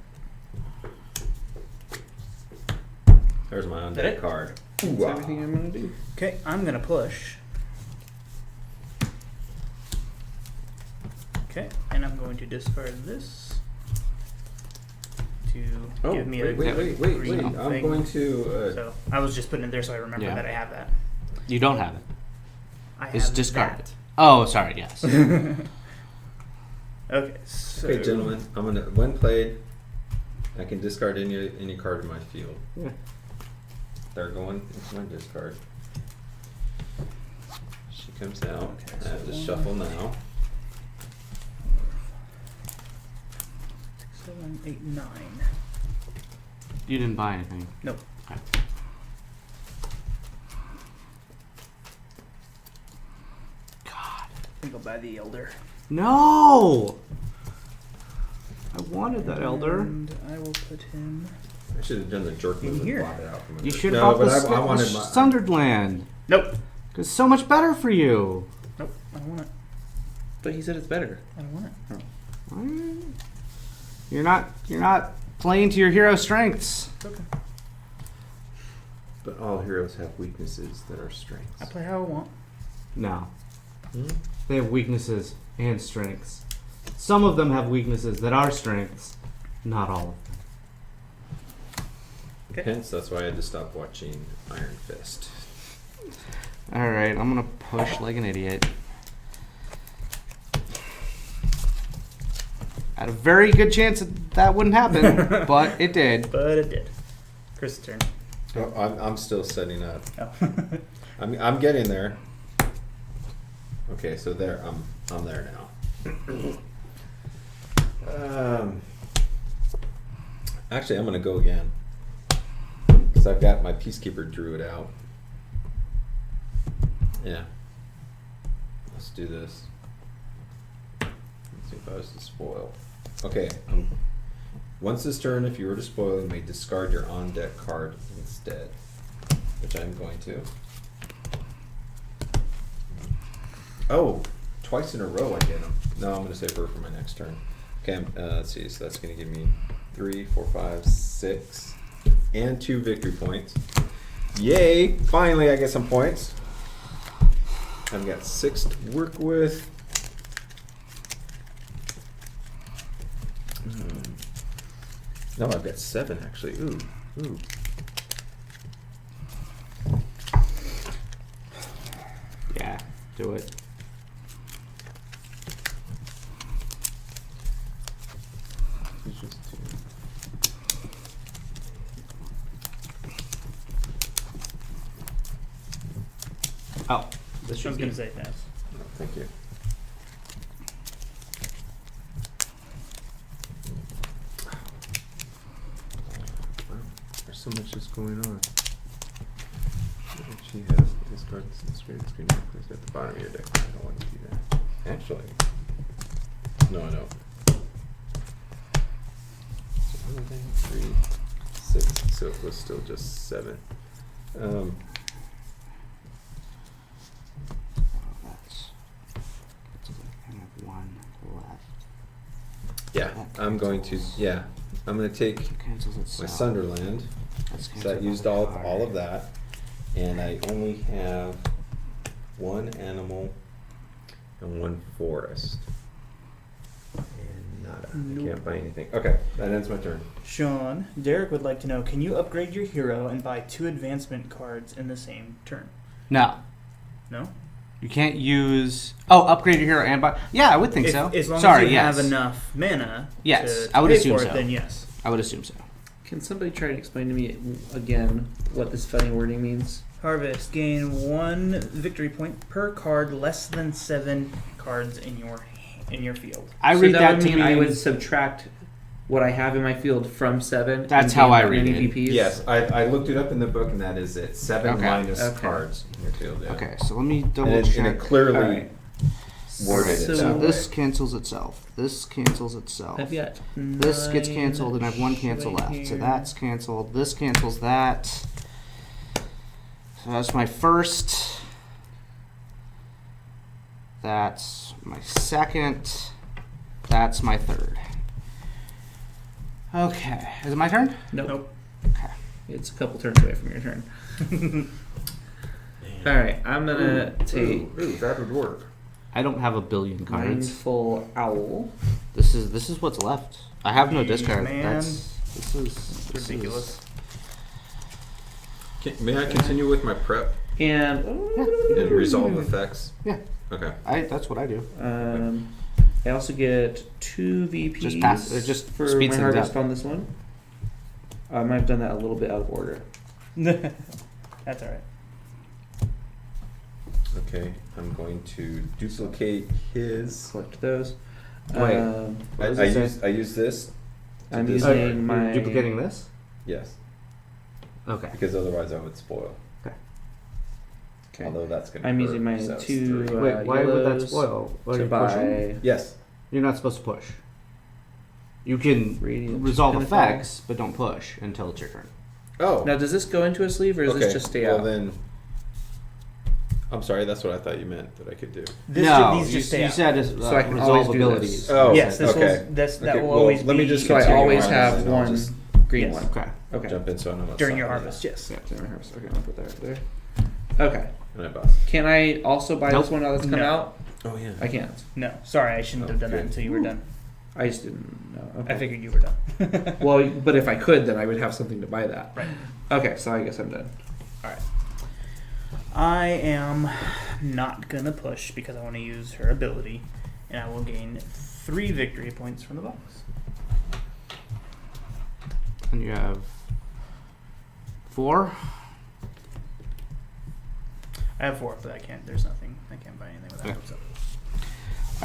There's my on That deck it? card. That's everything I'm gonna do. Okay, I'm gonna push. Okay, and I'm going to discard this to Oh, give me wait, a wait. green I'm thing. going to. So I was just putting it there so I remember Yeah. that I have that. You don't have it. I It's have discarded. that. Oh, sorry, yes. Okay, so Okay, gentlemen. I'm gonna. When played, I can discard any card in my field. Yeah. They're going into my discard. She comes out. Okay, I have so to 1, shuffle now. 6, 7, 8, 9. You didn't buy anything. Nope. Okay. God. I think I'll buy the Elder. No! I wanted that Elder. And I will put him. I should have done the jerk move and here. bought it out from You under- should have No, bought but the I wanted my. Sundered Land. Nope. It's so much better for you. Nope. I don't want it. But he said it's better. I don't want it. You're not playing to your hero strengths. It's okay. But all heroes have weaknesses that are strengths. I play how I want. No. Hmm? They have weaknesses and strengths. Some of them have weaknesses that are strengths, not all of them. Okay. Hence, that's why I had to stop watching Iron Fist. Alright, I'm gonna push like an idiot. Had a very good chance that wouldn't happen, but it did. But it did. Chris's turn. Oh, I'm still setting up. Oh. I'm getting there. Okay, so there I'm there now. Actually, I'm gonna go again because I've got my Peacekeeper Druid out. Yeah. Let's do this. Let's see if I was to spoil. Okay. Once this turn, if you were to spoil, you may discard your on-deck card instead, which I'm going to. Oh, twice in a row I get them. No, I'm going to save her for my next turn. Okay, let's see. So that's going to give me 3, 4, 5, 6, and 2 victory points. Yay! Finally, I get some points. I've got 6 to work with. No, I've got 7 actually. Ooh. Yeah, do it. It's just 2. Oh, I this was should going be. to say yes. Oh, thank you. Wow, there's so much just going on. She has discard this screen place at the bottom of your deck. I don't want to do that. Actually, no, I don't. So 3, 6, so it was still just 7. Yeah, I'm going to. Yeah, I'm going to take Cancels my itself. Sunderland. That's So I used all of that, and I only have one animal and one forest. And nada. I can't buy anything. Okay, that ends my turn. Sean, Derek would like to know, can you upgrade your hero and buy 2 advancement cards in the same turn? No. No? You can't use... Oh, upgrade your hero and buy... Yeah, I would think so. As long Sorry, as you yes. have enough mana Yes, to I would pay assume for it, so. then yes. I would assume so. Can somebody try to explain to me again what this funny wording means? Harvest. Gain 1 victory point per card less than 7 cards in your field. I So read that would to mean I mean... would subtract what I have in my field from 7. That's and how gain I that read many it. VPs? Yes, I looked it up in the book, and that is it. 7 Okay. minus Okay. cards in your field. Yeah. Okay, so let me And double it check. clearly Alright. worded it So So that this way. cancels itself. This cancels itself. I've got This gets 9 canceled, and I have 1 cancel right left. So here. that's canceled. This cancels that. So that's my first. That's my second. That's my third. Okay. Is it my turn? Nope. Nope. It's a couple turns away from your turn. Alright, I'm gonna take Ooh, that would work. I don't have a billion cards. Mindful Owl. This is what's left. I have no Jeez, discard. man. This is Ridiculous. May I continue with my prep And and resolve effects? Yeah. Okay. That's what I do. I also get 2 VPs Just pass- it just for speeds my things harvest up. on this one. I might have done that a little bit out of order. That's alright. Okay, I'm going to duplicate his. Collect those. Wait. I does it say? use this. to I'm dis- using You're my duplicating this? Yes, Okay. because otherwise I would spoil. Okay. Although that's going to. I'm using my 2 Wait, why would that yellows spoil? Are to you pushing? buy Yes. You're not supposed to push. You can Radiant resolve Pinnacle. effects, but don't push until it's your turn. Oh. Now, does this go into a sleeve or does okay. this just stay well out? then. I'm sorry. That's what I thought you meant that I could do. These just stay you out. said So I can resolve always do abilities. this. Oh. Yes, this okay. will, that Okay, will well, always let be. me just So I continue always on, have and I'll one just green Yes. one. Okay. Okay. jump in so I know what's during your happening. harvest, yes. Yeah, during my harvest. Okay, I'll put that right there. Okay. And I bust. Can I also buy Nope. this one now that's come No. out? Oh yeah. I can't. No, sorry, I shouldn't have done that Okay. until you were done. I just didn't know. Okay. I figured you were done. Well, but if I could, then I would have something to buy that. Right. Okay, so I guess I'm done. I am not gonna push because I want to use her ability, and I will gain 3 victory points from the box. And you have 4. I have 4, but I can't. There's nothing. I can't buy anything without Yeah. them. So.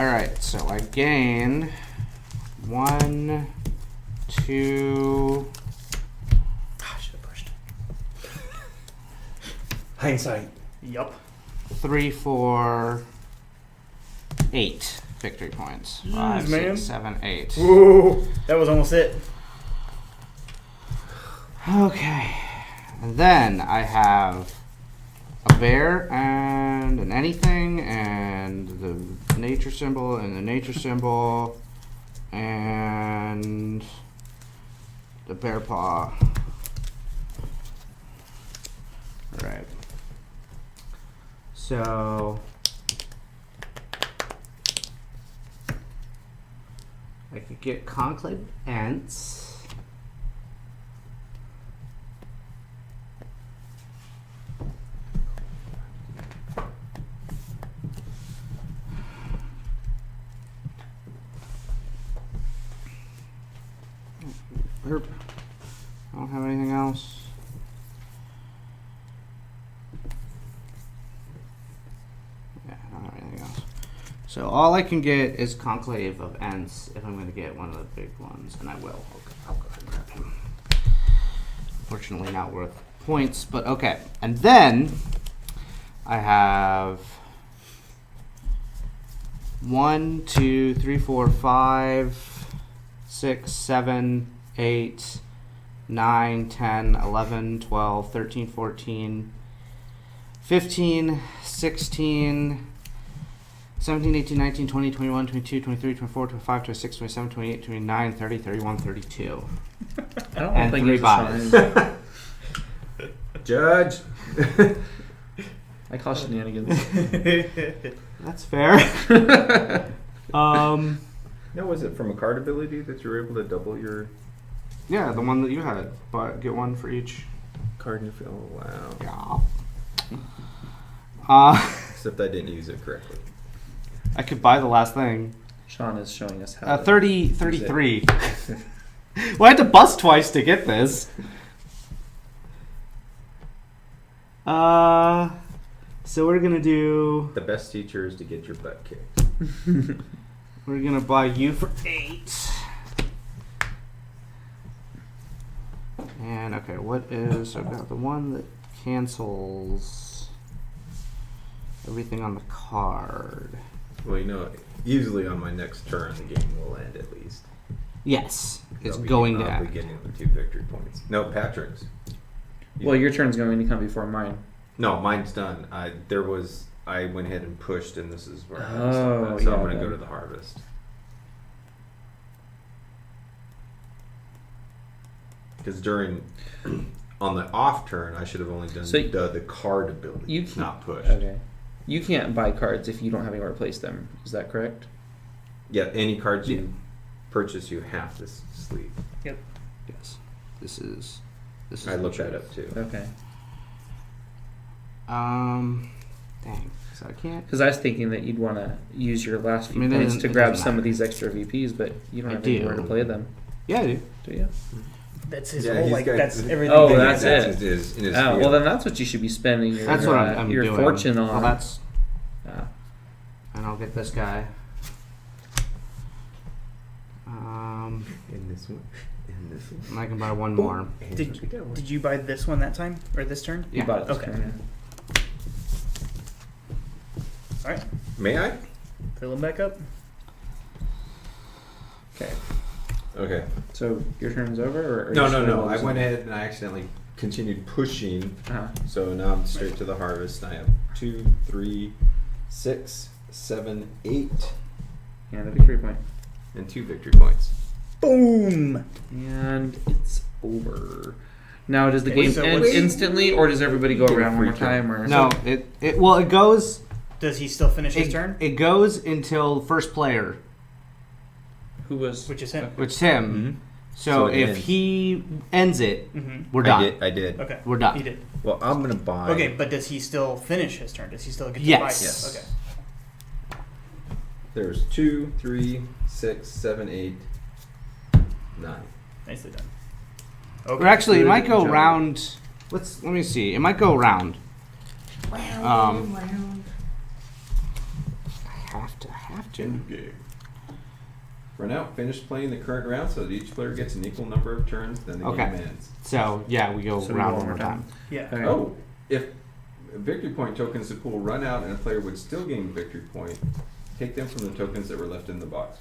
All right, so I gain 1, 2. I should have pushed. Hindsight. Yup. 3, 4, 8 victory points. 5, man. 6, 7, 8. Whoa, that was almost it. Okay. And then I have a bear and an anything and the nature symbol and the nature symbol and the bear paw. Alright. So I could get Conclave Ants. Herp. I don't have anything else. Yeah, I don't have anything else. So all I can get is Conclave of Ents if I'm going to get one of the big ones, and I will. I'll go ahead and grab him. Unfortunately, not worth points, but okay. And then I have 1, 2, 3, 4, 5, 6, 7, 8, 9, 10, 11, 12, 13, 14, 15, 16, 17, 18, 19, 20, 21, 22, 23, 24, 25, 26, 27, 28, 29, 30, 31, 32. I don't And think 3 it's a buys. sign. Judge. I call shenanigans. That's fair. No, was it from a card ability that you were able to double your Yeah, the one that you had. But get one for each. card in your field? Oh, wow. Yeah. Except I didn't use it correctly. I could buy the last thing. Sean is showing us how. 33. Well, I had to bust twice to get this. So we're gonna do. The best teacher is to get your butt kicked. We're gonna buy you for 8. And okay, what is? I've got the one that cancels everything on the card. Well, you know, usually on my next turn, the game will end at least. Yes, it's I'll be- going to I'll be end. getting the 2 victory points. No, Patrick's. Well, your turn's going to come before mine. No, mine's done. I went ahead and pushed, and this is where I had to Oh, stop at. So yeah, I'm going to then. go to the harvest. Because on the off turn, I should have only done So the card ability, you can't- not push. Okay. You can't buy cards if you don't have anywhere to place them. Is that correct? Yeah, any cards you purchase, you have to sleeve. Yep. Yes, this is. I the looked that truth. up too. Okay. Dang. So I can't. Because I was thinking that you'd want to use your last few I mean, it points doesn't- to it grab doesn't some of matter. these extra VPs, but you don't I have do. anywhere to play them. Yeah, I do. Do you? That's his Yeah, whole, he's like, got- that's everything. Oh, that he that's does. it. In his Oh, field. well, then that's what you should be spending your, That's what I'm your doing. fortune on. Well, that's. Ah. And I'll get this guy. In this one. In this one. And I can buy one more. And Did, look at that one. did you buy this one that time? Or this turn? You Yeah. bought it this Okay. turn, Alright, May I? fill him back up. yeah. Okay. Okay. So your turn's over? Or No. you still I have went some- ahead and I accidentally continued pushing. Uh-huh. So now I'm straight to the harvest. I have 2, 3, 6, 7, 8, And a victory point. and 2 victory points. Boom! And it's over. Now, does the Okay, game so end what's- instantly, or does everybody go Get a around one free more time? Or No, it goes. Does he still finish his turn? It goes until first player, Who was? Which is him. which is him. So, So it if ends. he ends it, Mm-hmm. we're done. I did. Okay. We're done. He did. Well, I'm gonna buy. Okay, but does he still finish his turn? Does he still get to Yes. buy? Yes. Okay. There's 2, 3, 6, 7, 8, 9. Nicely done. Or actually, it Good might go job. round. Let me see. It might go round. I have to. Okay. For now, finish playing the current round so that each player gets an equal number of turns. Then the Okay. game ends. So yeah, we go So we round go one more time. Yeah. Okay. Oh, if victory point tokens in the pool run out and a player would still gain victory point, take them from the tokens that were left in the box.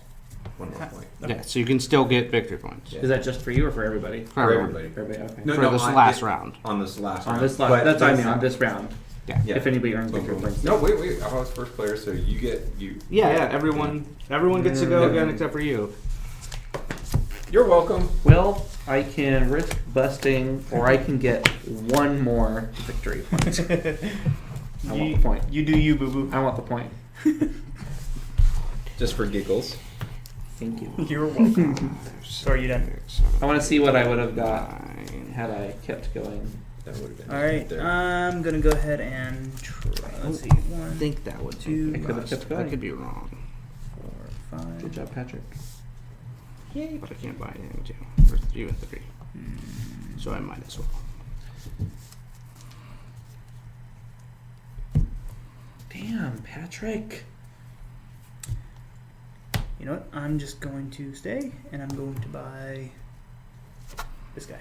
One more point. Yeah, so you can still get victory points. Yeah. Is that just for you or for everybody? For For everyone. everybody. For everybody. Okay. No, For no, this I- last it- round. On this last On round. this last, But that's what I mean. that's- On this round, Yeah. Yeah. if anybody earns Boom, victory boom. points. No, wait. I was first player, so you get you. Yeah. Everyone gets to go Yeah. again except for you. You're welcome. Well, I can risk busting, or I can get one more victory point. I want the point. You do you, boo boo. I want the point. Just for giggles. Thank you. You're welcome. So are you done? I want to see what I would have got had I kept going. That would have been All right. there. I'm gonna go ahead and try. Let's see. I 1, think that would Two. I could have kept I going. could be wrong, 4, 5. Good job, Patrick. but I can't buy anything too. For you and 3, so I might as well. Damn, Patrick. You know what? I'm just going to stay, and I'm going to buy this guy.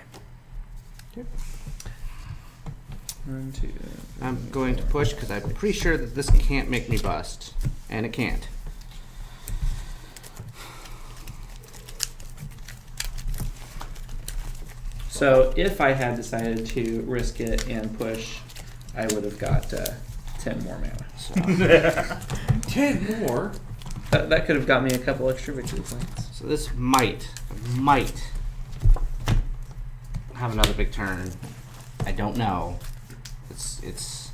1, 2. I'm going to push because I'm pretty sure that this can't make me bust, and it can't. So if I had decided to risk it and push, I would have got 10 more mana. So 10 more. That could have got me a couple extra victory points. So this might have another big turn. I don't know. It's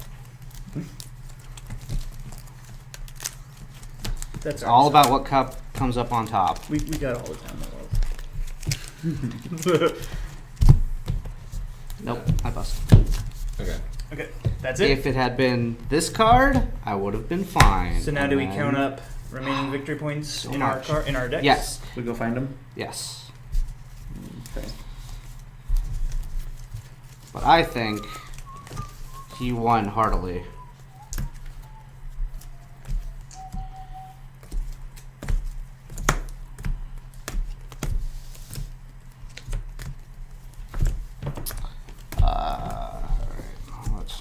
That's all about what cup comes up on top. We got all the time in the world. Nope, I bust. Okay. Okay, that's it. If it had been this card, I would have been fine. So now And do we then- count up remaining victory points So in much. our decks? Yes. We go find them. Yes. Okay. But I think he won heartily. Let's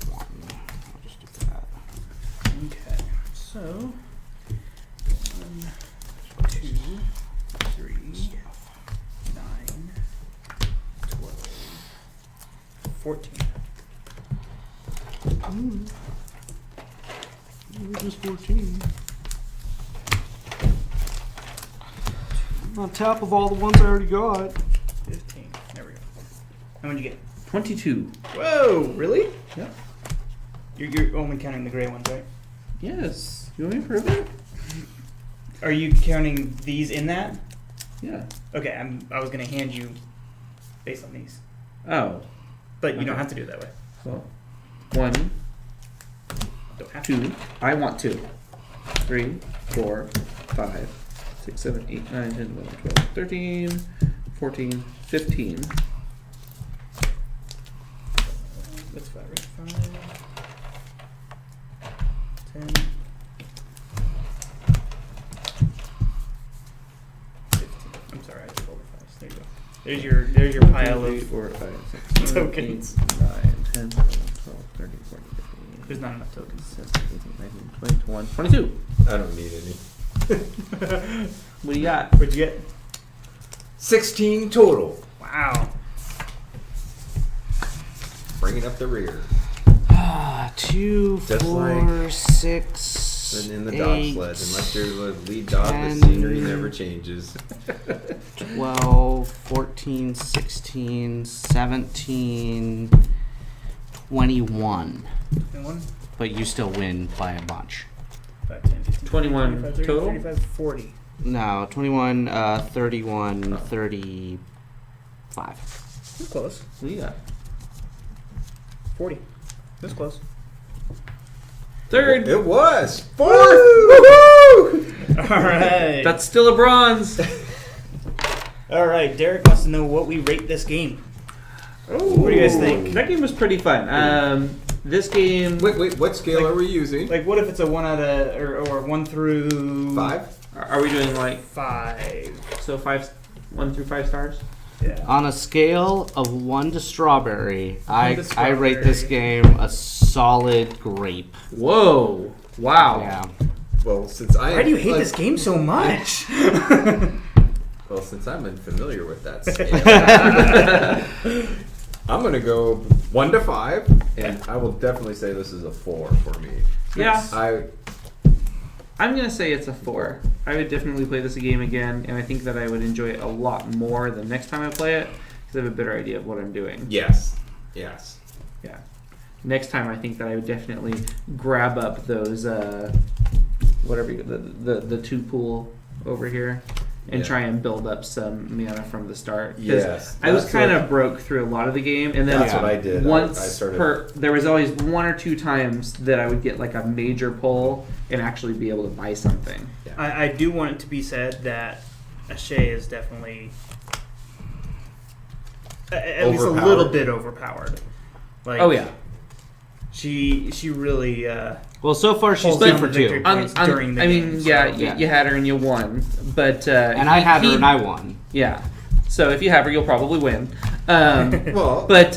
one. I'll just do that. Okay. So 1, 2, 3, 9, 12, 14. Just 14. On top of all the ones I already got. 15. There we go. How many did you get? 22. Whoa! Really? Yeah. You're only counting the gray ones, right? Yes. You want me to prove it? Are you counting these in that? Yeah. Okay, I was gonna hand you based on these, Oh. but you don't Okay. have to do it that way. Well, 1, Don't have to. 2. I want 2. 3, 4, 5, 6, 7, 8, 9, 10, 11, 12, 13, 14, 15. That's 5, right? 5, 10, 15. I'm sorry, I just rolled a 5. There you go. There's your pile 3, of. 4, 5, 6, 7, tokens. 8, 9, 10, 11, 12, 13, 14, 15. There's not enough tokens. 17, 18, 19, 20, 21, 22. I don't need any. What do you got? What'd you get? 16 total. Wow. Bringing up the rear. 2, Just 4, 6, And in the dog 8, sled. Unless you're the lead dog, 10. the scenery never changes. 12, 14, 16, 17, 21. 21, But you still win by a bunch. 5, 10, 15, 21 25, 30, total? 35, 40. No, 21, 31, 35. That's close. What do you got? 40. That's close. Third. It was. Fourth! Woohoo! All right. That's still a bronze. All right. Derek wants to know what we rate this game. What do you guys think? That game was pretty fun. This game. Wait, what scale are we using? Like, what if it's a 1 out of or 1 through 5? Are we doing like 5? so 1 through 5 stars? Yeah. On a scale of 1 to strawberry, I strawberry. rate this game a solid grape. Whoa! Wow. Yeah. Well, since I Why do you hate this game so much? Well, since I'm unfamiliar with that scale, I'm gonna go 1 to 5, and I will definitely say this is a 4 for me. Yeah. I'm gonna say it's a 4. I would definitely play this game again, and I think that I would enjoy it a lot more the next time I play it because I have a better idea of what I'm doing. Yes. Yeah. Next time, I think that I would definitely grab up those whatever the 2 pool over here and try and build up some mana from the start. 'Cause Yes. I was That's kind what- of broke through a lot of the game, and then That's what I did. once I started. there was always 1 or 2 times that I would get like a major pull and actually be able to buy something. I do want it to be said that Ashay is definitely at least a Overpowered. little bit overpowered. Like, Oh yeah. She really Well, so far she's pulls 2 down for the 2. victory points during the I game. mean, so- yeah, yeah. you had her and you won, but And I had her and I won. Yeah. So if you have her, you'll probably win. Well, But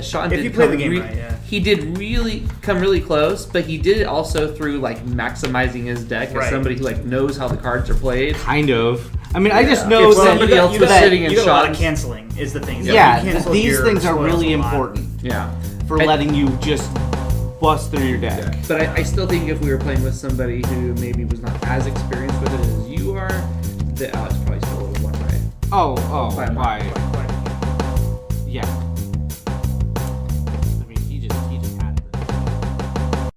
Sean If did you play come the game right, yeah. He did really come really close, but he did it also through like maximizing his deck as Right. somebody who like knows how the cards are played. Kind of. I mean, I just know If that somebody else was sitting in you got a lot of Sean's- canceling is the thing. yeah, You cancel these your things are spoils really a lot. important Yeah. for And- letting you just plus through your deck. Yeah. But I still think if we were playing with somebody who maybe was not as experienced with it as you are, that Alex probably still would have won, right? Oh, By a by mile.